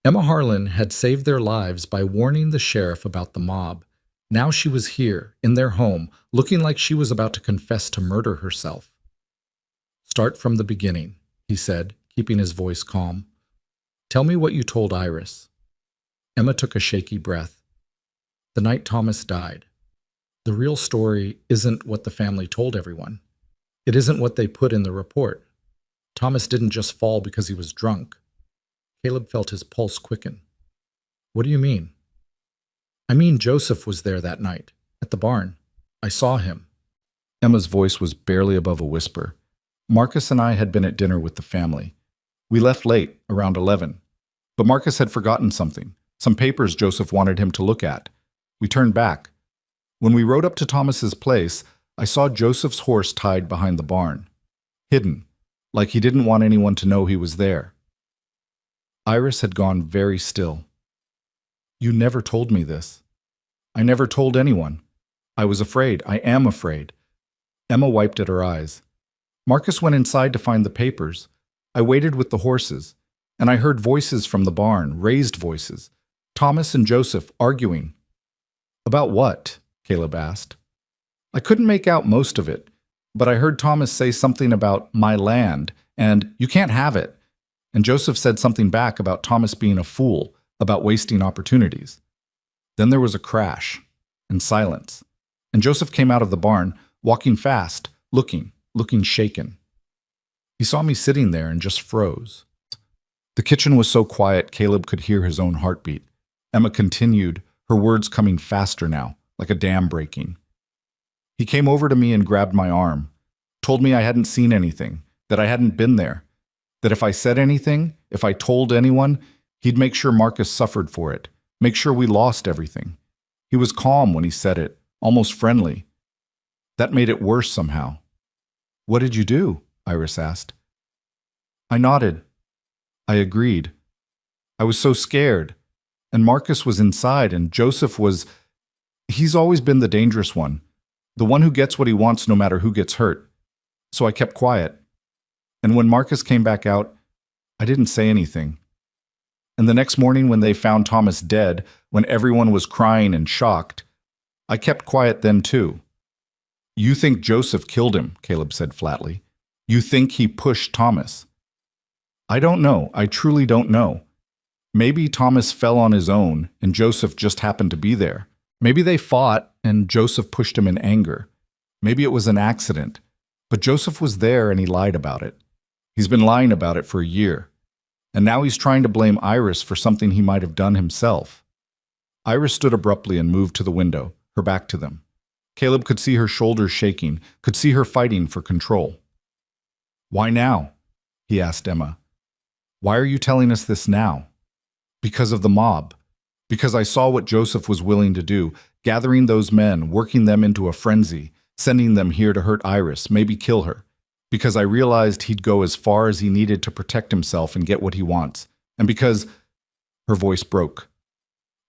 Emma Harlan had saved their lives by warning the sheriff about the mob. Now she was here, in their home, looking like she was about to confess to murder herself. Start from the beginning, he said, keeping his voice calm. Tell me what you told Iris. Emma took a shaky breath. The night Thomas died. The real story isn't what the family told everyone. It isn't what they put in the report. Thomas didn't just fall because he was drunk. Caleb felt his pulse quicken. What do you mean? I mean Joseph was there that night, at the barn. I saw him. Emma's voice was barely above a whisper. Marcus and I had been at dinner with the family. We left late, around 11. But Marcus had forgotten something, some papers Joseph wanted him to look at. We turned back. When we rode up to Thomas's place, I saw Joseph's horse tied behind the barn, hidden, like he didn't want anyone to know he was there. Iris had gone very still. You never told me this. I never told anyone. I was afraid. I am afraid. Emma wiped at her eyes. Marcus went inside to find the papers. I waited with the horses, and I heard voices from the barn, raised voices. Thomas and Joseph arguing. About what? Caleb asked. I couldn't make out most of it, but I heard Thomas say something about my land, and you can't have it. And Joseph said something back about Thomas being a fool, about wasting opportunities. Then there was a crash, and silence. And Joseph came out of the barn, walking fast, looking shaken. He saw me sitting there and just froze. The kitchen was so quiet Caleb could hear his own heartbeat. Emma continued, her words coming faster now, like a dam breaking. He came over to me and grabbed my arm, told me I hadn't seen anything, that I hadn't been there, that if I said anything, if I told anyone, he'd make sure Marcus suffered for it, make sure we lost everything. He was calm when he said it, almost friendly. That made it worse somehow. What did you do? Iris asked. I nodded. I agreed. I was so scared. And Marcus was inside, and Joseph was... He's always been the dangerous one, the one who gets what he wants no matter who gets hurt. So I kept quiet. And when Marcus came back out, I didn't say anything. And the next morning when they found Thomas dead, when everyone was crying and shocked, I kept quiet then too. You think Joseph killed him, Caleb said flatly. You think he pushed Thomas. I don't know. I truly don't know. Maybe Thomas fell on his own and Joseph just happened to be there. Maybe they fought and Joseph pushed him in anger. Maybe it was an accident. But Joseph was there and he lied about it. He's been lying about it for a year. And now he's trying to blame Iris for something he might have done himself. Iris stood abruptly and moved to the window, her back to them. Caleb could see her shoulders shaking, could see her fighting for control. Why now? He asked Emma. Why are you telling us this now? Because of the mob. Because I saw what Joseph was willing to do, gathering those men, working them into a frenzy, sending them here to hurt Iris, maybe kill her. Because I realized he'd go as far as he needed to protect himself and get what he wants. And because... Her voice broke.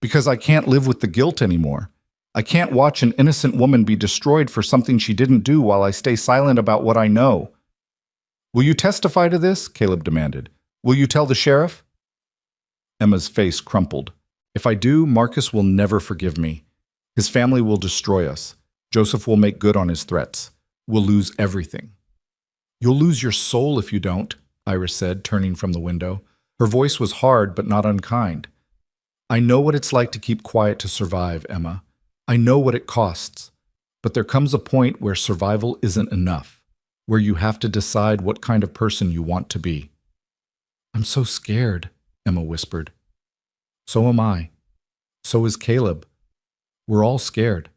Because I can't live with the guilt anymore. I can't watch an innocent woman be destroyed for something she didn't do while I stay silent about what I know. Will you testify to this? Caleb demanded. Will you tell the sheriff? Emma's face crumpled. If I do, Marcus will never forgive me. His family will destroy us. Joseph will make good on his threats. We'll lose everything. You'll lose your soul if you don't, Iris said, turning from the window. Her voice was hard but not unkind. I know what it's like to keep quiet to survive, Emma. I know what it costs. But there comes a point where survival isn't enough, where you have to decide what kind of person you want to be. I'm so scared, Emma whispered. So am I. So is Caleb. We're all scared.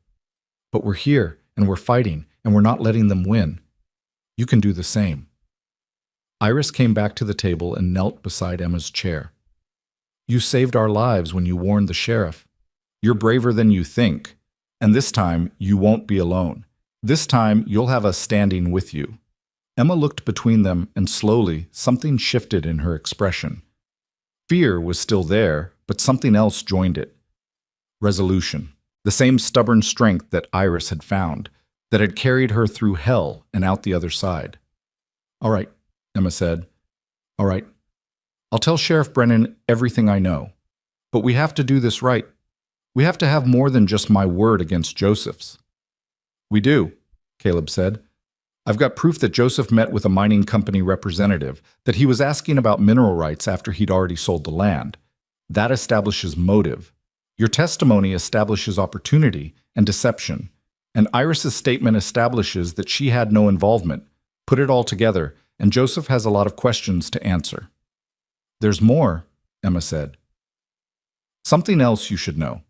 But we're here, and we're fighting, and we're not letting them win. You can do the same. Iris came back to the table and knelt beside Emma's chair. You saved our lives when you warned the sheriff. You're braver than you think. And this time, you won't be alone. This time, you'll have us standing with you. Emma looked between them, and slowly, something shifted in her expression. Fear was still there, but something else joined it. Resolution. The same stubborn strength that Iris had found, that had carried her through hell and out the other side. All right, Emma said. All right. I'll tell Sheriff Brennan everything I know. But we have to do this right. We have to have more than just my word against Joseph's. We do, Caleb said. I've got proof that Joseph met with a mining company representative, that he was asking about mineral rights after he'd already sold the land. That establishes motive. Your testimony establishes opportunity and deception. And Iris's statement establishes that she had no involvement. Put it all together, and Joseph has a lot of questions to answer. There's more, Emma said. Something else you should know.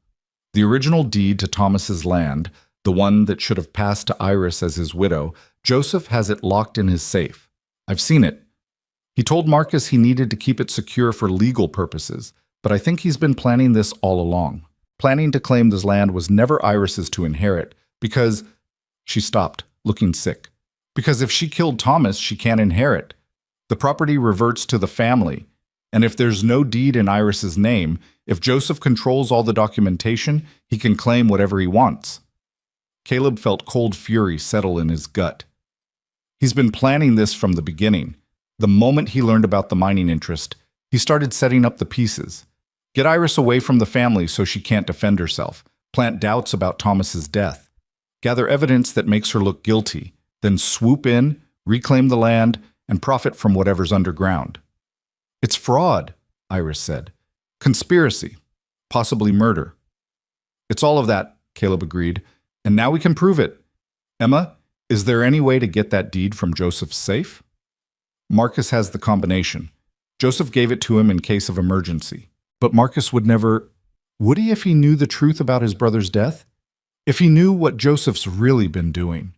The original deed to Thomas's land, the one that should have passed to Iris as his widow, Joseph has it locked in his safe. I've seen it. He told Marcus he needed to keep it secure for legal purposes, but I think he's been planning this all along, planning to claim this land was never Iris's to inherit, because— She stopped, looking sick. Because if she killed Thomas, she can't inherit. The property reverts to the family, and if there's no deed in Iris's name, if Joseph controls all the documentation, he can claim whatever he wants. Caleb felt cold fury settle in his gut. He's been planning this from the beginning. The moment he learned about the mining interest, he started setting up the pieces. Get Iris away from the family so she can't defend herself. Plant doubts about Thomas's death. Gather evidence that makes her look guilty. Then swoop in, reclaim the land, and profit from whatever's underground. It's fraud, Iris said. Conspiracy. Possibly murder. It's all of that, Caleb agreed. And now we can prove it. Emma, is there any way to get that deed from Joseph's safe? Marcus has the combination. Joseph gave it to him in case of emergency. But Marcus would never— Would he if he knew the truth about his brother's death? If he knew what Joseph's really been doing?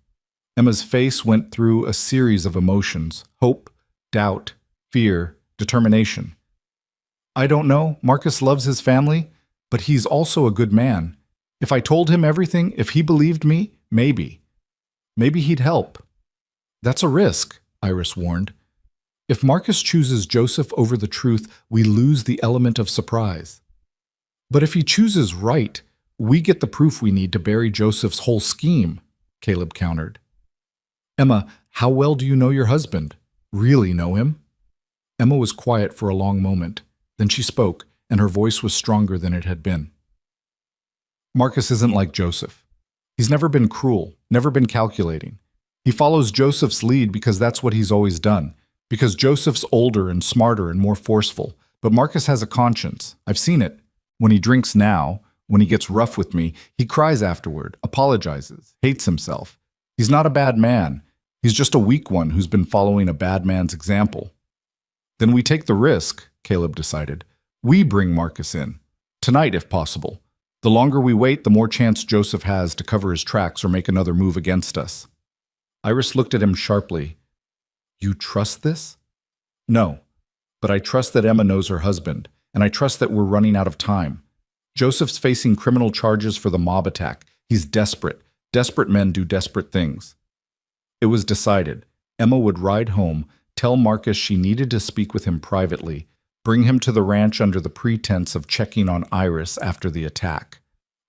Emma's face went through a series of emotions: hope, doubt, fear, determination. I don't know. Marcus loves his family, but he's also a good man. If I told him everything, if he believed me, maybe. Maybe he'd help. That's a risk, Iris warned. If Marcus chooses Joseph over the truth, we lose the element of surprise. But if he chooses right, we get the proof we need to bury Joseph's whole scheme, Caleb countered. Emma, how well do you know your husband? Really know him? Emma was quiet for a long moment. Then she spoke, and her voice was stronger than it had been. Marcus isn't like Joseph. He's never been cruel, never been calculating. He follows Joseph's lead because that's what he's always done, because Joseph's older and smarter and more forceful. But Marcus has a conscience. I've seen it. When he drinks now, when he gets rough with me, he cries afterward, apologizes, hates himself. He's not a bad man. He's just a weak one who's been following a bad man's example. Then we take the risk, Caleb decided. We bring Marcus in. Tonight, if possible. The longer we wait, the more chance Joseph has to cover his tracks or make another move against us. Iris looked at him sharply. You trust this? No, but I trust that Emma knows her husband, and I trust that we're running out of time. Joseph's facing criminal charges for the mob attack. He's desperate. Desperate men do desperate things. It was decided. Emma would ride home, tell Marcus she needed to speak with him privately, bring him to the ranch under the pretense of checking on Iris after the attack.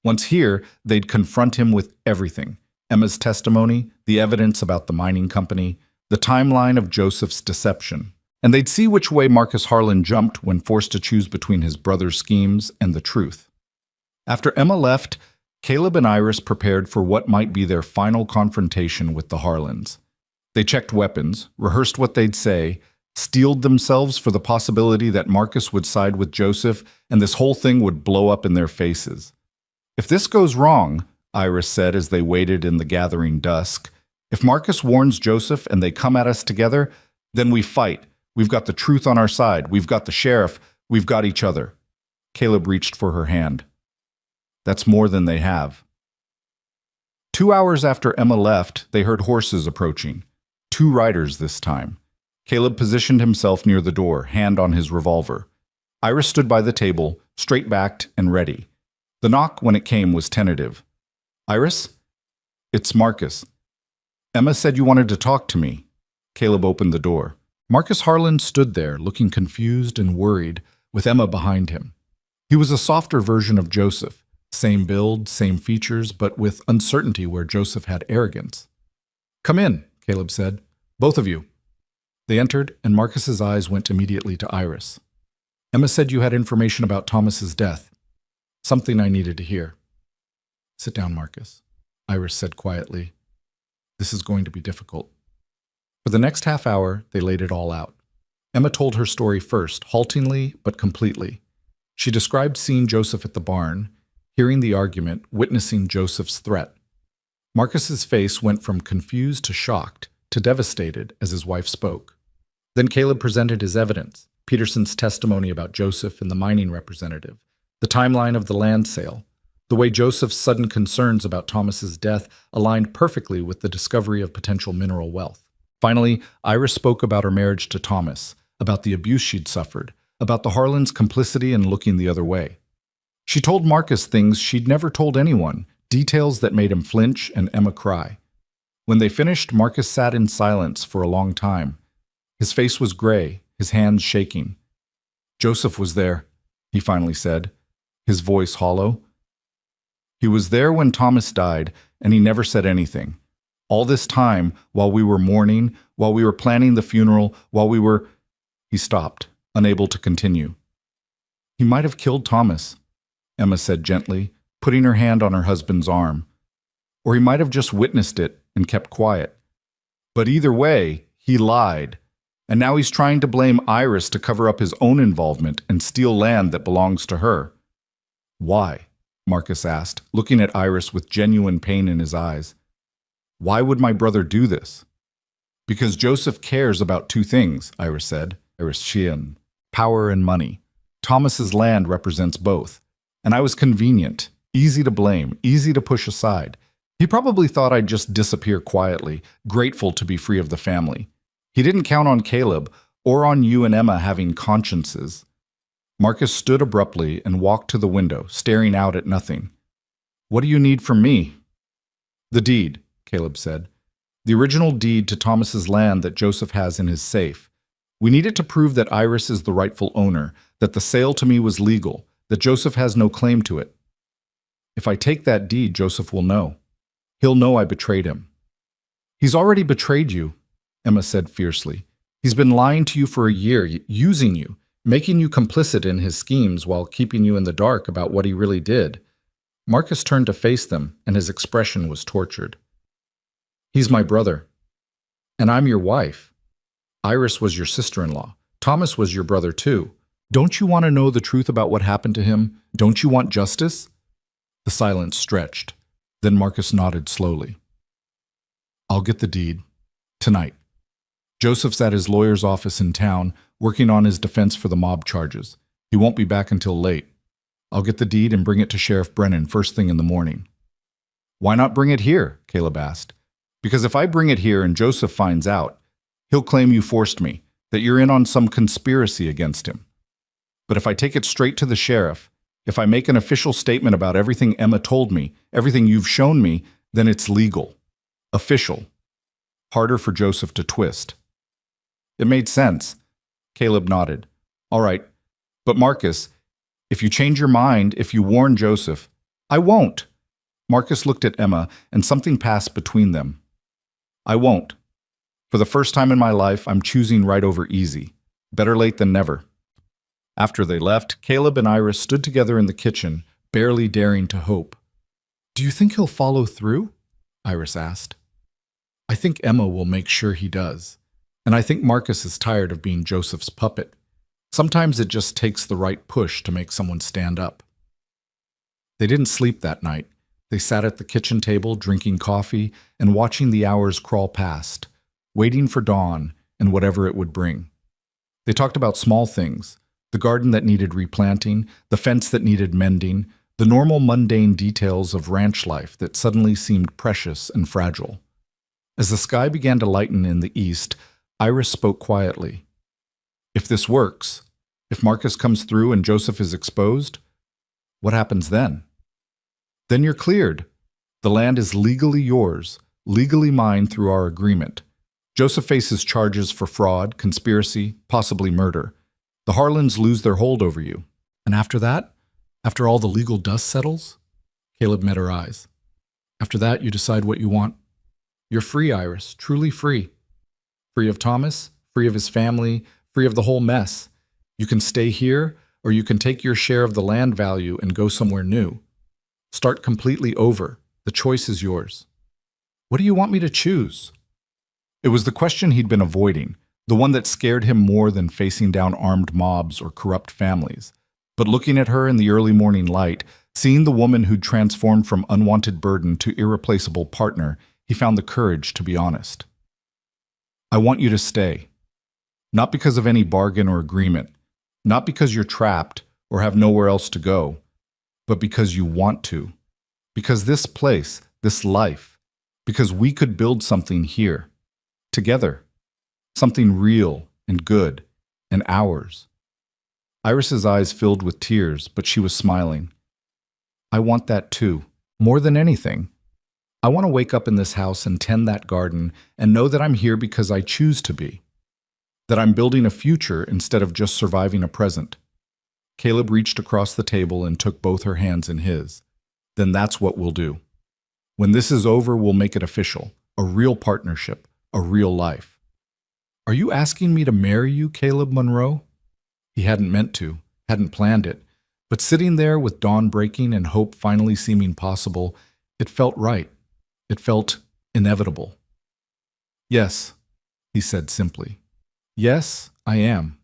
Once here, they'd confront him with everything: Emma's testimony, the evidence about the mining company, the timeline of Joseph's deception. And they'd see which way Marcus Harlan jumped when forced to choose between his brother's schemes and the truth. After Emma left, Caleb and Iris prepared for what might be their final confrontation with the Harlans. They checked weapons, rehearsed what they'd say, steeled themselves for the possibility that Marcus would side with Joseph and this whole thing would blow up in their faces. If this goes wrong, Iris said as they waited in the gathering dusk, if Marcus warns Joseph and they come at us together, then we fight. We've got the truth on our side. We've got the sheriff. We've got each other. Caleb reached for her hand. That's more than they have. 2 hours after Emma left, they heard horses approaching. 2 riders this time. Caleb positioned himself near the door, hand on his revolver. Iris stood by the table, straight-backed and ready. The knock, when it came, was tentative. Iris? It's Marcus. Emma said you wanted to talk to me. Caleb opened the door. Marcus Harlan stood there, looking confused and worried, with Emma behind him. He was a softer version of Joseph. Same build, same features, but with uncertainty where Joseph had arrogance. Come in, Caleb said. Both of you. They entered, and Marcus's eyes went immediately to Iris. Emma said you had information about Thomas's death. Something I needed to hear. Sit down, Marcus, Iris said quietly. This is going to be difficult. For the next half hour, they laid it all out. Emma told her story first, haltingly but completely. She described seeing Joseph at the barn, hearing the argument, witnessing Joseph's threat. Marcus's face went from confused to shocked to devastated as his wife spoke. Then Caleb presented his evidence, Peterson's testimony about Joseph and the mining representative, the timeline of the land sale. The way Joseph's sudden concerns about Thomas's death aligned perfectly with the discovery of potential mineral wealth. Finally, Iris spoke about her marriage to Thomas, about the abuse she'd suffered, about the Harlans' complicity in looking the other way. She told Marcus things she'd never told anyone, details that made him flinch and Emma cry. When they finished, Marcus sat in silence for a long time. His face was gray, his hands shaking. "Joseph was there," he finally said, his voice hollow. "He was there when Thomas died, and he never said anything. All this time, while we were mourning, while we were planning the funeral, while we were—" He stopped, unable to continue. "He might have killed Thomas," Emma said gently, putting her hand on her husband's arm. "Or he might have just witnessed it and kept quiet. But either way, he lied. And now he's trying to blame Iris to cover up his own involvement and steal land that belongs to her." "Why?" Marcus asked, looking at Iris with genuine pain in his eyes. "Why would my brother do this?" "Because Joseph cares about two things," Iris said. Iris Sheehan. "Power and money. Thomas's land represents both. And I was convenient, easy to blame, easy to push aside. He probably thought I'd just disappear quietly, grateful to be free of the family. He didn't count on Caleb or on you and Emma having consciences." Marcus stood abruptly and walked to the window, staring out at nothing. "What do you need from me?" "The deed," Caleb said. "The original deed to Thomas's land that Joseph has in his safe. We need it to prove that Iris is the rightful owner, that the sale to me was legal, that Joseph has no claim to it. If I take that deed, Joseph will know. He'll know I betrayed him." "He's already betrayed you," Emma said fiercely. "He's been lying to you for a year, using you, making you complicit in his schemes while keeping you in the dark about what he really did." Marcus turned to face them, and his expression was tortured. "He's my brother. And I'm your wife. Iris was your sister-in-law. Thomas was your brother too. Don't you want to know the truth about what happened to him? Don't you want justice?" The silence stretched. Then Marcus nodded slowly. "I'll get the deed. Tonight. Joseph's at his lawyer's office in town, working on his defense for the mob charges. He won't be back until late. I'll get the deed and bring it to Sheriff Brennan first thing in the morning." "Why not bring it here?" Caleb asked. "Because if I bring it here and Joseph finds out, he'll claim you forced me, that you're in on some conspiracy against him. But if I take it straight to the sheriff, if I make an official statement about everything Emma told me, everything you've shown me, then it's legal. Official. Harder for Joseph to twist." It made sense. Caleb nodded. "All right. But Marcus, if you change your mind, if you warn Joseph—" "I won't." Marcus looked at Emma, and something passed between them. "I won't. For the first time in my life, I'm choosing right over easy. Better late than never." After they left, Caleb and Iris stood together in the kitchen, barely daring to hope. "Do you think he'll follow through?" Iris asked. "I think Emma will make sure he does. And I think Marcus is tired of being Joseph's puppet. Sometimes it just takes the right push to make someone stand up." They didn't sleep that night. They sat at the kitchen table, drinking coffee and watching the hours crawl past, waiting for dawn and whatever it would bring. They talked about small things, the garden that needed replanting, the fence that needed mending, the normal mundane details of ranch life that suddenly seemed precious and fragile. As the sky began to lighten in the east, Iris spoke quietly. "If this works, if Marcus comes through and Joseph is exposed, what happens then?" "Then you're cleared. The land is legally yours, legally mine through our agreement. Joseph faces charges for fraud, conspiracy, possibly murder. The Harlans lose their hold over you. And after that, after all the legal dust settles?" Caleb met her eyes. "After that, you decide what you want. You're free, Iris, truly free. Free of Thomas, free of his family, free of the whole mess. You can stay here, or you can take your share of the land value and go somewhere new. Start completely over. The choice is yours. What do you want me to choose?" It was the question he'd been avoiding, the one that scared him more than facing down armed mobs or corrupt families. But looking at her in the early morning light, seeing the woman who'd transformed from unwanted burden to irreplaceable partner, he found the courage to be honest. I want you to stay. Not because of any bargain or agreement, not because you're trapped or have nowhere else to go, but because you want to. Because this place, this life, because we could build something here, together, something real and good and ours. Iris's eyes filled with tears, but she was smiling. I want that too, more than anything. I want to wake up in this house and tend that garden and know that I'm here because I choose to be. That I'm building a future instead of just surviving a present. Caleb reached across the table and took both her hands in his. Then that's what we'll do. When this is over, we'll make it official. A real partnership, a real life. Are you asking me to marry you, Caleb Monroe? He hadn't meant to, hadn't planned it, but sitting there with dawn breaking and hope finally seeming possible, it felt right. It felt inevitable. Yes, he said simply. Yes, I am.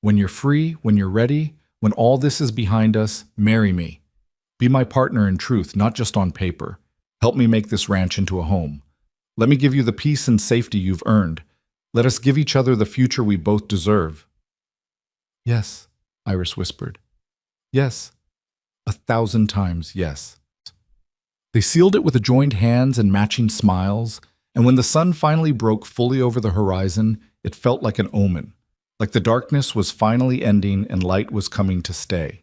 When you're free, when you're ready, when all this is behind us, marry me. Be my partner in truth, not just on paper. Help me make this ranch into a home. Let me give you the peace and safety you've earned. Let us give each other the future we both deserve. Yes, Iris whispered. Yes, 1,000 times yes. They sealed it with joined hands and matching smiles, and when the sun finally broke fully over the horizon, it felt like an omen, like the darkness was finally ending and light was coming to stay.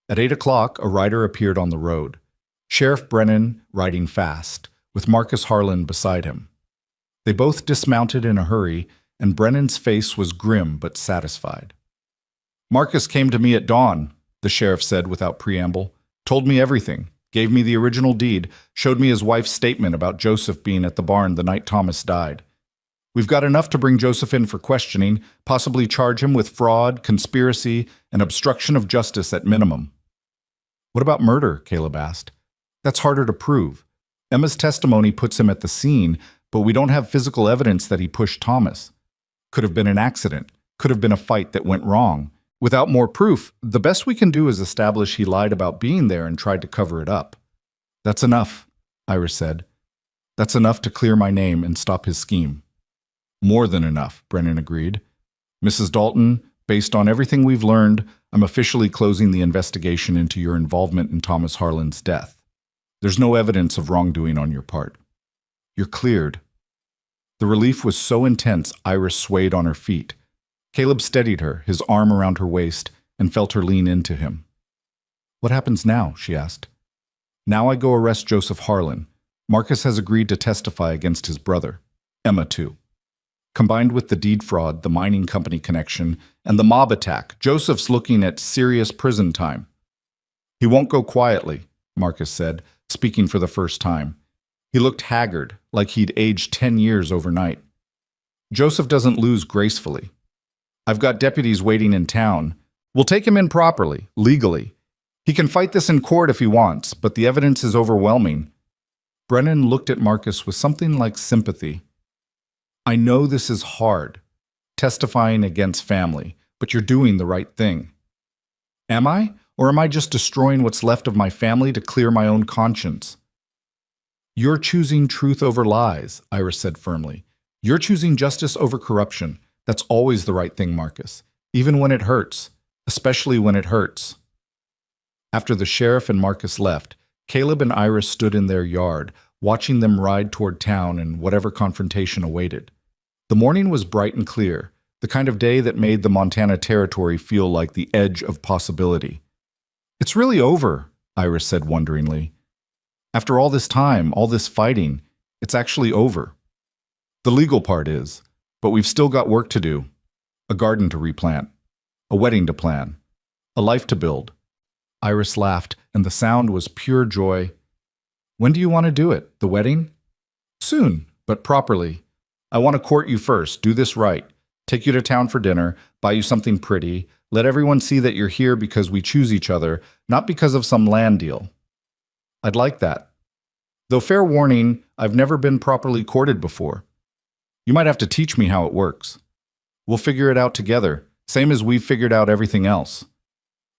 At 8 o'clock, a rider appeared on the road. Sheriff Brennan riding fast, with Marcus Harlan beside him. They both dismounted in a hurry, and Brennan's face was grim but satisfied. Marcus came to me at dawn, the sheriff said without preamble, told me everything, gave me the original deed, showed me his wife's statement about Joseph being at the barn the night Thomas died. We've got enough to bring Joseph in for questioning, possibly charge him with fraud, conspiracy, and obstruction of justice at minimum. What about murder? Caleb asked. That's harder to prove. Emma's testimony puts him at the scene, but we don't have physical evidence that he pushed Thomas. Could have been an accident. Could have been a fight that went wrong. Without more proof, the best we can do is establish he lied about being there and tried to cover it up. That's enough, Iris said. That's enough to clear my name and stop his scheme. More than enough, Brennan agreed. Mrs. Dalton, based on everything we've learned, I'm officially closing the investigation into your involvement in Thomas Harlan's death. There's no evidence of wrongdoing on your part. You're cleared. The relief was so intense, Iris swayed on her feet. Caleb steadied her, his arm around her waist, and felt her lean into him. What happens now? She asked. Now I go arrest Joseph Harlan. Marcus has agreed to testify against his brother. Emma, too. Combined with the deed fraud, the mining company connection, and the mob attack, Joseph's looking at serious prison time. He won't go quietly, Marcus said, speaking for the first time. He looked haggard, like he'd aged 10 years overnight. Joseph doesn't lose gracefully. I've got deputies waiting in town. We'll take him in properly, legally. He can fight this in court if he wants, but the evidence is overwhelming. Brennan looked at Marcus with something like sympathy. I know this is hard, testifying against family, but you're doing the right thing. Am I? Or am I just destroying what's left of my family to clear my own conscience? You're choosing truth over lies, Iris said firmly. You're choosing justice over corruption. That's always the right thing, Marcus, even when it hurts, especially when it hurts. After the sheriff and Marcus left, Caleb and Iris stood in their yard, watching them ride toward town and whatever confrontation awaited. The morning was bright and clear, the kind of day that made the Montana Territory feel like the edge of possibility. It's really over, Iris said wonderingly. After all this time, all this fighting, it's actually over. The legal part is, but we've still got work to do. A garden to replant, a wedding to plan, a life to build. Iris laughed, and the sound was pure joy. When do you want to do it? The wedding? Soon, but properly. I want to court you first, do this right. Take you to town for dinner, buy you something pretty, let everyone see that you're here because we choose each other, not because of some land deal. I'd like that. Though fair warning, I've never been properly courted before. You might have to teach me how it works. We'll figure it out together, same as we've figured out everything else."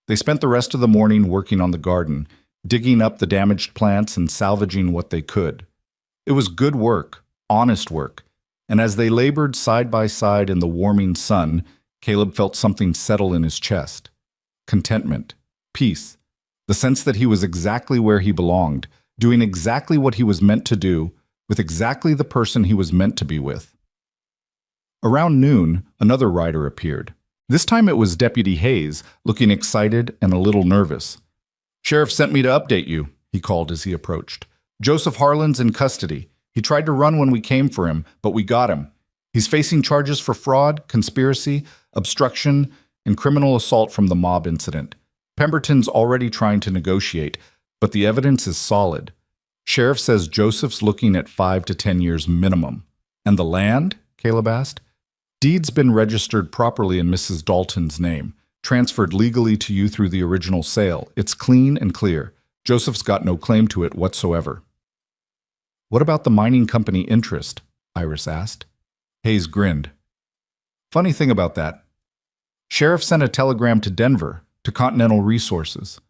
They spent the rest of the morning working on the garden, digging up the damaged plants and salvaging what they could. It was good work, honest work, and as they labored side by side in the warming sun, Caleb felt something settle in his chest. Contentment, peace, the sense that he was exactly where he belonged, doing exactly what he was meant to do, with exactly the person he was meant to be with. Around noon, another rider appeared. This time it was Deputy Hayes, looking excited and a little nervous. "Sheriff sent me to update you," he called as he approached. "Joseph Harlan's in custody. He tried to run when we came for him, but we got him. He's facing charges for fraud, conspiracy, obstruction, and criminal assault from the mob incident. Pemberton's already trying to negotiate, but the evidence is solid. Sheriff says Joseph's looking at 5 to 10 years minimum." "And the land?" Caleb asked. "Deed's been registered properly in Mrs. Dalton's name, transferred legally to you through the original sale. It's clean and clear. Joseph's got no claim to it whatsoever." "What about the mining company interest?" Iris asked. Hayes grinned. "Funny thing about that. Sheriff sent a telegram to Denver, to Continental Resources.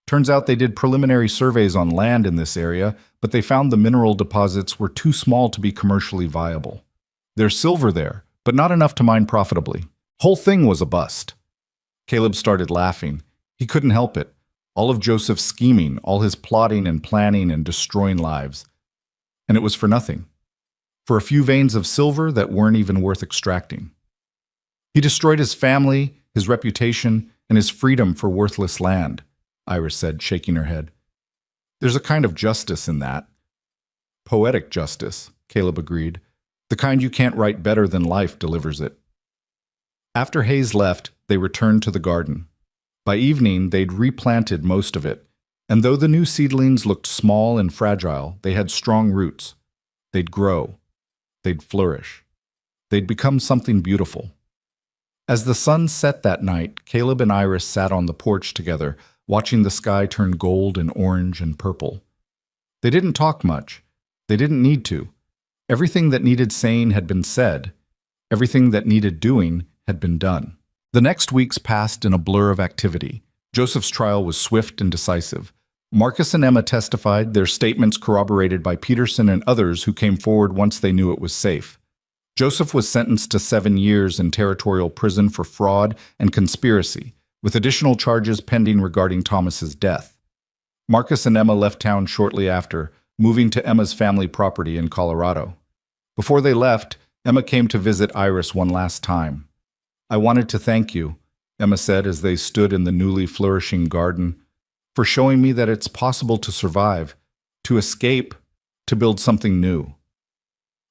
Turns out they did preliminary surveys on land in this area, but they found the mineral deposits were too small to be commercially viable. There's silver there, but not enough to mine profitably. Whole thing was a bust." Caleb started laughing. He couldn't help it. All of Joseph's scheming, all his plotting and planning and destroying lives. And it was for nothing. For a few veins of silver that weren't even worth extracting. He destroyed his family, his reputation, and his freedom for worthless land, Iris said, shaking her head. "There's a kind of justice in that." "Poetic justice," Caleb agreed. "The kind you can't write better than life delivers it." After Hayes left, they returned to the garden. By evening, they'd replanted most of it, and though the new seedlings looked small and fragile, they had strong roots. They'd grow. They'd flourish. They'd become something beautiful. As the sun set that night, Caleb and Iris sat on the porch together, watching the sky turn gold and orange and purple. They didn't talk much. They didn't need to. Everything that needed saying had been said. Everything that needed doing had been done. The next weeks passed in a blur of activity. Joseph's trial was swift and decisive. Marcus and Emma testified, their statements corroborated by Peterson and others who came forward once they knew it was safe. Joseph was sentenced to 7 years in territorial prison for fraud and conspiracy, with additional charges pending regarding Thomas's death. Marcus and Emma left town shortly after, moving to Emma's family property in Colorado. Before they left, Emma came to visit Iris one last time. "I wanted to thank you," Emma said as they stood in the newly flourishing garden, "for showing me that it's possible to survive, to escape, to build something new."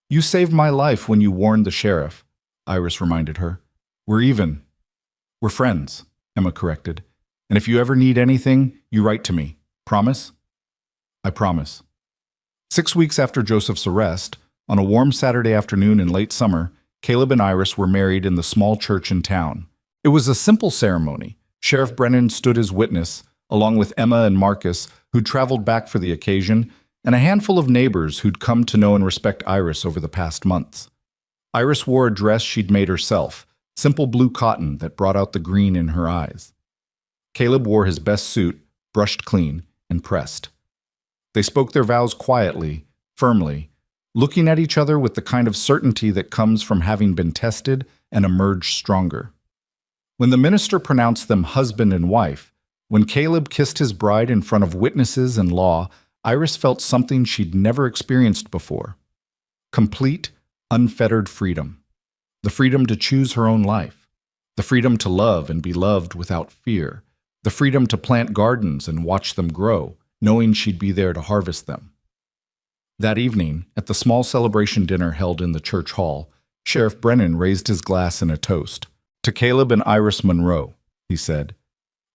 "You saved my life when you warned the sheriff," Iris reminded her. "We're even." "We're friends," Emma corrected. "And if you ever need anything, you write to me. Promise?" "I promise." 6 weeks after Joseph's arrest, on a warm Saturday afternoon in late summer, Caleb and Iris were married in the small church in town. It was a simple ceremony. Sheriff Brennan stood as witness, along with Emma and Marcus, who'd traveled back for the occasion, and a handful of neighbors who'd come to know and respect Iris over the past months. Iris wore a dress she'd made herself, simple blue cotton that brought out the green in her eyes. Caleb wore his best suit, brushed clean and pressed. They spoke their vows quietly, firmly, looking at each other with the kind of certainty that comes from having been tested and emerged stronger. When the minister pronounced them husband and wife, when Caleb kissed his bride in front of witnesses and law, Iris felt something she'd never experienced before. Complete, unfettered freedom. The freedom to choose her own life. The freedom to love and be loved without fear. The freedom to plant gardens and watch them grow, knowing she'd be there to harvest them. That evening, at the small celebration dinner held in the church hall, Sheriff Brennan raised his glass in a toast. "To Caleb and Iris Monroe," he said.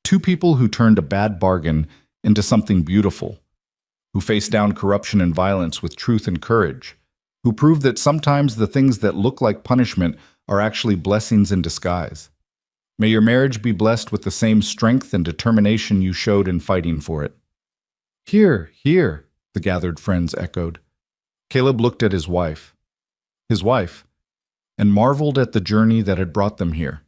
"Two people who turned a bad bargain into something beautiful, who faced down corruption and violence with truth and courage, who proved that sometimes the things that look like punishment are actually blessings in disguise. May your marriage be blessed with the same strength and determination you showed in fighting for it." "Hear, hear," the gathered friends echoed. Caleb looked at his wife. His wife, and marveled at the journey that had brought them here.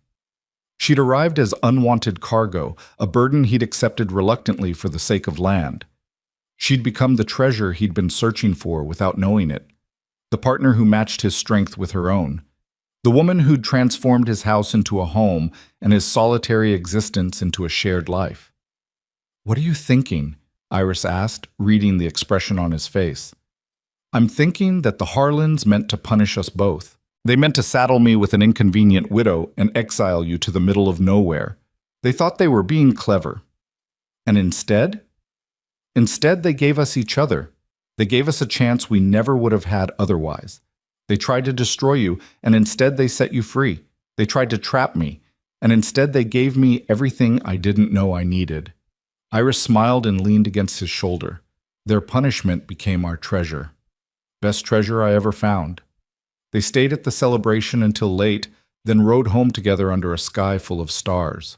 She'd arrived as unwanted cargo, a burden he'd accepted reluctantly for the sake of land. She'd become the treasure he'd been searching for without knowing it, the partner who matched his strength with her own, the woman who'd transformed his house into a home and his solitary existence into a shared life. "What are you thinking?" Iris asked, reading the expression on his face. "I'm thinking that the Harlans meant to punish us both. They meant to saddle me with an inconvenient widow and exile you to the middle of nowhere. They thought they were being clever. And instead they gave us each other. They gave us a chance we never would have had otherwise. They tried to destroy you, and instead they set you free. They tried to trap me, and instead they gave me everything I didn't know I needed." Iris smiled and leaned against his shoulder. "Their punishment became our treasure. Best treasure I ever found." They stayed at the celebration until late, then rode home together under a sky full of stars.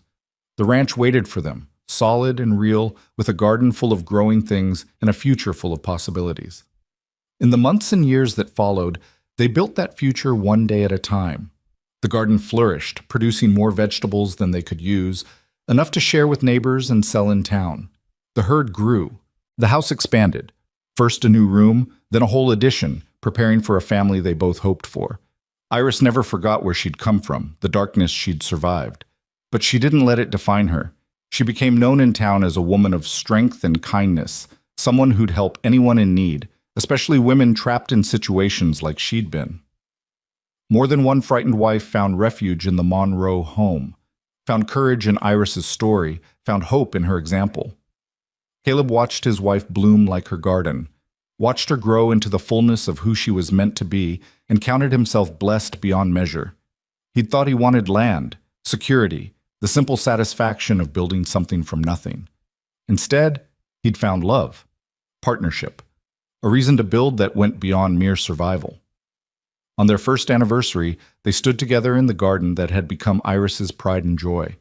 The ranch waited for them, solid and real, with a garden full of growing things and a future full of possibilities. In the months and years that followed, they built that future one day at a time. The garden flourished, producing more vegetables than they could use, enough to share with neighbors and sell in town. The herd grew. The house expanded. First a new room, then a whole addition, preparing for a family they both hoped for. Iris never forgot where she'd come from, the darkness she'd survived. But she didn't let it define her. She became known in town as a woman of strength and kindness, someone who'd help anyone in need, especially women trapped in situations like she'd been. More than one frightened wife found refuge in the Monroe home, found courage in Iris's story, found hope in her example. Caleb watched his wife bloom like her garden, watched her grow into the fullness of who she was meant to be, and counted himself blessed beyond measure. He'd thought he wanted land, security, the simple satisfaction of building something from nothing. Instead, he'd found love, partnership, a reason to build that went beyond mere survival. On their first anniversary, they stood together in the garden that had become Iris's pride and joy.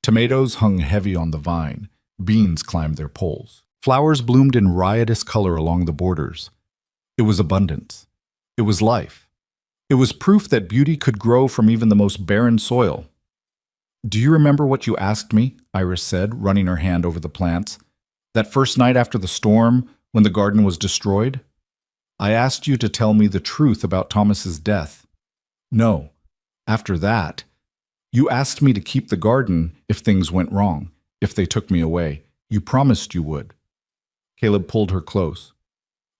Tomatoes hung heavy on the vine, beans climbed their poles. Flowers bloomed in riotous color along the borders. It was abundance. It was life. It was proof that beauty could grow from even the most barren soil. "Do you remember what you asked me?" Iris said, running her hand over the plants. "That first night after the storm, when the garden was destroyed? I asked you to tell me the truth about Thomas's death. No, after that, you asked me to keep the garden if things went wrong, if they took me away. You promised you would." Caleb pulled her close.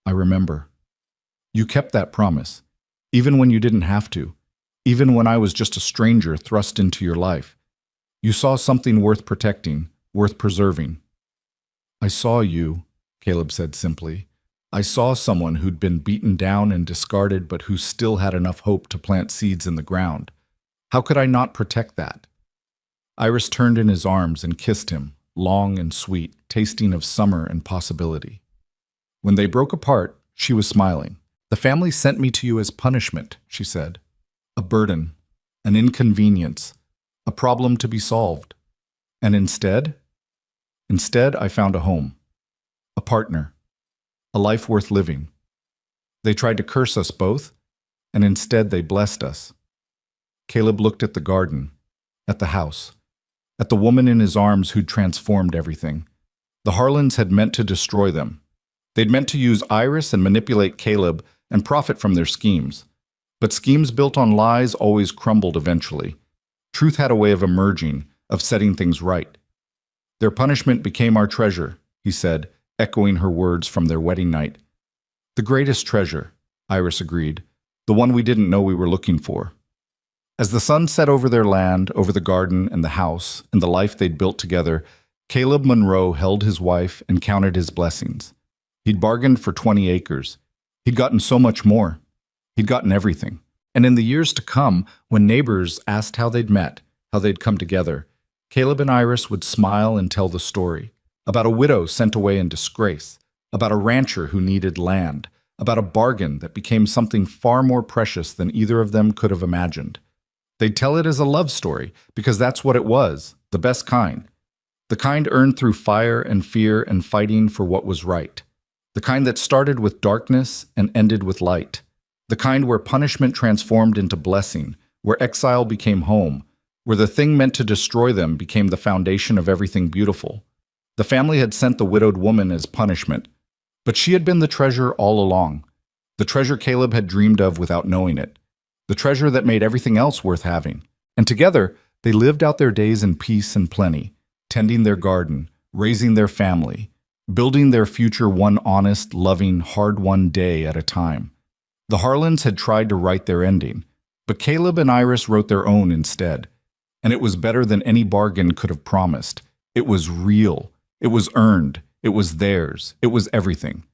"I remember. You kept that promise, even when you didn't have to, even when I was just a stranger thrust into your life. You saw something worth protecting, worth preserving." "I saw you," Caleb said simply. "I saw someone who'd been beaten down and discarded but who still had enough hope to plant seeds in the ground. How could I not protect that?" Iris turned in his arms and kissed him, long and sweet, tasting of summer and possibility. When they broke apart, she was smiling. "The family sent me to you as punishment," she said. "A burden, an inconvenience, a problem to be solved. And instead I found a home, a partner, a life worth living. They tried to curse us both, and instead they blessed us." Caleb looked at the garden, at the house, at the woman in his arms who'd transformed everything. The Harlans had meant to destroy them. They'd meant to use Iris and manipulate Caleb and profit from their schemes. But schemes built on lies always crumbled eventually. Truth had a way of emerging, of setting things right. "Their punishment became our treasure," he said, echoing her words from their wedding night. "The greatest treasure," Iris agreed, "the one we didn't know we were looking for." As the sun set over their land, over the garden and the house, and the life they'd built together, Caleb Monroe held his wife and counted his blessings. He'd bargained for 20 acres. He'd gotten so much more. He'd gotten everything. And in the years to come, when neighbors asked how they'd met, how they'd come together, Caleb and Iris would smile and tell the story. About a widow sent away in disgrace, about a rancher who needed land, about a bargain that became something far more precious than either of them could have imagined. They'd tell it as a love story, because that's what it was, the best kind. The kind earned through fire and fear and fighting for what was right. The kind that started with darkness and ended with light. The kind where punishment transformed into blessing, where exile became home, where the thing meant to destroy them became the foundation of everything beautiful. The family had sent the widowed woman as punishment, but she had been the treasure all along. The treasure Caleb had dreamed of without knowing it. The treasure that made everything else worth having. And together, they lived out their days in peace and plenty, tending their garden, raising their family, building their future one honest, loving, hard-won day at a time. The Harlans had tried to write their ending, but Caleb and Iris wrote their own instead. And it was better than any bargain could have promised. It was real. It was earned. It was theirs. It was everything.